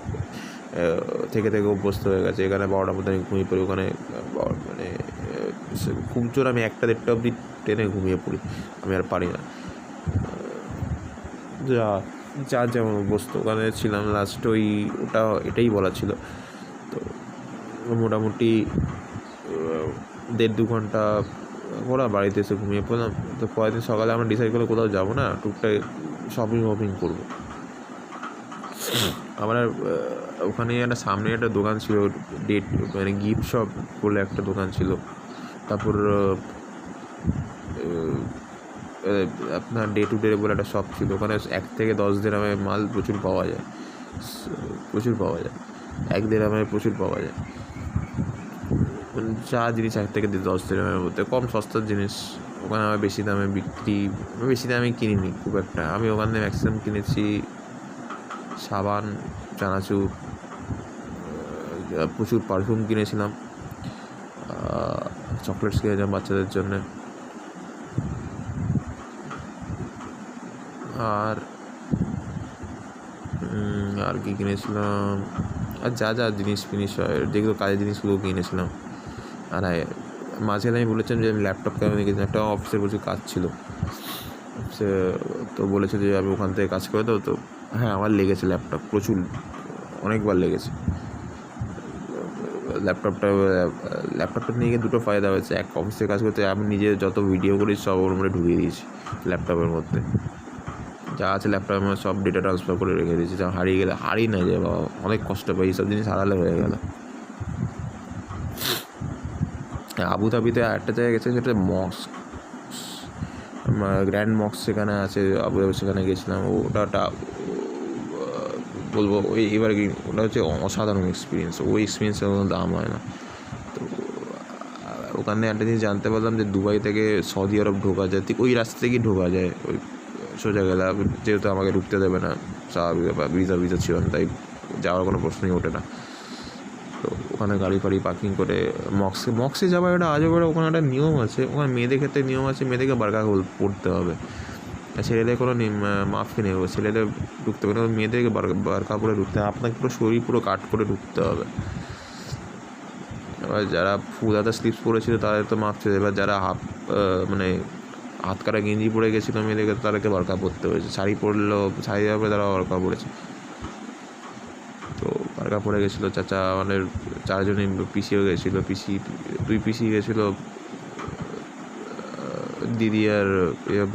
থেকে অভ্যস্ত হয়ে গেছে। এখানে 12টার মধ্যে আমি ঘুমিয়ে পড়ি, ওখানে মানে খুব জোর আমি 1টা-1.5টা অবধি ট্রেনে ঘুমিয়ে পড়ি, আমি আর পারি না। যার যেমন অভ্যস্ত, ওখানে ছিলাম লাস্ট এটাই বলা ছিল। তো মোটামুটি 1.5-2 ঘন্টা ওরা বাড়িতে এসে ঘুমিয়ে পড়লাম। তো পরের দিন সকালে আমরা ডিসাইড করলে কোথাও যাবো না, টুকটাক শপিং করবো। আমার ওখানে একটা সামনে একটা দোকান ছিল, মানে গিফট শপ বলে একটা দোকান ছিল। তারপর আপনার ডে টু ডে বলে একটা শপ ছিল, ওখানে 1 থেকে 10 দিরহামের মাল প্রচুর পাওয়া যায়। 1 দিরহামের প্রচুর পাওয়া যায়, যা জিনিস 1 থেকে 10 দিরহামের মধ্যে, কম সস্তার জিনিস। ওখানে আমার বেশি দামে কিনিনি খুব একটা। আমি ওখানে ম্যাক্সিমাম কিনেছি সাবান, চানাচুর, প্রচুর পারফিউম কিনেছিলাম, চকলেটস কিনেছিলাম বাচ্চাদের জন্যে, আর কি কিনেছিলাম, আর যা জিনিস হয়, যেগুলো কাজের জিনিসগুলো কিনেছিলাম। আর মাঝখানে আমি বলেছিলাম যে আমি ল্যাপটপ কেন কিনেছিলাম, একটা অফিসে প্রচুর কাজ ছিল, সে তো বলেছে যে আমি ওখান থেকে কাজ করে দেবো। তো হ্যাঁ, আমার লেগেছে ল্যাপটপ, প্রচুর অনেকবার লেগেছে। ল্যাপটপটা নিয়ে গিয়ে 2টো ফায়দা হয়েছে। এক, অফিসে কাজ করতে আমি নিজে যত ভিডিও করি সব ওর মধ্যে ঢুকিয়ে দিয়েছি ল্যাপটপের মধ্যে, যা আছে ল্যাপটপের মধ্যে সব ডেটা ট্রান্সফার করে রেখে দিয়েছি। যা হারিয়ে গেলে না যায় বাবা, অনেক কষ্ট পাই, এইসব জিনিস হারালে হয়ে গেল। আবুধাবিতে একটা জায়গায় গেছে, সেটা মস্ক, গ্র্যান্ড মস্ক সেখানে আছে আবুধাবি, সেখানে গেছিলাম। ওটা বলবো এবার কি, ওটা হচ্ছে অসাধারণ এক্সপিরিয়েন্স। ওই এক্সপিরিয়েন্সের কোনো দাম হয় না। তো ওখানে একটা জিনিস জানতে পারলাম যে দুবাই থেকে সৌদি আরব ঢোকা যায়, ঠিক ওই রাস্তা থেকেই ঢোকা যায়, ওই সোজা গেলে। যেহেতু আমাকে ঢুকতে দেবে না, স্বাভাবিক ব্যাপার, ভিসা ছিল না, তাই যাওয়ার কোনো প্রশ্নই ওঠে না। তো ওখানে গাড়ি ফাড়ি পার্কিং করে মক্সে যাওয়ার একটা আজব ওখানে একটা নিয়ম আছে। ওখানে মেয়েদের ক্ষেত্রে নিয়ম আছে, মেয়েদেরকে বারকা পড়তে হবে, ছেলেদের কোনো মাফি নেই, ছেলেদের ঢুকতে হবে না, মেয়েদেরকে বারকা পরে ঢুকতে হবে। আপনাকে পুরো শরীর পুরো কাট করে ঢুকতে হবে। এবার যারা ফুল হাতা স্লিপস পরেছিল তাদের তো মাফ ছিল, এবার যারা মানে হাত কাটা গেঞ্জি পরে গেছিলো মেয়েদেরকে, তাদেরকে বারকা পরতে হয়েছে। শাড়ি যাওয়ার পরে তারা বারকা পরেছে। তো বারকা পরে গেছিলো চাচা, আমাদের 4 জনই পিসিও গেছিলো, 2 পিসি গেছিলো, দিদি আর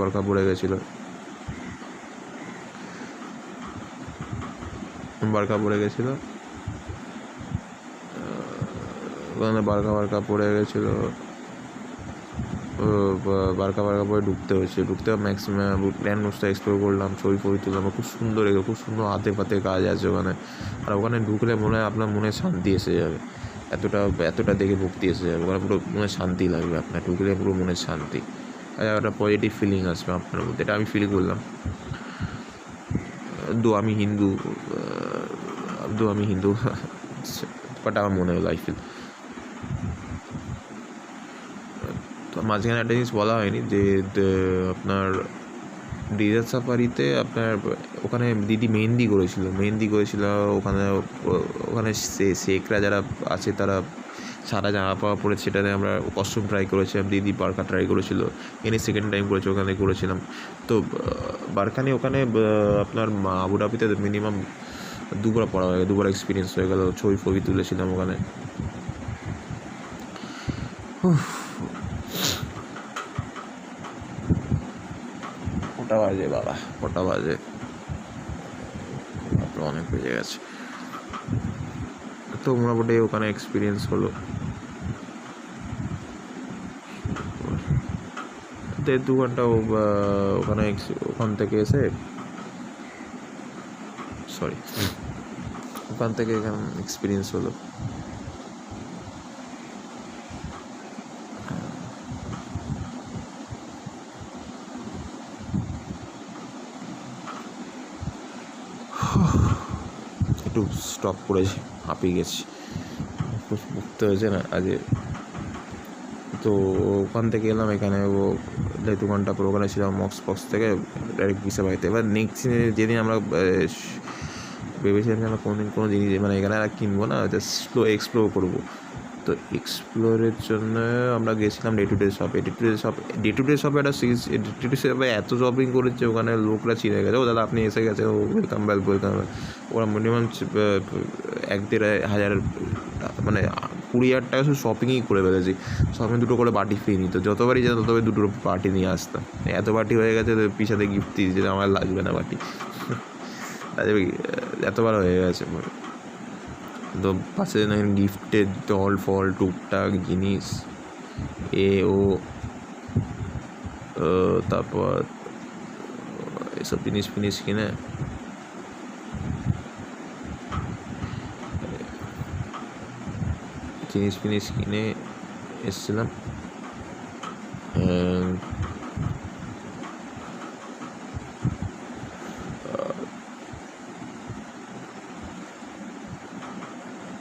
বারকা পরে গেছিলো, ওখানে বারকা পড়ে গেছিলো, বারকা পরে ঢুকতে ম্যাক্সিমাম গ্র্যান্ড মস্কটা এক্সপ্লোর করলাম, ছবি তুললাম। খুব সুন্দর হাতে পাতে কাজ আছে ওখানে। আর ওখানে ঢুকলে মনে হয় আপনার মনে শান্তি এসে যাবে, এতটা দেখে ভক্তি এসে যাবে। ওখানে পুরো মনে শান্তি লাগবে, আপনার ঢুকলে পুরো মনের শান্তি, আর একটা পজিটিভ ফিলিং আসবে আপনার মধ্যে। এটা আমি ফিল করলাম। আমি হিন্দু বাট আমার মনে হলো আই ফিল। তো মাঝখানে একটা জিনিস বলা হয়নি যে আপনার ডেজার্ট সাফারিতে আপনার ওখানে দিদি মেহেন্দি করেছিল। ওখানে শেখরা যারা আছে তারা সাদা জামা পাওয়া পরে সেটাতে আমরা কস্টিউম ট্রাই করেছিলাম, দিদি বারকা ট্রাই করেছিল, সেকেন্ড টাইম করেছে, ওখানে করেছিলাম। তো বারকানি ওখানে আপনার আবুধাবিতে মিনিমাম 2বার পড়া হয়ে গেল, 2বার এক্সপিরিয়েন্স হয়ে গেল, ছবি তুলেছিলাম ওখানে। কটা বাজে আপনার অনেক বেজে গেছে। তো মোটামুটি ওখানে এক্সপিরিয়েন্স হলো। 1.5-2 ঘন্টা ওখান থেকে এখানে এক্সপিরিয়েন্স হলো। একটু স্টপ করেছি, হাঁপিয়ে গেছি, উঠতে হয়েছে না আজকে। তো ওখান থেকে এলাম এখানে, ও 2 ঘন্টা পর ওখানে ছিলাম মক্স থেকে ডাইরেক্ট পিসা বাড়িতে। এবার নেক্সট যেদিন আমরা ভেবেছিলাম যে আমরা কোনো জিনিস মানে এখানে আর কিনবো না, জাস্ট এক্সপ্লোর করবো। তো এক্সপ্লোরের জন্য আমরা গেছিলাম ডে টু ডে শপে একটা ডে টু ডে শপে এত শপিং করেছে, ওখানে লোকরা চিনে গেছে, ও দাদা আপনি এসে গেছে, ও ওয়েলকাম ওয়েলকাম। ওরা মিনিমাম 1-1.5 হাজার মানে 20,000 টাকা শুধু শপিংই করে ফেলেছি। শপিং 2টো করে বাটি ফ্রি নিত, যতবারই যেত ততবারই 2টো বাটি নিয়ে আসতাম। এত বাটি হয়ে গেছে, পিছাতে গিফট দিয়েছে, আমার লাগবে না বাটি। এতবার হয়ে গেছে। তো পাশে গিফটের জল ফল টুকটাক জিনিস ও তারপর এসব জিনিস কিনে এসছিলাম।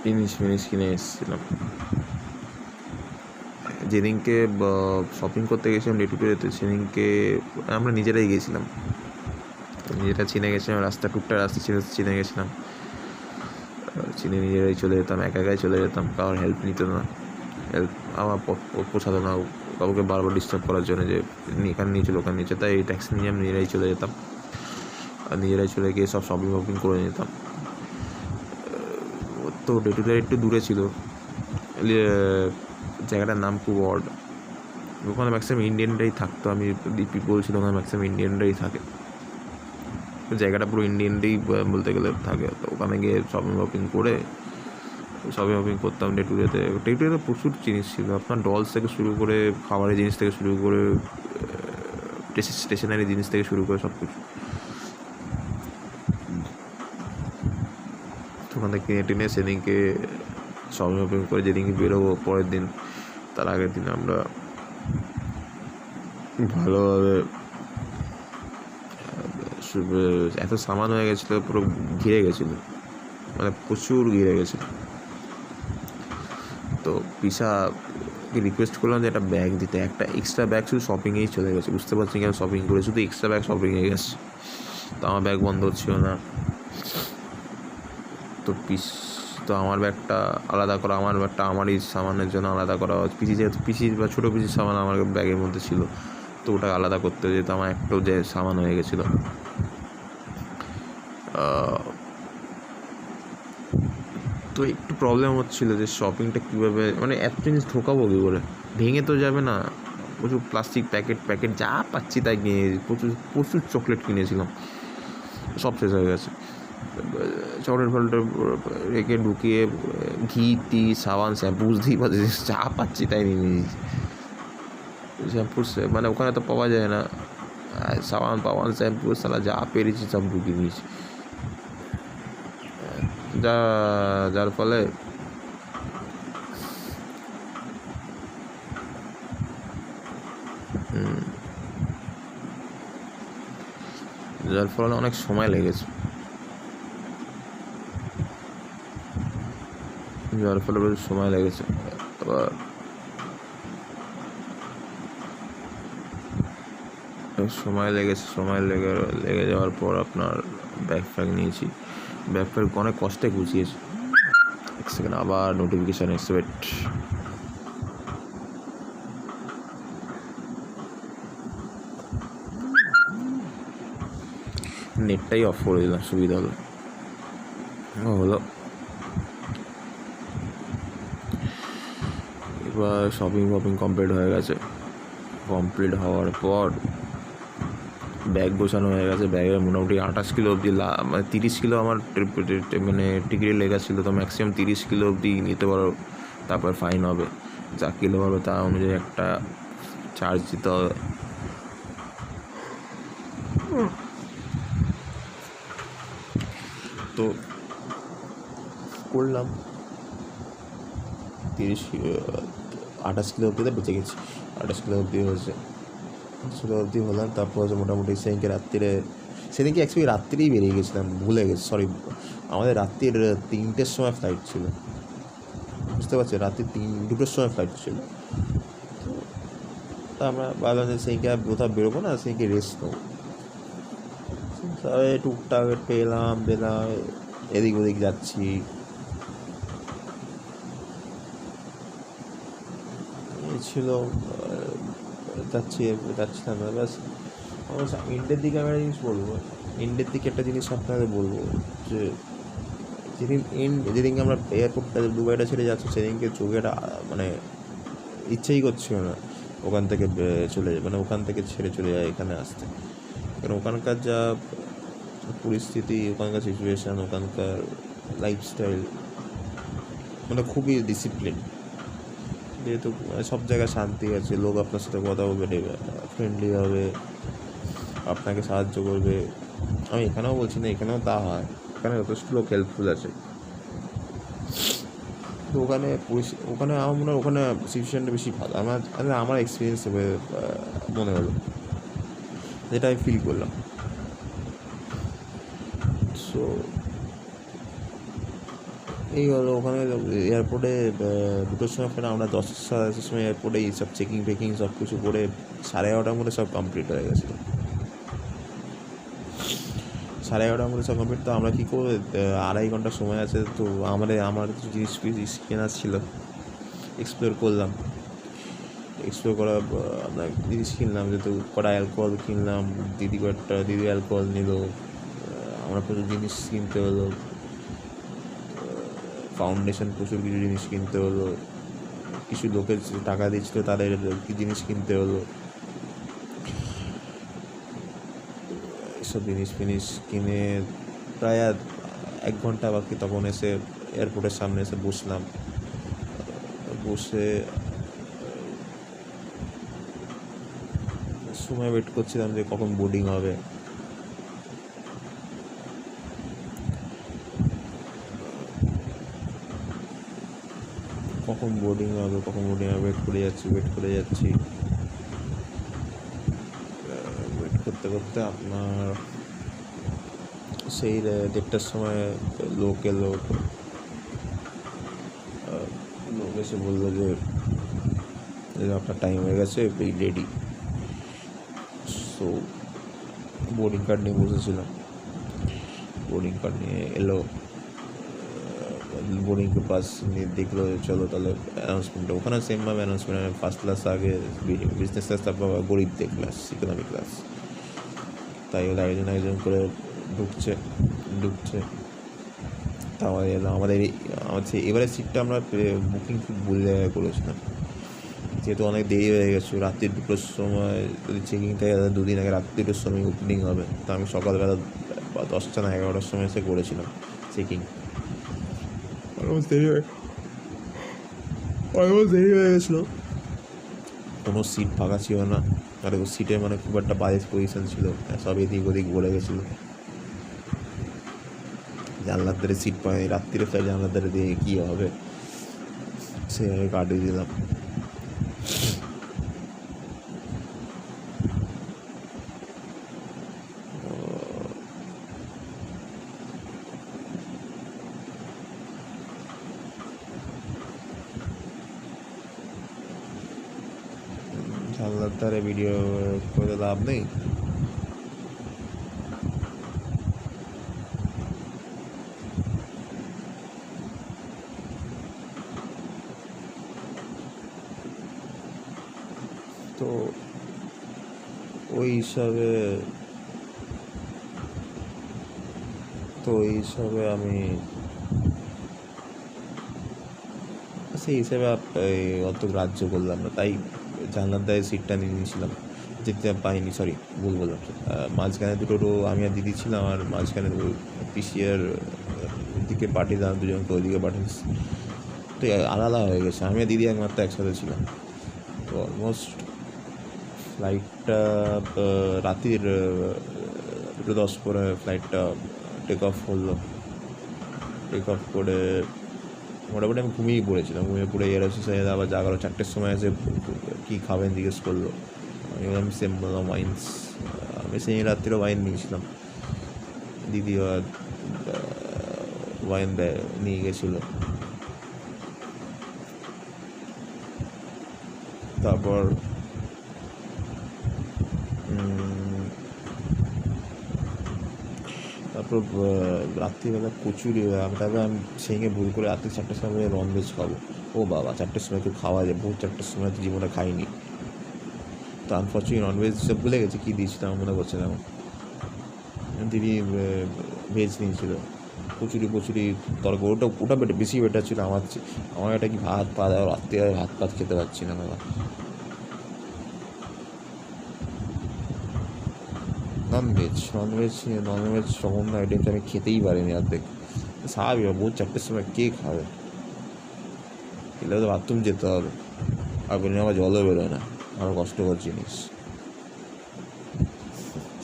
জিনিস কিনে এসেছিলাম। যেদিনকে শপিং করতে গেছিলাম ডে টু ডেতে, সেদিনকে আমরা নিজেরাই গেছিলাম, চিনে গেছিলাম, টুকটাক রাস্তা চিনে গেছিলাম, নিজেরাই চলে যেতাম, একাই চলে যেতাম, কারোর হেল্প নিত না। আমার পোষাতো না কাউকে বারবার ডিস্টার্ব করার জন্য যে এখানে নিয়ে চলো ওখানে নিয়ে, তাই এই ট্যাক্সি নিয়ে আমি নিজেরাই চলে যেতাম, আর নিজেরাই চলে গিয়ে সব শপিং করে নিতাম। তো ডে টু ডে একটু দূরে ছিল, জায়গাটার নাম খুব অড। ওখানে ম্যাক্সিমাম ইন্ডিয়ানরাই থাকতো, আমি দীপি বলছিল ওখানে ম্যাক্সিমাম ইন্ডিয়ানরাই থাকে, জায়গাটা পুরো ইন্ডিয়ানরাই বলতে গেলে থাকে। তো ওখানে গিয়ে শপিং করতাম ডে টু ডেতে প্রচুর জিনিস ছিল, আপনার ডলস থেকে শুরু করে খাবারের জিনিস থেকে শুরু করে স্টেশনারি জিনিস থেকে শুরু করে সব কিছু ওখান থেকে কিনে সেদিনকে শপিং করে যেদিনকে বেরোবো পরের দিন, তার আগের দিন আমরা ভালোভাবে এত সামান হয়ে গেছিলো, পুরো ঘিরে গেছিলো, মানে প্রচুর ঘিরে গেছিলো। তো পিসাকে রিকোয়েস্ট করলাম যে একটা ব্যাগ দিতে, একটা এক্সট্রা ব্যাগ শুধু শপিংয়েই চলে গেছে, বুঝতে পারছি কেন শপিং করে শুধু এক্সট্রা ব্যাগ শপিংয়ে গেছে। তো আমার ব্যাগ বন্ধ হচ্ছিল না, তো আমার ব্যাগটা আলাদা করা, আমার ব্যাগটা আমারই সামানের জন্য আলাদা করা, যেহেতু বা ছোটো পিসির সামান আমার ব্যাগের মধ্যে ছিল, তো ওটা আলাদা করতে যেত, আমার একটাও যে সামান হয়ে গেছিলো। তো একটু প্রবলেম হচ্ছিলো যে শপিংটা কীভাবে, মানে এত জিনিস ঢোকাবো কী করে, ভেঙে তো যাবে না। প্রচুর প্লাস্টিক প্যাকেট যা পাচ্ছি তাই কিনে, প্রচুর চকলেট কিনেছিলাম, সব শেষ হয়ে গেছে। চকলেট রেখে ঢুকিয়ে ঘি সাবান শ্যাম্পু বুঝতেই পারছি, যা পাচ্ছি তাই নিয়ে নিয়েছি। শ্যাম্পু মানে ওখানে তো পাওয়া যায় না, সাবান শ্যাম্পু সালা যা পেরেছি সব ঢুকিয়ে নিয়েছি, যার ফলে অনেক সময় লেগেছে, আবার লেগে যাওয়ার পর আপনার ব্যাগ নিয়েছি, অনেক কষ্টে গুছিয়েছি। এক সেকেন্ড, আবার নোটিফিকেশান এক্সপেক্ট, নেটটাই অফ করে দিলাম, সুবিধা হলো। এবার শপিং কমপ্লিট হয়ে গেছে, কমপ্লিট হওয়ার পর ব্যাগ গোছানো হয়ে গেছে। ব্যাগে মোটামুটি 28 কিলো অবধি, মানে 30 কিলো আমার মানে টিকিটে লেখা ছিল, তো ম্যাক্সিমাম 30 কিলো অবধি নিতে পারো, তারপর ফাইন হবে। যা কিলো হবে তা অনুযায়ী একটা চার্জ দিতে হবে। তো করলাম 28 কিলো অবধি বেঁচে গেছি, 28 কিলো অবধি হয়েছে, হলাম। তারপর হচ্ছে মোটামুটি সেদিনকে রাত্রিরে সেদিনকে অ্যাকচুয়ালি রাত্রিই বেরিয়ে গেছিলাম, ভুলে গেছি, সরি। আমাদের রাত্রির 3টের সময় ফ্লাইট ছিল, বুঝতে পারছি, রাত্রি 2টোর সময় ফ্লাইট ছিল। তো আমরা ভাবলাম যে সেইকে কোথাও বেরোবো না, সেইকে রেস্ট নেবো। তবে টুকটাক পেলাম দিলাম, এদিক ওদিক যাচ্ছি। ছিল যাচ্ছিলাম না, ব্যাস। অবশ্য ইন্ডের দিকে আমি একটা জিনিস বলবো, ইন্ডের দিকে একটা জিনিস আপনাদের বলবো, যে যেদিনকে আমরা এয়ারপোর্টটা দুবাইটা ছেড়ে যাচ্ছি, সেদিনকে চোখে একটা মানে ইচ্ছেই করছিল না ওখান থেকে চলে যায়, মানে ওখান থেকে ছেড়ে চলে যায় এখানে আসতে। কারণ ওখানকার যা পরিস্থিতি, ওখানকার সিচুয়েশান, ওখানকার লাইফস্টাইল মানে খুবই ডিসিপ্লিন। যেহেতু সব জায়গায় শান্তি আছে, লোক আপনার সাথে কথা বলবে, ফ্রেন্ডলি হবে, আপনাকে সাহায্য করবে। আমি এখানেও বলছি না, এখানেও তা হয়, এখানে যথেষ্ট লোক হেল্পফুল আছে। তো ওখানে আমার মনে হয় ওখানে সিচুয়েশানটা বেশি ভালো, আমার এক্সপিরিয়েন্স মনে হলো, যেটা আমি ফিল করলাম। সো এই হলো ওখানে এয়ারপোর্টে 2টোর সময় ফেরা, আমরা 10-10:30 সময় এয়ারপোর্টে এইসব চেকিং ফেকিং সব কিছু করে 11:30টার মধ্যে সব কমপ্লিট হয়ে গেছিলো। 11:30টার মধ্যে সব কমপ্লিট। তো আমরা কী করবো, 2.5 ঘন্টা সময় আছে, তো আমার জিনিস কেনার ছিল, এক্সপ্লোর করলাম। এক্সপ্লোর করা আমরা জিনিস কিনলাম, যেহেতু কটা অ্যালকোহল কিনলাম, দিদি অ্যালকোহল নিল, আমরা প্রচুর জিনিস কিনতে হলো, ফাউন্ডেশন, প্রচুর কিছু জিনিস কিনতে হলো, কিছু লোকের টাকা দিচ্ছিলো তাদের কি জিনিস কিনতে হলো, এসব জিনিস কিনে প্রায় 1 ঘন্টা বাকি। তখন এসে এয়ারপোর্টের সামনে এসে বসলাম, বসে সময় ওয়েট করছিলাম যে কখন বোর্ডিং হবে। ওয়েট করে যাচ্ছি। ওয়েট করতে করতে আপনার সেই 1:30টার সময় লোক এসে বললো যে আপনার টাইম হয়ে গেছে, রেডি। সো বোর্ডিং কার্ড নিয়ে বসেছিলাম, বোর্ডিং কার্ড নিয়ে এলো, বোর্ডিং পাস নিয়ে দেখলো, চলো তাহলে অ্যানাউন্সমেন্টটা। ওখানে সেমভাবে অ্যানাউন্সমেন্ট, ফার্স্ট ক্লাস আগে, বিজনেস ক্লাস, তারপর গরিবদের ক্লাস, ইকোনমি ক্লাস, তাই হলে একজন করে ঢুকছে। তাও আমাদের এবারে সিটটা আমরা বুকিং খুব ভুল জায়গায় করেছিলাম, যেহেতু অনেক দেরি হয়ে গেছিলো। রাত্রি 2টোর সময় যদি চেকিং থাকে, 2 দিন আগে রাত্রি 2টোর সময় ওপেনিং হবে। তো আমি সকালবেলা 10টা না 11টার সময় এসে করেছিলাম চেকিং। অলমোস্ট দেরি হয়ে গেছিলো, কোনো সিট ফাঁকা ছিল না, আর সিটের মানে খুব একটা বাজে পজিশন ছিল, সব এদিক ওদিক বলে গেছিলো। জানলার ধারে সিট পাই, রাত্রিরে ফ্লাইট জানলার ধারে দিয়ে কী হবে, সেভাবে কাটিয়ে দিলাম। জানলার ধারে ভিডিও করে লাভ নেই। তো ওই হিসাবে আমি সেই হিসাবে অত গ্রাহ্য করলাম না, তাই জানলার ধারে সিটটা নিয়ে নিয়েছিলাম। যেতে পাইনি, সরি ভুল বললাম, মাঝখানে দুটো আমি আর দিদি ছিলাম, আর মাঝখানে পিসিআর দিকে পাঠিয়ে দিলাম, দুজনকে ওইদিকে পাঠিয়েছি। তো আলাদা হয়ে গেছে, আমি আর দিদি একমাত্র একসাথে ছিলাম। তো অলমোস্ট ফ্লাইটটা রাত্রির 2:10 করে ফ্লাইটটা টেক অফ করে মোটামুটি আমি ঘুমিয়ে পড়েছিলাম। পড়ে এয়ার হোস্টেস আবার জাগালো 4টের সময় এসে কী খাবেন জিজ্ঞেস করলো। আমি সেম বললাম ওয়াইন্স। আমি সেই রাত্রিও ওয়াইন নিয়েছিলাম। দিদি আর ওয়াইন নিয়ে গেছিলো। তারপর রাত্রিবেলা কচুরি, তারপরে আমি সেইকে ভুল করে রাত্রি 4টার সময় ননভেজ খাবো। ও বাবা, 4টার সময় কেউ খাওয়া যায়? বহু 4টার সময় তো জীবনে খাইনি। তো আনফর্চুনেটলি ননভেজ সব ভুলে গেছি কী দিয়েছিলাম, আমার মনে করছে না। দিদি ভেজ নিয়েছিল, কচুরি তরকারি। ওটা বেশি বেটার ছিল আমার এটা কি ভাত রাত্রে ভাত খেতে পারছি না বাবা। ননভেজ সমস্ত আইটেমস আমি খেতেই পারিনি অর্ধেক। স্বাভাবিক, বহু 4টার সময় কে খাবে? এলে তো বাথরুম যেতে হবে, আর বেরোলে আমার জলও বেরোয় না, আরও কষ্টকর জিনিস।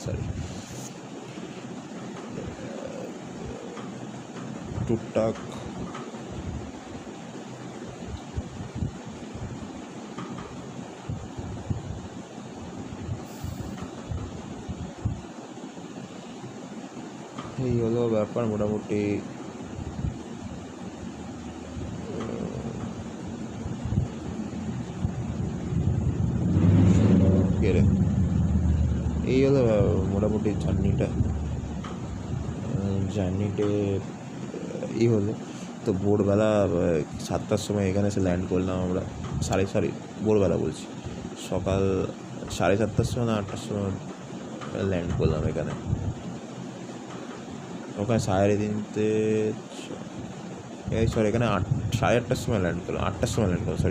সরি। টুকটাক এই হলো ব্যাপার মোটামুটি। এই হলো মোটামুটি জার্নিতে এই হলো। তো ভোরবেলা 7টার সময় এখানে এসে ল্যান্ড করলাম আমরা। ভোরবেলা বলছি, সকাল 7:30টার সময় না 8টার সময় ল্যান্ড করলাম এখানে। ওখানে 3:30 এখানে 8:30টার সময় ল্যান্ড করলাম। 8টার সময় ল্যান্ড করলাম,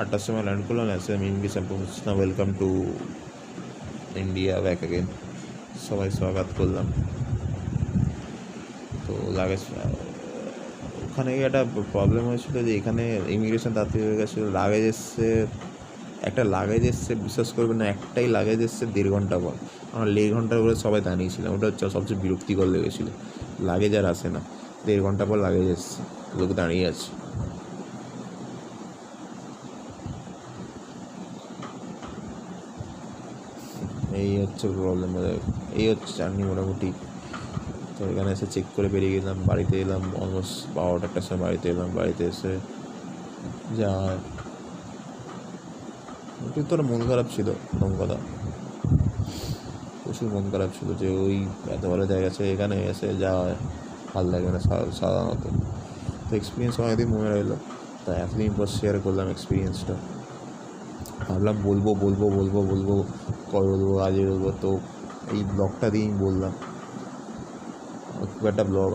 8টার সময় ল্যান্ড করলাম। এসে ইমিগ্রেশন পৌঁছলাম, welcome to India, back again, সবাই স্বাগত করলাম। তো লাগেজ ওখানে একটা প্রবলেম হয়েছিলো যে এখানে ইমিগ্রেশন তাড়াতাড়ি হয়ে গেছিলো। একটা লাগেজ এসছে, বিশ্বাস করবেন না, একটাই লাগেজ এসছে 1.5 ঘন্টা পর। আমরা 1.5 ঘন্টার করে সবাই দাঁড়িয়েছিলাম। ওটা হচ্ছে সবচেয়ে বিরক্তিকর লেগেছিলো। লাগেজ আর আসে না, 1.5 ঘন্টা পর লাগেজ এসছে, লোক দাঁড়িয়ে আছে। এই হচ্ছে প্রবলেম, এই হচ্ছে জার্নি মোটামুটি। তো এখানে এসে চেক করে বেরিয়ে গেলাম, বাড়িতে এলাম অলমোস্ট 12টার সময় বাড়িতে এলাম। বাড়িতে এসে যা তোর মন খারাপ ছিল, প্রথম কথা প্রচুর মন খারাপ ছিল যে ওই এত ভালো জায়গা আছে, এখানে এসে যা ভালো লাগে না সাধারণত। তো এক্সপিরিয়েন্স অনেকদিন মনে রইলো, তাই এতদিন পর শেয়ার করলাম এক্সপিরিয়েন্সটা। ভাবলাম বলবো কবে বলবো, আজই বলবো। তো এই ব্লগটা দিয়েই বললাম।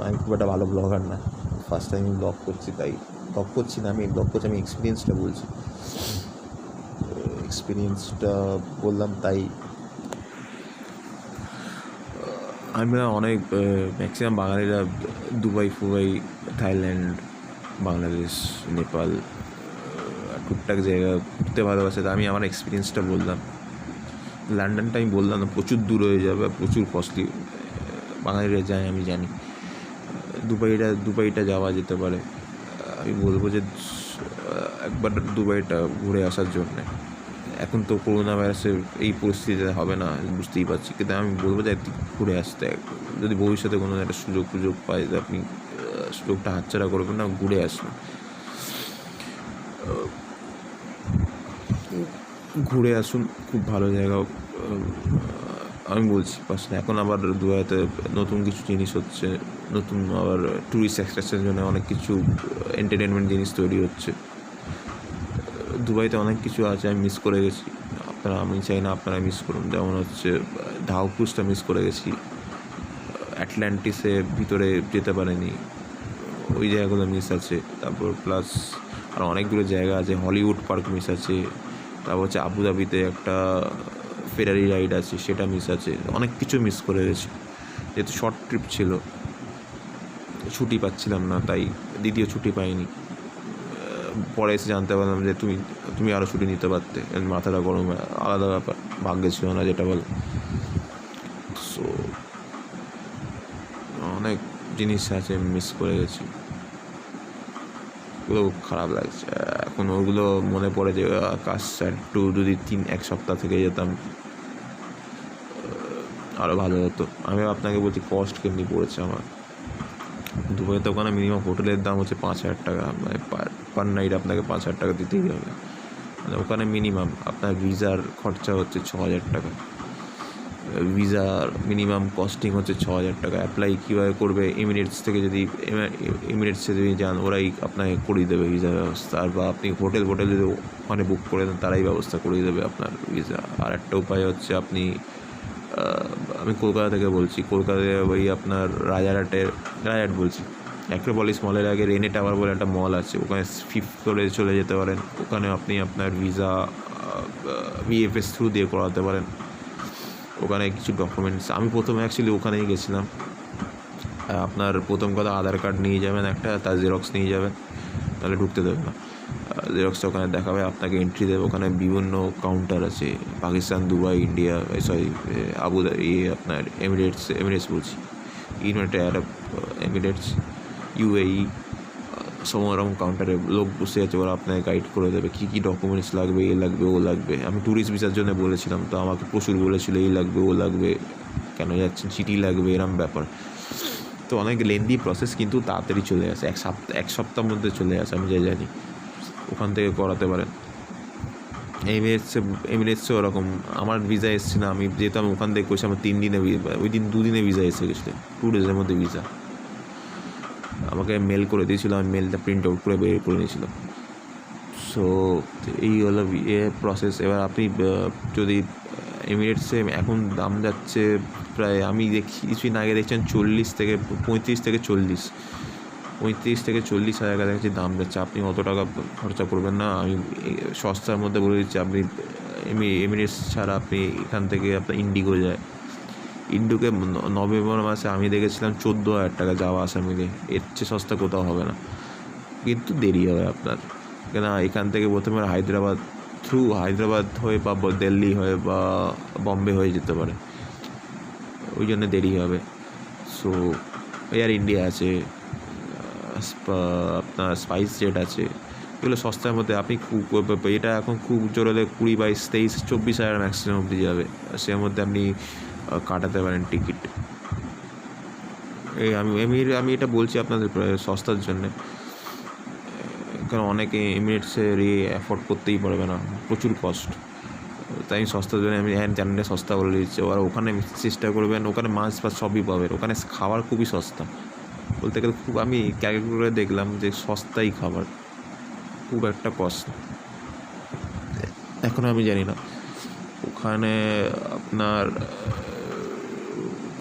আমি খুব একটা ভালো ব্লগার না, ফার্স্ট টাইম ব্লগ করছি, তাই ব্লগ করছি না, আমি এক্সপিরিয়েন্সটা বলছি। এক্সপিরিয়েন্সটা বললাম, তাই আমরা অনেক ম্যাক্সিমাম বাঙালিরা দুবাই থাইল্যান্ড, বাংলাদেশ, নেপাল টুকটাক জায়গা ঘুরতে ভালোবাসে। তা আমি আমার এক্সপিরিয়েন্সটা বললাম। লন্ডনটা আমি বললাম না, প্রচুর দূর হয়ে যাবে, প্রচুর কস্টলি। বাঙালিরা যায় আমি জানি। দুবাইটা যাওয়া যেতে পারে। আমি বলবো যে একবার দুবাইটা ঘুরে আসার জন্যে। এখন তো করোনা ভাইরাসের এই পরিস্থিতিতে হবে না, বুঝতেই পারছি, কিন্তু আমি বলবো যে একদিন ঘুরে আসতে। যদি ভবিষ্যতে কোনো একটা সুযোগ পাই, আপনি সুযোগটা হাতছাড়া করবেন না, ঘুরে আসুন। খুব ভালো জায়গা। আমি বলছি পাশে এখন আবার দুবাইতে নতুন কিছু জিনিস হচ্ছে, নতুন আবার ট্যুরিস্ট অ্যাট্রাকশনের জন্য অনেক কিছু এন্টারটেনমেন্ট জিনিস তৈরি হচ্ছে। দুবাইতে অনেক কিছু আছে, আমি মিস করে গেছি। আমি চাই না আপনারা মিস করুন। যেমন হচ্ছে ঢাউ ক্রুজটা মিস করে গেছি, অ্যাটলান্টিসে ভিতরে যেতে পারেনি, ওই জায়গাগুলো মিস আছে। তারপর প্লাস আর অনেকগুলো জায়গা আছে, হলিউড পার্ক মিস আছে। তারপর হচ্ছে আবুধাবিতে একটা ফেরারি রাইড আছে, সেটা মিস আছে। অনেক কিছু মিস করে গেছি, যেহেতু শর্ট ট্রিপ ছিল, ছুটি পাচ্ছিলাম না, তাই দ্বিতীয় ছুটি পাইনি। পরে এসে জানতে পারলাম যে তুমি আরও ছুটি নিতে পারতে, মাথাটা গরম, আলাদা ব্যাপার, ভাগ্যে ছিল না যেটা বলে। সো অনেক জিনিস আছে মিস করে গেছি, ওগুলো খারাপ লাগছে এখন। ওগুলো মনে পড়ে যে কাজটা একটু যদি 1 সপ্তাহ থেকে যেতাম, আরও ভালো হতো। আমি আপনাকে বলছি কস্ট কেমনি পড়েছে আমার। দুবাইতে ওখানে মিনিমাম হোটেলের দাম হচ্ছে 5,000 টাকা, মানে পার নাইট আপনাকে 5,000 টাকা দিতেই হবে। মানে ওখানে মিনিমাম আপনার ভিসার খরচা হচ্ছে 6,000 টাকা, ভিসার মিনিমাম কস্টিং হচ্ছে 6,000 টাকা। অ্যাপ্লাই কীভাবে করবে, এমিরেটস থেকে যদি এমিরেটসে যদি যান ওরাই আপনাকে করিয়ে দেবে ভিসার ব্যবস্থা, আর বা আপনি হোটেল যদি ওখানে বুক করে দেন তারাই ব্যবস্থা করিয়ে দেবে আপনার ভিসা। আর একটা উপায় হচ্ছে আপনি আমি কলকাতা থেকে বলছি, কলকাতায় ওই আপনার রাজারহাট বলছি, অ্যাক্রোপলিস মলের আগে রেনে টাওয়ার বলে একটা মল আছে, ওখানে 5th ফ্লোরে চলে যেতে পারেন। ওখানে আপনি আপনার ভিসা ভিএফএস থ্রু দিয়ে করাতে পারেন। ওখানে কিছু ডকুমেন্টস, আমি প্রথমে অ্যাকচুয়ালি ওখানেই গেছিলাম। আপনার প্রথম কথা আধার কার্ড নিয়ে যাবেন একটা, তার জেরক্স নিয়ে যাবেন, তাহলে ঢুকতে দেবে না। জেরক্সটা ওখানে দেখাবে, আপনাকে এন্ট্রি দেবে। ওখানে বিভিন্ন কাউন্টার আছে, পাকিস্তান, দুবাই, ইন্ডিয়া, আবুধাবি, আপনার এমিরেটস বলছি, ইউনাইটেড আরব এমিরেটস, ইউএই, সমরকম কাউন্টারে লোক বসে আছে, ওরা আপনাকে গাইড করে দেবে কী কী ডকুমেন্টস লাগবে, এ লাগবে ও লাগবে। আমি ট্যুরিস্ট ভিসার জন্য বলেছিলাম, তো আমাকে প্রচুর বলেছিল এই লাগবে ও লাগবে, কেন যাচ্ছেন, চিঠি লাগবে, এরম ব্যাপার। তো অনেক লেন্দি প্রসেস, কিন্তু তাড়াতাড়ি চলে আসে, এক সপ্তাহের মধ্যে চলে আসে, আমি যা জানি। ওখান থেকে করাতে পারেন। এমিরেটসে ওরকম আমার ভিসা এসছে না, আমি যেহেতু আমি ওখান থেকে করছি, আমার 3 দিনে, ওই দিন 2 দিনে ভিসা এসে গেছিলো, 2 ডেজের মধ্যে ভিসা আমাকে মেল করে দিয়েছিলো, আমি মেলটা প্রিন্ট আউট করে বের করে নিয়েছিলাম। সো এই হলো প্রসেস। এবার আপনি যদি এমিরেটসে এখন দাম যাচ্ছে প্রায়, আমি দেখি কিছুদিন আগে দেখছেন 35 থেকে 40 হাজার কাছাকাছি দাম যাচ্ছে। আপনি অত টাকা খরচা করবেন না। আমি সস্তার মধ্যে বলে দিচ্ছি, আপনি এমিরেটস ছাড়া আপনি এখান থেকে আপনার ইন্ডিগো যায়, ইন্ডিগোকে নভেম্বর মাসে আমি দেখেছিলাম 14,000 টাকা যাওয়া আসা মিলে, এর চেয়ে সস্তা কোথাও হবে না, কিন্তু দেরি হবে আপনার। কেন এখান থেকে প্রথমে হায়দ্রাবাদ হয়ে বা দিল্লি হয়ে বা বম্বে হয়ে যেতে পারে, ওই জন্য দেরি হবে। সো এয়ার ইন্ডিয়া আছে, আপনার স্পাইস জেট আছে, এগুলো সস্তার মধ্যে। আপনি এটা এখন খুব জোর হলে 20, 22, 23, 24 হাজার ম্যাক্সিমাম অবধি যাবে, সের মধ্যে আপনি কাটাতে পারেন টিকিট। আমি এটা বলছি আপনাদের সস্তার জন্যে, কারণ অনেকে এমিরেটসের অ্যাফোর্ড করতেই পারবে না, প্রচুর কস্ট। তাই আমি সস্তার জন্য আমি জানি সস্তা বলে দিচ্ছি। আর ওখানে চেষ্টা করবেন, ওখানে মাছ ফাছ সবই পাবেন, ওখানে খাবার খুবই সস্তা বলতে গেলে। খুব আমি ক্যালকুলেট করে দেখলাম যে সস্তাই খাবার, খুব একটা কস্ট এখনও আমি জানি না। ওখানে আপনার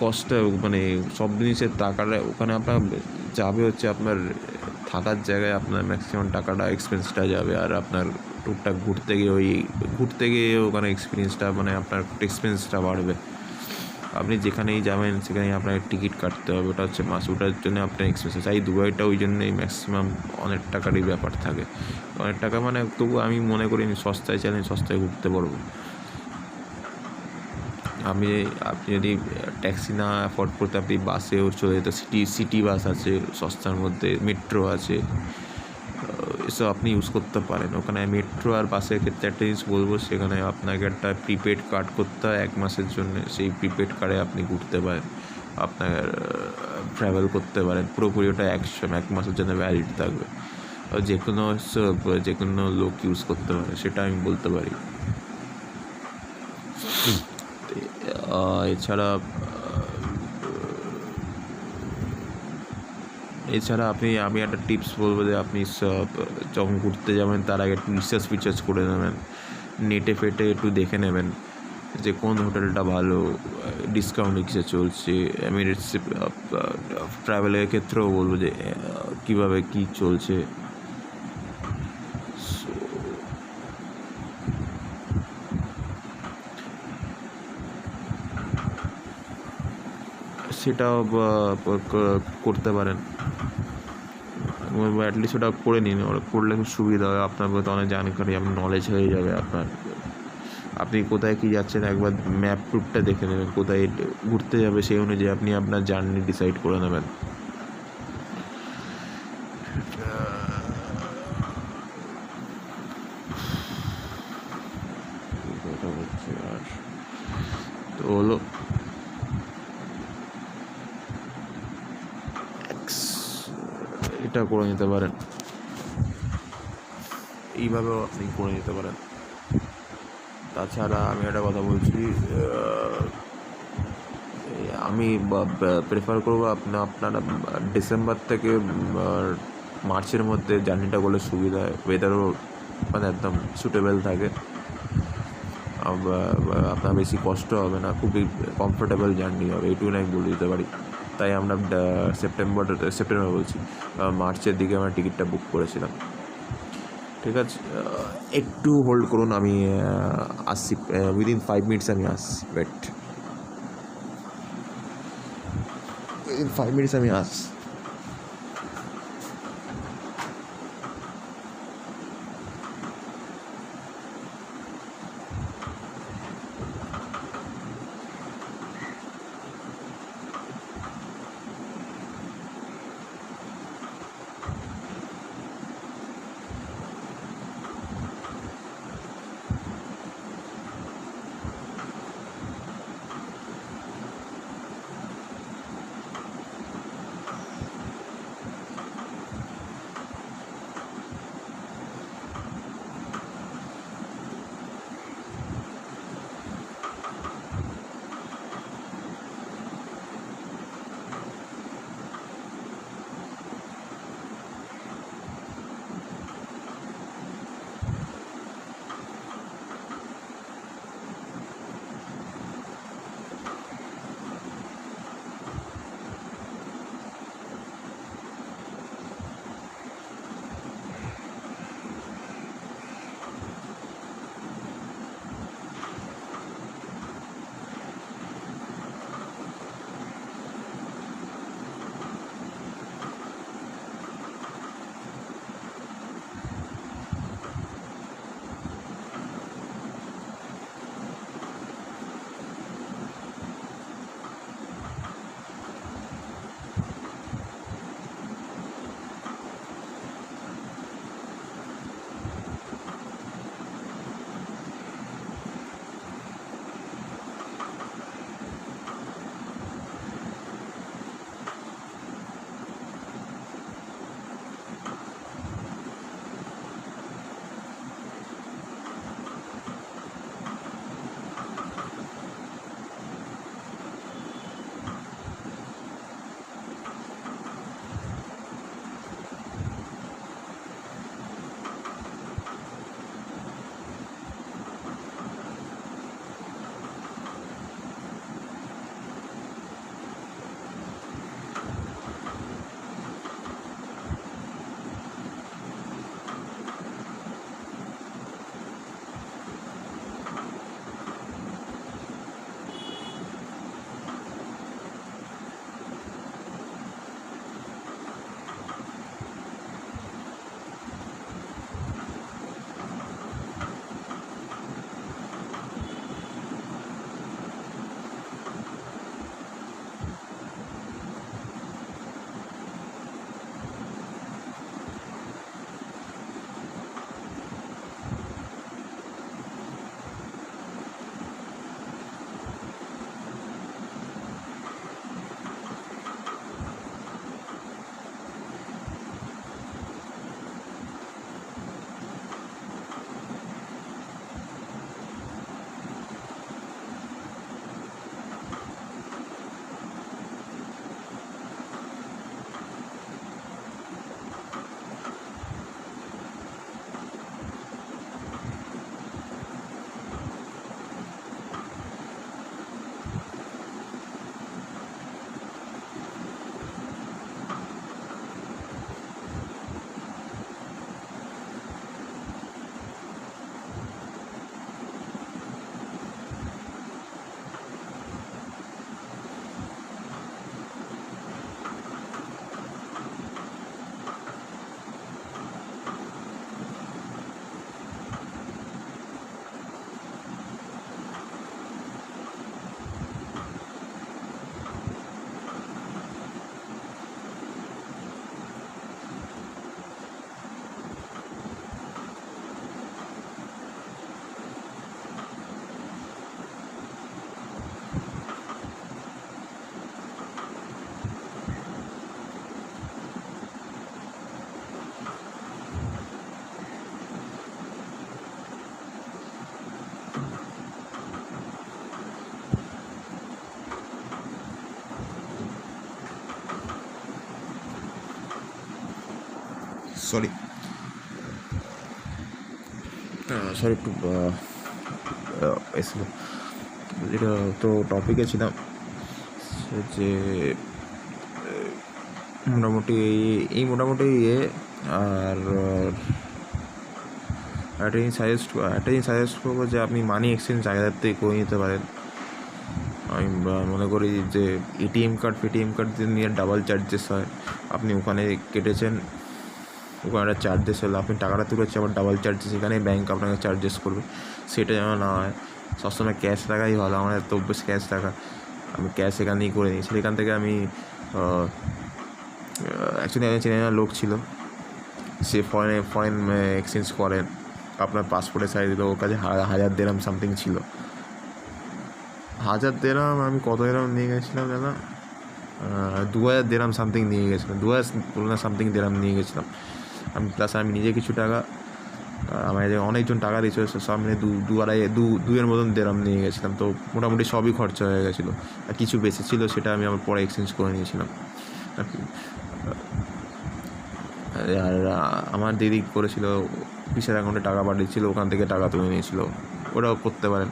কস্টটা মানে সব জিনিসের টাকাটা ওখানে আপনার যাবে হচ্ছে, আপনার থাকার জায়গায় আপনার ম্যাক্সিমাম টাকাটা এক্সপেন্সটা যাবে। আর আপনার টুকটাক ঘুরতে গিয়ে ওখানে এক্সপিরিয়েন্সটা মানে আপনার এক্সপেন্সটা বাড়বে। আপনি যেখানেই যাবেন সেখানেই আপনাকে টিকিট কাটতে হবে, ওটা হচ্ছে মাস, ওটার জন্য আপনার এক্সপেন্সেস। এই দুবাইটা ওই জন্যই ম্যাক্সিমাম অনেক টাকারই ব্যাপার থাকে, অনেক টাকা মানে। তবু আমি মনে করি আমি সস্তায় চাইলে সস্তায় ঘুরতে পারবো। আপনি যদি ট্যাক্সি না অ্যাফোর্ড করতে, আপনি বাসেও চলে যেতে, সিটি বাস আছে সস্তার মধ্যে, মেট্রো আছে, এসব আপনি ইউজ করতে পারেন। ওখানে মেট্রো আর বাসের ক্ষেত্রে একটা জিনিস বলবো, সেখানে আপনাকে একটা প্রিপেড কার্ড করতে হয় 1 মাসের জন্য। সেই প্রিপেড কার্ডে আপনি ঘুরতে পারেন, আপনার ট্রাভেল করতে পারেন পুরোপুরি, ওটা 1 মাসের জন্য ভ্যালিড থাকবে। যে কোনো লোক ইউজ করতে পারে, সেটা আমি বলতে পারি। এছাড়া আমি একটা টিপস বলবো যে আপনি যখন ঘুরতে যাবেন তার আগে একটু রিসার্চ করে নেবেন, নেটে একটু দেখে নেবেন যে কোন হোটেলটা ভালো, ডিসকাউন্ট কিসে চলছে। এমিরেটস ট্রাভেলের ক্ষেত্রেও বলবো যে কীভাবে কী চলছে। সেটাও করতে পারেন, অ্যাটলিস্ট ওটা করে নিন, ওটা করলে খুব সুবিধা হয়। আপনার মধ্যে অনেক জানকারি, আপনার নলেজ হয়ে যাবে। আপনি কোথায় কী যাচ্ছেন একবার ম্যাপ ট্যুরটা দেখে নেবেন, কোথায় ঘুরতে যাবে সেই অনুযায়ী আপনি আপনার জার্নি ডিসাইড করে নেবেন। তো হলো টিকিটটা করে নিতে পারেন, এইভাবেও আপনি করে নিতে পারেন। তাছাড়া আমি একটা কথা বলছি, আমি প্রেফার করবো আপনারা ডিসেম্বর থেকে মার্চের মধ্যে জার্নিটা করলে সুবিধা হয়, ওয়েদারও মানে একদম সুটেবল থাকে, আপনার বেশি কষ্ট হবে না, খুবই কমফোর্টেবল জার্নি হবে, এইটুকু আমি বলে দিতে পারি। তাই আমরা সেপ্টেম্বর বলছি, মার্চের দিকে আমরা টিকিটটা বুক করেছিলাম। ঠিক আছে, একটু হোল্ড করুন, আমি আসছি, উইদিন 5 মিনিটস আমি আসছি, উইদিন 5 মিনিটস আমি আসছি। সরি সরি একটু এসেছিল। যেটা তো টপিকে ছিলাম যে মোটামুটি এই মোটামুটি আর একটা জিনিস সাজেস্ট করবো যে আপনি মানি এক্সচেঞ্জ জায়গার থেকে করে নিতে পারেন। আমি মনে করি যে এটিএম কার্ড নিয়ে ডাবল চার্জেস হয়। আপনি ওখানে কেটেছেন, ওখানে একটা চার্জেস হলো, আপনি টাকাটা তুলেছেন আবার ডাবল চার্জেস, এখানে ব্যাংক আপনাকে চার্জেস করবে। সেটা যেন না হয়, সবসময় ক্যাশ রাখাই ভালো। আমার এত অভ্যেস ক্যাশ রাখা, আমি ক্যাশ এখানেই করে নিই। সেখান থেকে আমি অ্যাকচুয়ালি আমি চেনা লোক ছিল, সে ফরেন এক্সচেঞ্জ করেন। আপনার পাসপোর্টের সাইজ দিল, ওর কাছে 1000 দিরহাম সামথিং ছিল। 1000 দিরহাম আমি কত দিরহাম নিয়ে গেছিলাম দাদা, 2000 দিরহাম সামথিং নিয়ে গেছিলাম, 2000 সামথিং দিরহাম নিয়ে গেছিলাম আমি। প্লাস আমি নিজে কিছু টাকা, আমার অনেকজন টাকা দিয়েছিল, সব মিলে দুয়ের মতন দিরহাম নিয়ে গেছিলাম। তো মোটামুটি সবই খরচা হয়ে গেছিলো। আর কিছু বেশি ছিল সেটা আমি আমার পরে এক্সচেঞ্জ করে নিয়েছিলাম। আর আমার দিদি করেছিল, পিসের অ্যাকাউন্টে টাকা পাঠিয়েছিল, ওখান থেকে টাকা তুলে নিয়েছিল। ওটাও করতে পারেন,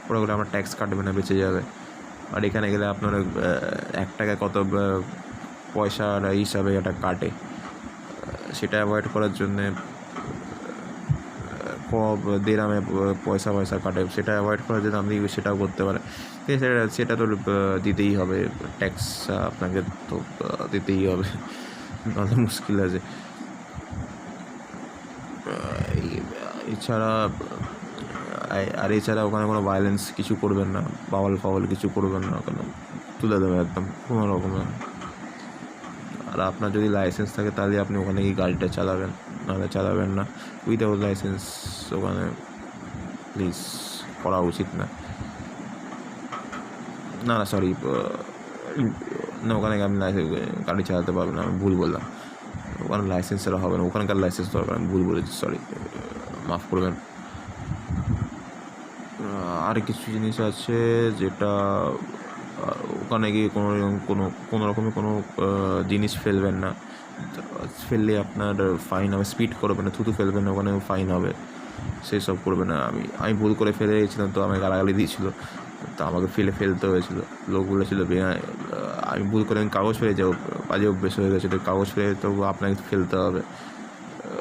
ওটা করে আমার ট্যাক্স কাটবে না, বেঁচে যাবে। আর এখানে গেলে আপনার 1 টাকায় কত পয়সার হিসাবে এটা কাটে, সেটা অ্যাভয়েড করার জন্যে দিরহামে পয়সা কাটে, সেটা অ্যাভয়েড করার জন্য আপনি সেটাও করতে পারেন। সেটা তো দিতেই হবে, ট্যাক্স আপনাকে তো দিতেই হবে, নাহলে মুশকিল আছে। এছাড়া ওখানে কোনো ভায়োলেন্স কিছু করবেন না, বাওয়াল কিছু করবেন না, কেন তুলে দেবে একদম কোনো রকমে। আর আপনার যদি লাইসেন্স থাকে তাহলে আপনি ওখানে গিয়ে গাড়িটা চালাবেন, নাহলে চালাবেন না। উইদাউট লাইসেন্স ওখানে প্লিজ করা উচিত না। সরি, না ওখানে আপনি গাড়ি চালাতে পারবেন না, আমি ভুল বললাম। ওখানে লাইসেন্সের হবে না, ওখানকার লাইসেন্স দরকার, আমি ভুল বলেছি, সরি, মাফ করবেন। আর কিছু জিনিস আছে যেটা ওখানে গিয়ে কোনো রকমের কোনো জিনিস ফেলবেন না, ফেললে আপনার ফাইন হবে। স্পিড করবেন না, থুতু ফেলবেন না, ওখানে ফাইন হবে, সেই সব করবেন না। আমি ভুল করে ফেলে গেছিলাম, তো আমাকে গালাগালি দিয়েছিলো, তো আমাকে ফেলতে হয়েছিলো। লোক বলেছিলো আমি ভুল করে কাগজ ফেলে যাবো, বাজে অভ্যেস হয়ে গেছিলো, কাগজ ফেলে তো আপনাকে ফেলতে হবে।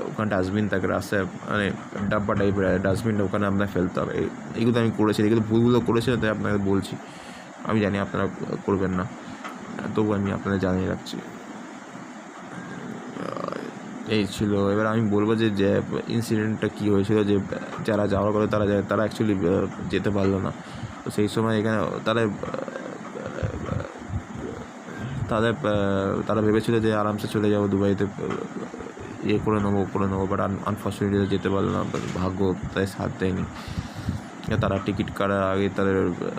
ওখানে ডাস্টবিন থাকে রাস্তায়, মানে ডাব্বা টাইপের ডাস্টবিনটা, ওখানে আপনার ফেলতে হবে। এইগুলো আমি করেছি, এগুলো ভুলগুলো করেছি, তাই আপনাকে বলছি। আমি জানি আপনারা করবেন না, তবু আমি আপনাদের জানিয়ে রাখছি। এই ছিল। এবার আমি বলবো যে ইনসিডেন্টটা কী হয়েছিল, যে যারা যাওয়ার করে তারা অ্যাকচুয়ালি যেতে পারলো না। তো সেই সময় এখানে তারা ভেবেছিল যে আরামসে চলে যাবো দুবাইতে, করে নেবো, বাট আনফর্চুনেটলি যেতে পারলো না, ভাগ্য তাই সাথ দেয়নি। তারা টিকিট কাটার আগে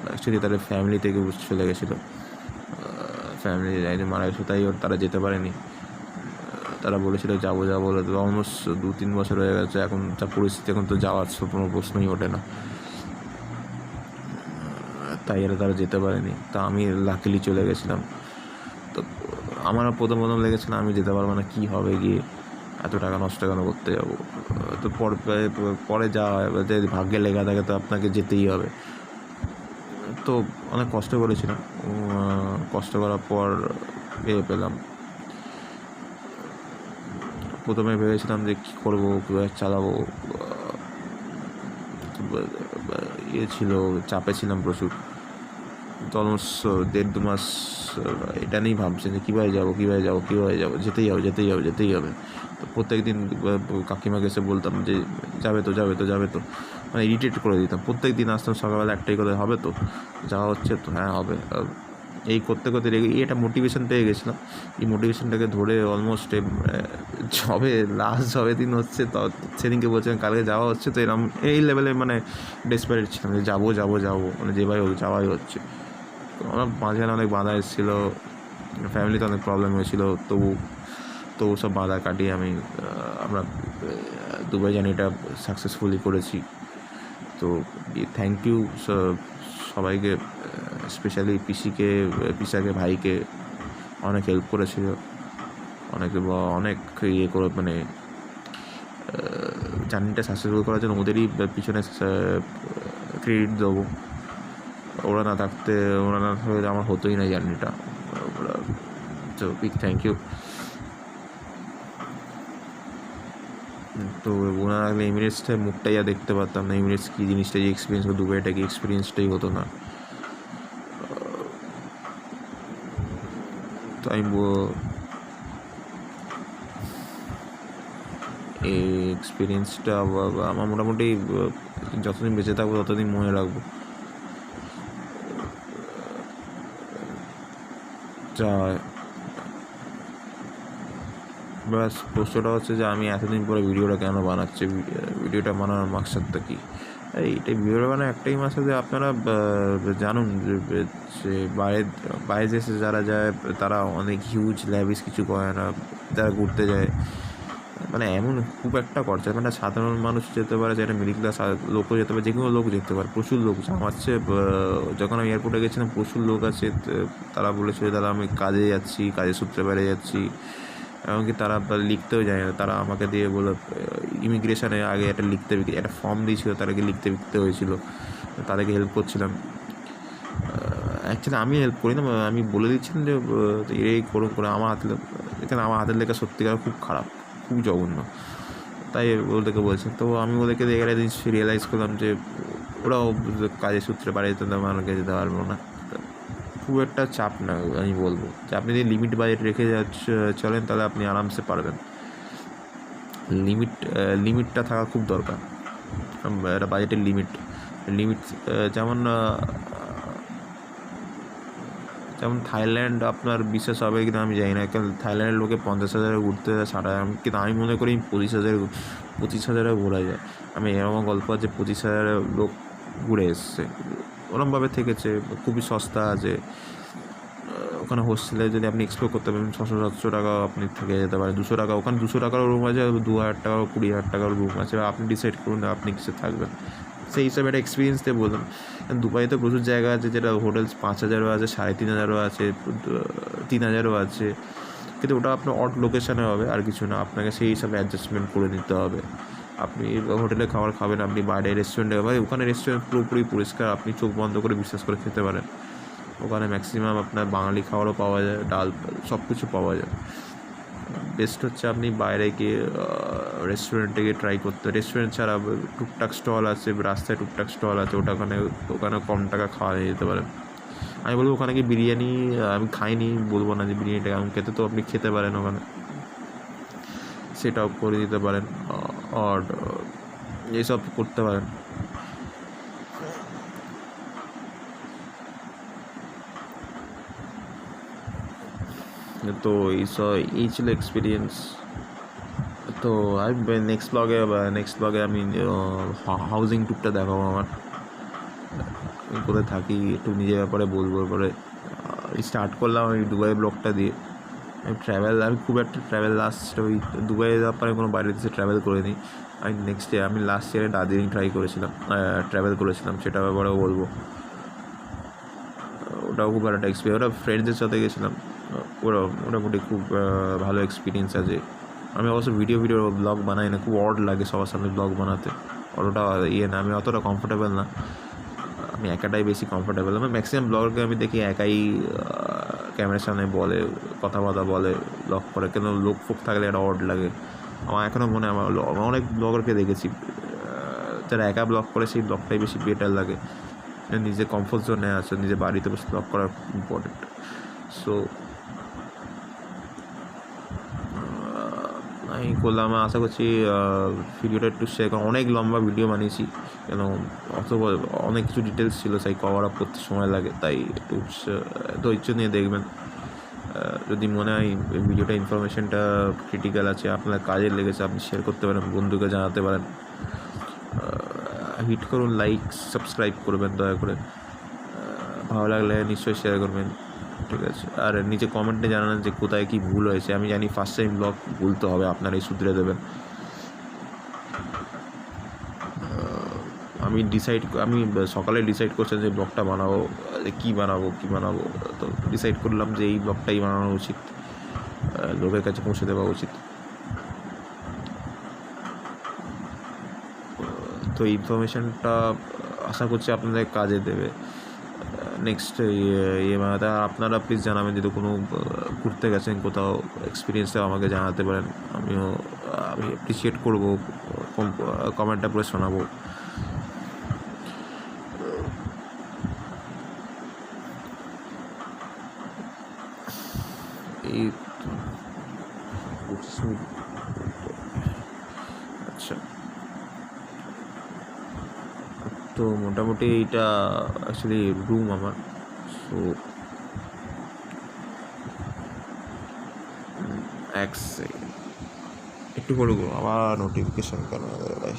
অ্যাকচুয়ালি তাদের ফ্যামিলি থেকে চলে গেছিলো, ফ্যামিলি মারা গেছিলো, তাই তারা যেতে পারেনি। তারা বলেছিল যাবো, অলমোস্ট 2-3 বছর হয়ে গেছে এখন, যা পরিস্থিতি এখন তো যাওয়ার কোনো প্রশ্নই ওঠে না, তাই তারা যেতে পারেনি। তা আমি লাকিলি চলে গেছিলাম। তো আমারও প্রথম লেগেছিল আমি যেতে পারবো না, কী হবে গিয়ে, এত টাকা নষ্ট কেন করতে যাবো। তো পরে যা হয়, যদি ভাগ্যে লেখা থাকে তো আপনাকে যেতেই হবে। তো অনেক কষ্ট করেছিলাম, কষ্ট করার পর পেলাম। প্রথমে ভেবেছিলাম যে কী করবো, কীভাবে চালাবো, ছিল, চাপে ছিলাম প্রচুর। তো অলমোস্ট 1.5-2 মাস এটা নিয়েই ভাবছি যে কীভাবে যাবো, যেতেই হবে। তো প্রত্যেক দিন কাকিমাকে এসে বলতাম যে যাবে তো, মানে ইরিটেট করে দিতাম। প্রত্যেক দিন আসতাম সকালবেলা, একটাই কথা, হবে তো, যাওয়া হচ্ছে তো, হ্যাঁ হবে। এই করতে এটা মোটিভেশন পেয়ে গেছিলাম। এই মোটিভেশনটাকে ধরে অলমোস্ট লাস্ট দিন হচ্ছে, তো সেদিনকে বলছিলাম কালকে যাওয়া হচ্ছে, তো এরকম এই লেভেলে মানে ডেসপারেট ছিলাম যে যাবো, মানে যেভাবে যাওয়াই হচ্ছে। তো আমার মাঝখানে অনেক বাধা এসেছিলো, ফ্যামিলিতে অনেক প্রবলেম হয়েছিল, তবু সব বাধা কাটিয়ে আমরা দুবাই জার্নিটা সাকসেসফুলি করেছি। তো থ্যাংক ইউ সবাইকে, স্পেশালি পিসাকে, ভাইকে, অনেক হেল্প করেছিল, অনেক করে, মানে জার্নিটা সাকসেসফুল করার জন্য ওদেরই পিছনে ক্রেডিট দেবো। ওরা না থাকলে আমার হতোই না জার্নিটা। তো বিগ থ্যাংক ইউ। তো ওরা থাকলে এমিরেটসটায় মুখটাই আর দেখতে পারতাম না, এমিরেটস কী জিনিসটা, যে এক্সপিরিয়েন্স, দুবাইটা কি এক্সপিরিয়েন্সটাই হতো না। তো আমি এই এক্সপিরিয়েন্সটা আমার মোটামুটি যতদিন বেঁচে থাকবো ততদিন মনে রাখবো। যা ব্যাস প্রশ্নটা হচ্ছে যে আমি এতদিন পরে ভিডিওটা কেন বানাচ্ছি, ভিডিওটা বানানোর মাকসাদটা কী? এইটাই ভিডিওটা বানানোর একটাই মাকসাদ যে আপনারা জানুন যে বাইরে দেশে যারা যায় তারা অনেক হিউজ ল্যাভিশ কিছু করে না, যারা ঘুরতে যায় মানে এমন খুব একটা খরচা, মানে সাধারণ মানুষ যেতে পারে, যেটা মিডিল ক্লাস লোকও যেতে পারে, যে কোনো লোক যেতে পারে, প্রচুর লোক জামাচ্ছে। যখন আমি এয়ারপোর্টে গেছিলাম প্রচুর লোক আছে, তারা বলেছে তারা আমি কাজে যাচ্ছি, কাজের সূত্রে বাইরে যাচ্ছি, এমনকি তারা লিখতেও যায় না। তারা আমাকে দিয়ে বলে ইমিগ্রেশনে আগে একটা ফর্ম দিয়েছিল, তাদেরকে লিখতে হয়েছিল, তাদেরকে হেল্প করছিলাম। অ্যাকচুয়ালি আমি হেল্প করি না, আমি বলে দিচ্ছিলাম যে এই করুন করে। আমার হাতের লেখা সত্যিকার খুব খারাপ, খুব জঘন্য, তাই ওদেরকে বলছে। তো আমি ওদেরকে দেখে একটা জিনিস রিয়েলাইজ করলাম যে ওরাও কাজের সূত্রে বাইরে যেতে আমাকে যেতে পারবো না। খুব একটা চাপ না, আমি বলবো যে আপনি যদি লিমিট বাজেট রেখে চলেন তাহলে আপনি আরামসে পারবেন। লিমিটটা থাকা খুব দরকার, একটা বাজেটের লিমিট। যেমন থাইল্যান্ড আপনার বিশ্বাস হবে কিনা আমি জানি না, কারণ থাইল্যান্ডের লোকে 50,000 ঘুরতে যায়, 60,000, কিন্তু আমি মনে করি 25,000 ঘোরা যায়। আমি এরকম গল্প আছে 25,000 লোক ঘুরে এসছে, ওরমভাবে থেকেছে, খুবই সস্তা আছে ওখানে। হোস্টেলে যদি আপনি এক্সপ্লোর করতে পারেন 600-700 টাকা আপনি থেকে যেতে পারেন, 200 টাকা, ওখানে 200 টাকারও রুম আছে, 2,000 টাকা 20,000 টাকার রুম আছে, আপনি ডিসাইড করুন আপনি কিসে থাকবেন। সেই হিসাবে একটা এক্সপিরিয়েন্স দিয়ে বললাম। দুবাইতে প্রচুর জায়গা আছে যেটা হোটেলস 5,000-ও আছে, 3,500-ও আছে, 3,000-ও আছে, কিন্তু ওটা আপনার অড লোকেশানে হবে, আর কিছু না। আপনাকে সেই হিসাবে অ্যাডজাস্টমেন্ট করে নিতে হবে। আপনি হোটেলে খাবার খাবেন, আপনি বাইরে রেস্টুরেন্টে, ওখানে রেস্টুরেন্ট পুরোপুরি পরিষ্কার, আপনি চোখ বন্ধ করে বিশ্বাস করে খেতে পারেন। ওখানে ম্যাক্সিমাম আপনার বাঙালি খাবারও পাওয়া যায়, ডাল সব কিছু পাওয়া যায়। বেস্ট হচ্ছে আপনি বাইরে গিয়ে রেস্টুরেন্টে গিয়ে ট্রাই করতে। রেস্টুরেন্ট ছাড়া টুকটাক স্টল আছে, রাস্তায় টুকটাক স্টল আছে, ওখানে কম টাকা খাওয়া যেতে পারে। আমি বলবো ওখানে গিয়ে বিরিয়ানি, আমি খাইনি বলবো না যে বিরিয়ানিটা কেমন খেতে, তো আপনি খেতে পারেন ওখানে, সেটাও করে দিতে পারেন, আর এইসব করতে পারেন। তো এই ছিল এক্সপিরিয়েন্স। তো আমি নেক্সট ব্লগে আমি হাউজিং ট্যুরটা দেখাবো আমার, আমি কোথায় থাকি একটু নিজের ব্যাপারে বলবো। এরপরে স্টার্ট করলাম আমি দুবাই ব্লগটা দিয়ে। আমি খুব একটা ওই দুবাইয়ের ব্যাপারে কোনো বাইরের দেশে ট্রাভেল করিনি। আমি লাস্ট ইয়ারে দার্জিলিং ট্রাভেল করেছিলাম, সেটা ব্যাপারেও বলবো। ওটাও খুব ভালো একটা এক্সপিরিয়েন্স, ওটা ফ্রেন্ডসদের সাথে গেছিলাম, ওরা মোটামুটি খুব ভালো এক্সপিরিয়েন্স আছে। আমি অবশ্য ভিডিও ব্লগ বানাই না, খুব অড লাগে সবার সামনে ব্লগ বানাতে, অতটা না, আমি অতটা কমফোর্টেবল না, আমি একাটাই বেশি কমফোর্টেবল। আমি ম্যাক্সিমাম ব্লগকে আমি দেখি একাই ক্যামেরার সামনে কথাবার্তা বলে ব্লগ করে, কেন লোক ফোক থাকলে একটা অড লাগে। আমার এখনও মনে হয় আমার অনেক ব্লগারকে দেখেছি যারা একা ব্লগ করে, সেই ব্লগটাই বেশি বেটার লাগে। নিজে কমফোর্ট জোনে আছে, নিজে বাড়িতে বসে ব্লগ করা খুব ইম্পর্টেন্ট। সো আমি করলাম, আশা করছি ভিডিওটা একটু শেয়ার করুন। অনেক লম্বা ভিডিও বানিয়েছি, কেন অনেক কিছু ডিটেলস ছিল, সেই কভার আপ করতে সময় লাগে, তাই একটু ধৈর্য নিয়ে দেখবেন। যদি মনে হয় ভিডিওটা ইনফরমেশনটা ক্রিটিক্যাল আছে, আপনার কাজে লেগেছে, আপনি শেয়ার করতে পারেন, বন্ধুকে জানাতে পারেন। হিট করুন, লাইক সাবস্ক্রাইব করবেন দয়া করে, ভালো লাগলে নিশ্চয়ই শেয়ার করবেন, ঠিক আছে। আর নিচে কমেন্টে জানান যে কোথায় কী ভুল হয়েছে। আমি জানি ফার্স্ট টাইম ব্লগ ভুলতে হবে, আপনারাই শুধরে দেবেন। আমি সকালে ডিসাইড করছি যে ব্লগটা বানাবো, কী বানাবো, তো ডিসাইড করলাম যে এই ব্লগটাই বানানো উচিত, লোকের কাছে পৌঁছে দেওয়া উচিত। তো ইনফরমেশানটা আশা করছি আপনাদের কাজে দেবে। নেক্সট তা আপনারা প্লিজ জানাবেন যদি কোনো ঘুরতে গেছেন কোথাও এক্সপিরিয়েন্সটা আমাকে জানাতে পারেন, আমি অ্যাপ্রিসিয়েট করবো, কমেন্টটা পরে শোনাবো। এই আচ্ছা, তো মোটামুটি এইটা অ্যাকচুয়ালি রুম আমার। সো একটু করে আবার নোটিফিকেশান কেন ভাই,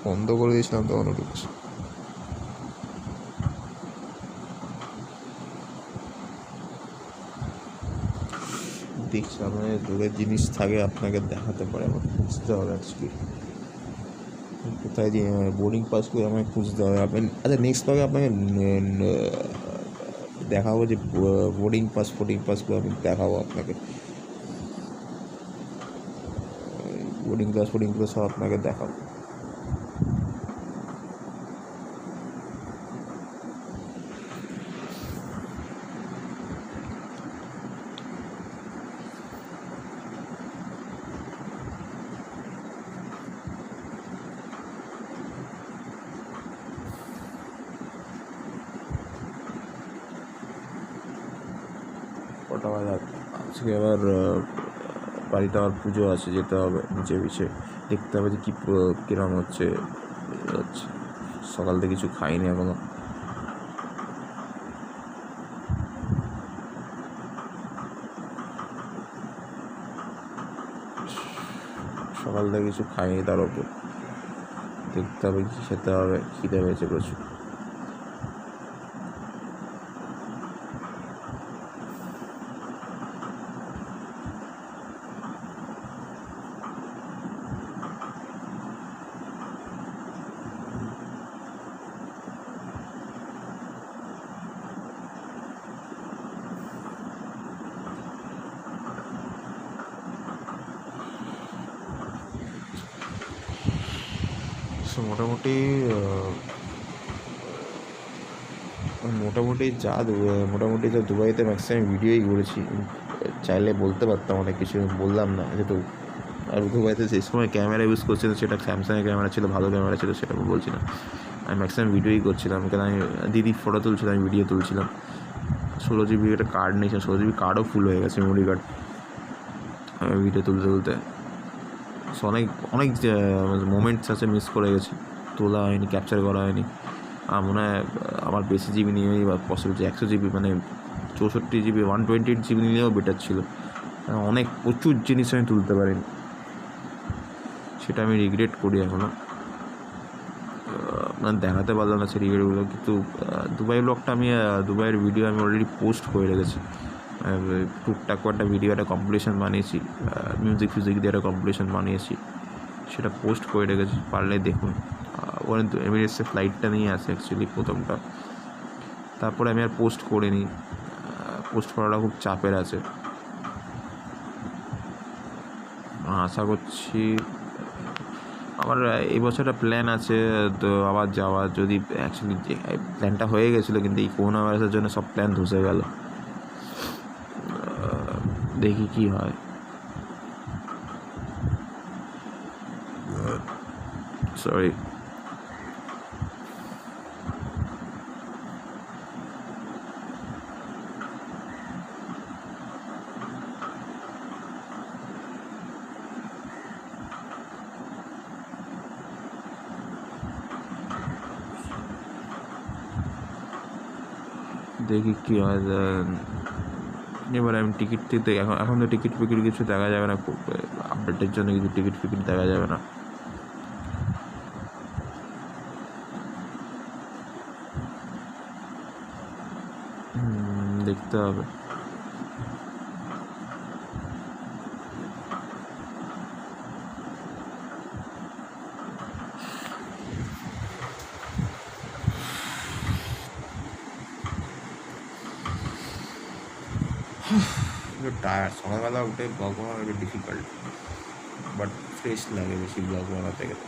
বন্ধ করে দিয়েছিলাম তখন নোটিফিকেশান। দেখছি আপনার দূরের জিনিস থাকে আপনাকে দেখাতে পারে, আমাকে খুঁজতে হবে অ্যাকচুয়ালি কোথায় যে বোর্ডিং পাস করে আমাকে খুঁজতে হবে। আপনি আচ্ছা নেক্সট পাকে আপনাকে দেখাবো যে বোর্ডিং পাসগুলো আমি দেখাবো আপনাকে, বোর্ডিং পাস সব আপনাকে দেখাবো। কটা বাজে আজকে আবার বাড়িতে আবার পুজো আছে, যেতে হবে নিচে পিছিয়ে দেখতে হবে যে কীরকম হচ্ছে। সকাল থেকে কিছু খাইনি এখনো, সকাল থেকে কিছু খাইনি, তার ওপর দেখতে হবে কী খেতে হবে, খিদে পেয়েছে প্রচুর। মোটামুটি তো দুবাইতে ম্যাক্সিমাম ভিডিওই করেছি, চাইলে বলতে পারতাম অনেক কিছু, বললাম না যেহেতু। আর দুবাইতে যে সময় ক্যামেরা ইউজ করছিলাম সেটা স্যামসাংয়ের ক্যামেরা ছিল, ভালো ক্যামেরা ছিল, সেটা আমি বলছি না। আমি ম্যাক্সিমাম ভিডিওই করছিলাম, কেন আমি দিদি ফটো তুলছিলাম, আমি ভিডিও তুলছিলাম। 16 GB একটা কার্ড নিয়েছিলাম, 16 GB কার্ডও ফুল হয়ে গেছে, মেমোরি কার্ড, ভিডিও তুলতে। সো অনেক মোমেন্টস আছে মিস করে গেছি, তোলা হয়নি, ক্যাপচার করা হয়নি। আর মনে হয় আমার বেশি জিবি নিয়েই বা পসিবল যে 100 GB, মানে 64 GB 128 GB নিলেও বেটার ছিল। প্রচুর জিনিস আমি তুলতে পারিনি, সেটা আমি রিগ্রেট করি এখনও। আপনার দেখাতে পারলাম না সেই রিগ্রেটগুলো, কিন্তু দুবাইয়ের ভিডিও আমি অলরেডি পোস্ট করে রেখেছি। টুকটাক একটা ভিডিও, একটা কম্পিটিশন বানিয়েছি, মিউজিক দিয়ে একটা কম্পিটিশন বানিয়েছি, সেটা পোস্ট করে রেখেছি, পারলে দেখুন। ওখানে এমিরেটসের ফ্লাইটটা নিয়ে আসে অ্যাকচুয়ালি প্রথমটা, তারপরে আমি আর পোস্ট করিনি, পোস্ট করাটা খুব চাপের আছে। আশা করছি আমার এই বছরটা প্ল্যান আছে তো আবার যাওয়ার, যদি অ্যাকচুয়ালি প্ল্যানটা হয়ে গেছিলো, কিন্তু এই করোনা ভাইরাসের জন্য সব প্ল্যান ধসে গেল। দেখি কি হয়। সরি, দেখি কী হয়। এবার আমি টিকিট এখন তো টিকিট ফিকিট কিছু দেখা যাবে না, আপডেটের জন্য কিছু টিকিট ফিকিট দেখা যাবে না। দেখতে হবে। টায়ার সকালবেলা উঠে ব্লগ বানানো একটু ডিফিকাল্ট, বাট ফ্রেশ লাগে বেশি ব্লগ বানাতে গেলে।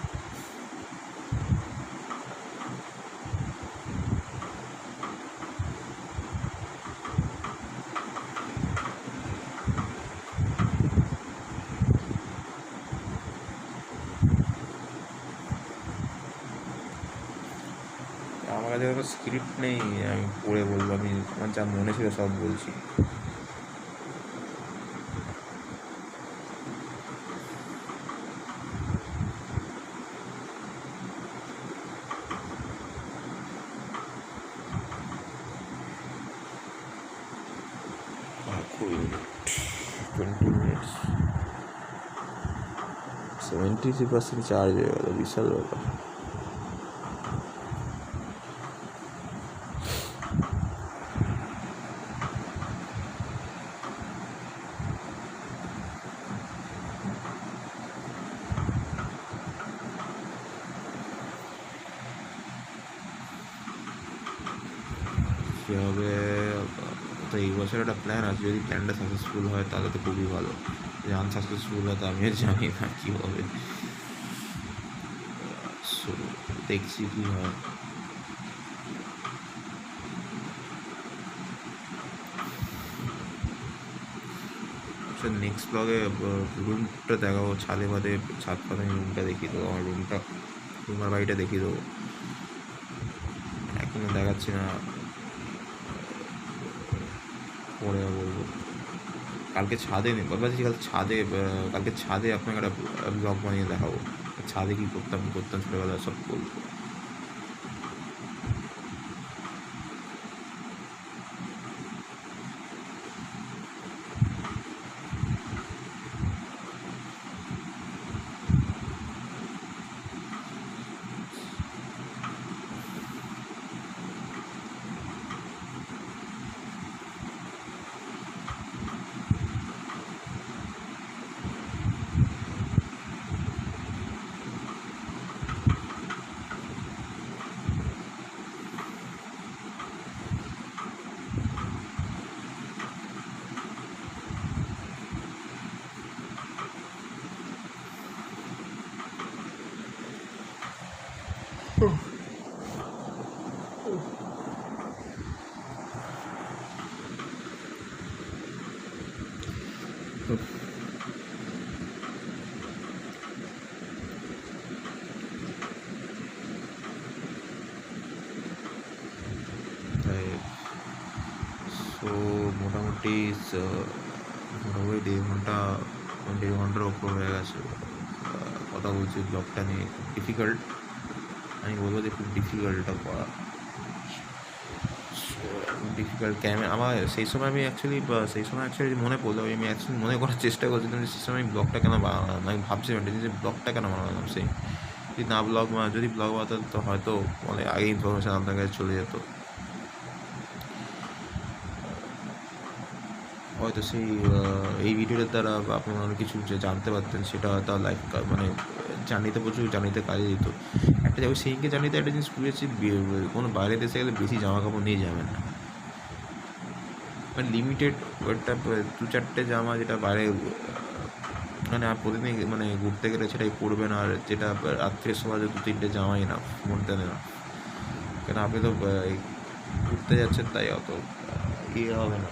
কাছে কোনো স্ক্রিপ্ট নেই, আমি পড়ে বলবো, আমি আমার যা মনে ছিল সব বলছি। কুড়ি মিনিট, 20 মিনিটস, 73% চার্জ হয়ে গেল, বিশাল ব্যাপার। কী হবে তো এই বছর একটা প্ল্যান আছে, যদি প্ল্যানটা সাকসেসফুল হয় তাহলে তো খুবই ভালো, যদি আনসাকসেসফুল হয় তো আমি আর জানি না কী হবে। সো দেখছি কী হয়। নেক্সট ব্লগে রুমটা দেখাবো, ছাদে বাদে ছাদ ফাদে রুমটা দেখিয়ে দেবো, আমার রুমার বাড়িটা দেখিয়ে দেবো। এখনও দেখাচ্ছি না, পরে বলবো। কালকে ছাদে নেই বলছি, কালকে ছাদে আপনাকে একটা ব্লগ বানিয়ে দেখাবো, ছাদে কী করতাম ছোটোবেলা সব বলবো। সো মোটামুটি 1.5 ঘন্টার ওপর হয়ে গেছে কথা বলছি ব্লগটা নিয়ে। ডিফিকাল্ট, আমি বলবো যে খুব ডিফিকাল্টটা করা, ডিফিকাল্ট ক্যামেরা। আমার সেই সময় অ্যাকচুয়ালি মনে পড়লো, আমি অ্যাকচুয়ালি মনে করার চেষ্টা করছিলাম যে সেই সময় আমি ব্লগটা কেন বানালাম, আমি ভাবছিলাম যে ব্লগটা কেন বানালাম। যদি ব্লগ বানাতাম তো হয়তো মানে আগে ইনফরমেশান আপনার কাছে চলে যেত, হয়তো এই ভিডিওটার দ্বারা আপনারা অনেক কিছু যে জানতে পারতেন, সেটা হয়তো লাইফ মানে জার্নিতে কাজে দিত। একটা যাবে সেইকে জার্নিতে একটা জিনিস বুঝেছি, কোনো বাইরে দেশে গেলে বেশি জামা কাপড় নিয়ে যাবেন না, মানে লিমিটেড একটা 2-4টে জামা, যেটা বাইরে মানে প্রতিদিন মানে ঘুরতে গেলে সেটাই পরবেন, আর যেটা রাত্রের সময় 2-3টে জামাই না মনতে না, কেন আপনি তো ঘুরতে যাচ্ছেন, তাই অত ইয়ে হবে না।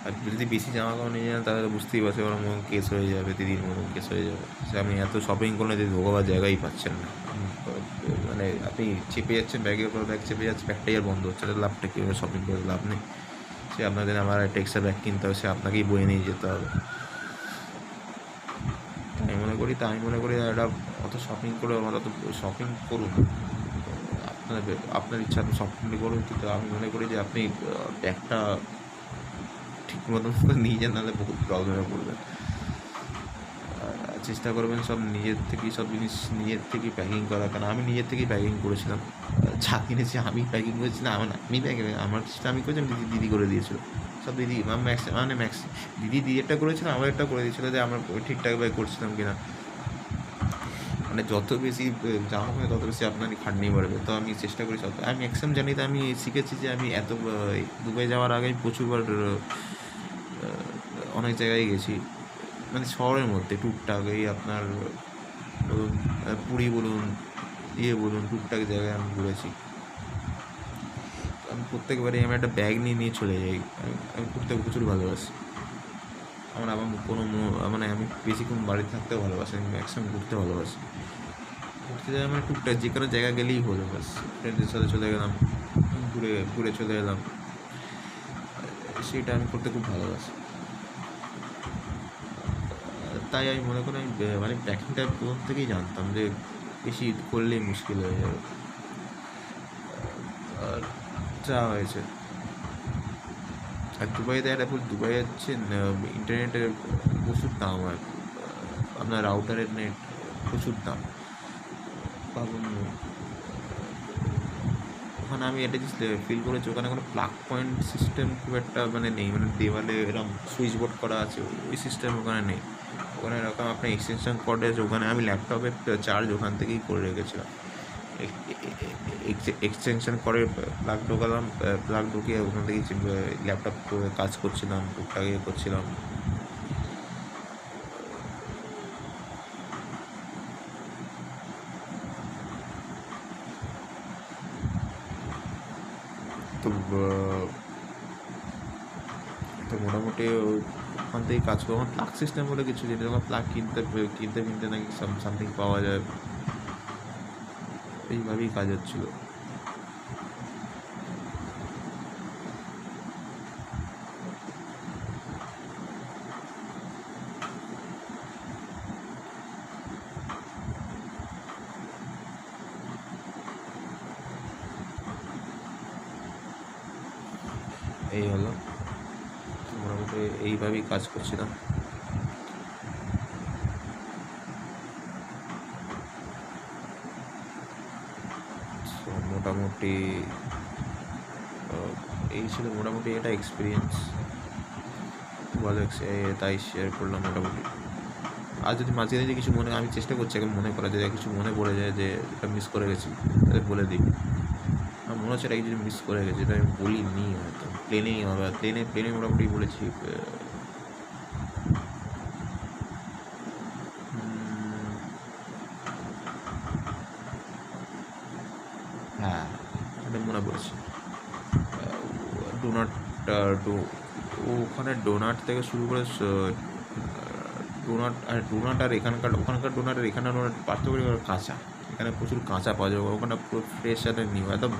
আর যদি বেশি জামা কাপড় নিয়ে যান তাহলে বুঝতেই পারছি ওর মতো কেস হয়ে যাবে, দিদির মতো কেস হয়ে যাবে। সে আপনি এত শপিং করলে যে ঢোকাবার জায়গাই পাচ্ছেন না, মানে আপনি চেপে যাচ্ছেন, ব্যাগের উপর ব্যাগ চেপে যাচ্ছে, ব্যাগটাই আর বন্ধ হচ্ছে, তাহলে লাভটা কী হবে? শপিং করে লাভ নেই। সে আপনাদের আমার একটা এক্সট্রা ব্যাগ কিনতে হবে, সে আপনাকেই বয়ে নিয়ে যেতে হবে। আমি মনে করি একটা অত শপিং করে অত শপিং করুন, আপনার ইচ্ছা আপনি শপিং করুন, কিন্তু আমি মনে করি যে আপনি ব্যাগটা ঠিক মতন নিয়ে যান, নাহলে বহুত প্রবলেমে পড়বেন। চেষ্টা করবেন সব নিজের থেকেই প্যাকিং করা, কারণ আমি নিজের থেকেই প্যাকিং করেছিলাম, যা কিনেছি আমি প্যাকিং করেছিলাম, আমার সেটা আমি করেছিলাম, দিদি করে দিয়েছিল সব। দিদি দিদি একটা করেছিল, আমার একটা করে দিয়েছিলো, যে আমরা ঠিকঠাকভাবে করছিলাম কিনা। মানে যত বেশি জামা হবে তত বেশি আপনারই খাটনি বাড়বে। তো আমি চেষ্টা করি আমি ম্যাক্সিমাম জার্নিতে আমি শিখেছি যে আমি দুবাই যাওয়ার আগে আমি প্রচুরবার অনেক জায়গায় গেছি, মানে শহরের মধ্যে টুকটাক, এই আপনার বলুন পুরী বলুন, বলুন, টুকটাক জায়গায় আমি ঘুরেছি। আমি প্রত্যেকবারই আমি একটা ব্যাগ নিয়ে চলে যাই। আমি ঘুরতে প্রচুর ভালোবাসি। আমার কোনো মানে আমি বেশিক্ষণ বাড়িতে থাকতেও ভালোবাসি, আমি ম্যাক্সিমাম ঘুরতে ভালোবাসি। ঘুরতে যাওয়া মানে টুকটাক যে কোনো জায়গা গেলেই হলো, ব্যাস ফ্রেন্ডদের সাথে চলে গেলাম, ঘুরে ঘুরে চলে এলাম, সেটা আমি করতে খুব ভালোবাসি। তাই আমি মনে করি আমি মানে ট্রেকিংটা প্রথম থেকেই জানতাম যে বেশি করলেই মুশকিল হয়ে যাবে। আর যা হয়েছে। আর দুবাইতে একটা ভুল, দুবাই হচ্ছে ইন্টারনেটের প্রচুর দাম হয়, আপনার রাউটারের নেট প্রচুর দাম। ভাবুন, ওখানে আমি এটা জিনিস ফিল করেছি, ওখানে কোনো প্লাগ পয়েন্ট সিস্টেম খুব একটা মানে নেই, মানে দেওয়ালে এরকম সুইচ বোর্ড করা আছে ওই সিস্টেম ওখানে নেই। ওখানে এরকম আপনার এক্সটেনশন কর্ড আছে, ওখানে আমি ল্যাপটপের চার্জ ওখান থেকেই করে রেখেছিলাম। এক্সটেনশন করে প্লাগ ঢোকালাম, প্লাগ ঢুকিয়ে ওখান থেকেই ল্যাপটপ কাজ করছিলাম, টুকটাক ইয়ে করছিলাম। তো তো মোটামুটি ওখান থেকেই কাজ করবো। আমার প্লাগ সিস্টেম বলে কিছু, যেটা আমার প্লাগ কিনতে কিনতে নাকি সামথিং পাওয়া যায়, এইভাবেই কাজ হচ্ছিলো। এই হলো মোটামুটি, এইভাবেই কাজ করছিলাম। মোটামুটি এই ছিল মোটামুটি এটা এক্সপিরিয়েন্স, ভালো তাই শেয়ার করলাম মোটামুটি। আর যদি মাঝে যদি কিছু মনে, আমি চেষ্টা করছি এখন মনে করা, যদি কিছু মনে পড়ে যায় যে এটা মিস করে গেছি তাহলে বলে দিই। আমার মনে হচ্ছে এটা কিছু মিস করে গেছি, এটা আমি বলিনি, হয়তো প্লেনেই হবে, প্লেনে মোটামুটি বলেছি। হ্যাঁ, এটা মনে পড়েছে। ডোনাট, ওখানে ডোনাট থেকে শুরু করে ডোনাট আর ওখানকার ডোনাট আর এখানকার ডোনাট পার্থক্য কাঁচা। এখানে প্রচুর কাঁচা পাওয়া যাবে, ওখানে পুরো ফ্রেশ আর নিউ, একদম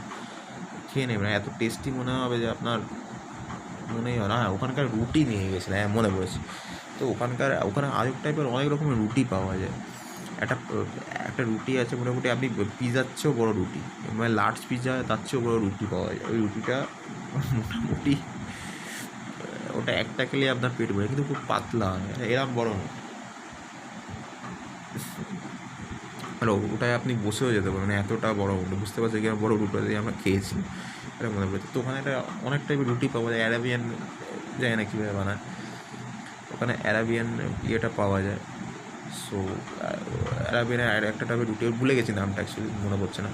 খেয়ে নেবেন, এত টেস্টি মনে হবে যে আপনার মনেই হয় না। হ্যাঁ, ওখানকার রুটি নিয়ে গেছিলাম, হ্যাঁ মনে পড়েছে। তো ওখানে আরেক টাইপের অনেক রকমের রুটি পাওয়া যায়। একটা রুটি আছে মোটামুটি, আপনি পিজার চেয়েও বড়ো রুটি, মানে লার্জ পিজা তার চেয়েও বড়ো রুটি পাওয়া যায়। ওই রুটিটা মোটামুটি ওটা একটা খেলে আপনার পেট ভরে, কিন্তু খুব পাতলা, এরম বড় না। আর ওটায় আপনি বসেও যেতে পারেন, এতটা বড় রুটি, বুঝতে পারছি কি বড়ো রুটি দিয়ে আমরা খেয়েছি, এটা মনে পড়েছে। তো ওখানে একটা অনেক টাইপের রুটি পাওয়া যায়, অ্যারাবিয়ান, যায় না কীভাবে বানায়, ওখানে অ্যারাবিয়ান ইয়েটা পাওয়া যায়। সো অ্যারাবিয়ানের আর একটা টাইপের রুটি, ভুলে গেছি নামটা, অ্যাকচুয়ালি মনে পড়ছে না।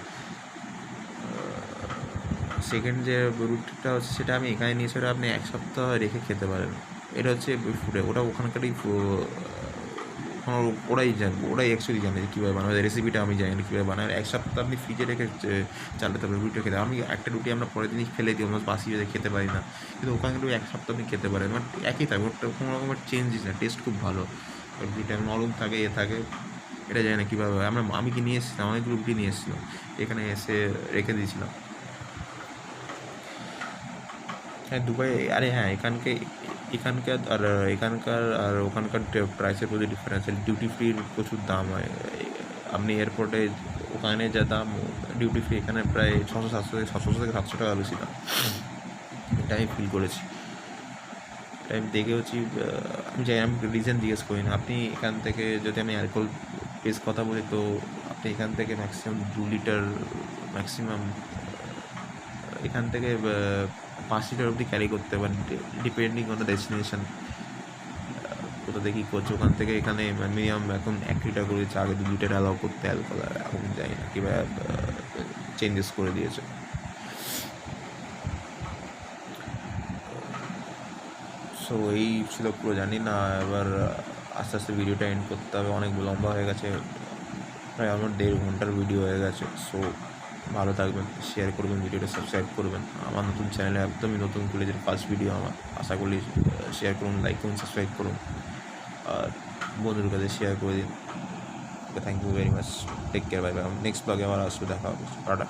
সেকেন্ড যে রুটিটা হচ্ছে সেটা আমি এখানে নিয়ে, সেটা আপনি এক সপ্তাহ রেখে খেতে পারেন। এটা হচ্ছে ফুডে, ওটা ওখানকারই, ওরাই অ্যাকচুয়ালি জানে যে কীভাবে বানাবে, রেসিপিটা আমি জানি না কীভাবে বানায়। এক সপ্তাহ আপনি ফ্রিজে রেখে চালাতে পারবেন রুটিটা খেতে। আমি একটা রুটি আমরা পরের দিনই ফেলে দিই, আমরা বাসি হয়ে খেতে পারি না, কিন্তু ওখানে কিন্তু এক সপ্তাহ আপনি খেতে পারেন, মানে একই থাকে, ওটা কোনো রকমের চেঞ্জেস না, টেস্ট খুব ভালো। রুটিটা নরম থাকে, থাকে, এটা জানি না কীভাবে হয়। আমি কি নিয়ে এসেছিলাম, অনেকগুলো রুটি নিয়ে এসেছিলাম, এখানে এসে রেখে দিয়েছিলাম। হ্যাঁ দুবাই, আরে হ্যাঁ এখানকার আর ওখানকার প্রাইসের প্রচুর ডিফারেন্স। ডিউটি ফ্রির প্রচুর দাম হয়। আপনি এয়ারপোর্টে ওখানে যা দাম, ডিউটি ফ্রি এখানে প্রায় 600 থেকে 700 টাকা বেশি দাম। এটা আমি ফিল করেছি, এটা আমি দেখে হচ্ছি। আমি যাই, আমি রিজন জিজ্ঞেস করি না। আপনি এখান থেকে যদি আমি অ্যালকোহল বেস কথা বলি, তো আপনি এখান থেকে ম্যাক্সিমাম 2 লিটার, ম্যাক্সিমাম এখান থেকে 5 লিটার অবধি ক্যারি করতে পারেন, ডিপেন্ডিং অন দ্য ডেস্টিনেশন, কোথা থেকে কী করছে। ওখান থেকে এখানে মিনিমাম এখন 1 লিটার করে দিচ্ছে, আগে 2 লিটার অ্যালাউ করতে অ্যালকোহল, এখন যাই না কীভাবে চেঞ্জেস করে দিয়েছে। সো এই ছিল পুরো, জানি না এবার আস্তে আস্তে ভিডিওটা এন্ড করতে হবে, অনেক লম্বা হয়ে গেছে, প্রায় আমার 1.5 ঘন্টার ভিডিও হয়ে গেছে। সো ভালো থাকবেন, শেয়ার করবেন, ভিডিওটা সাবস্ক্রাইব করবেন। আমার নতুন চ্যানেলে একদমই নতুন কলেজের ফার্স্ট ভিডিও আমার, আশা করি শেয়ার করুন, লাইক করুন, সাবস্ক্রাইব করুন, আর বন্ধুদের কাছে শেয়ার করে দিন। Thank you very much, take care, bye bye. Next ব্লগে আমার আসবে, দেখা হবে, টাটা।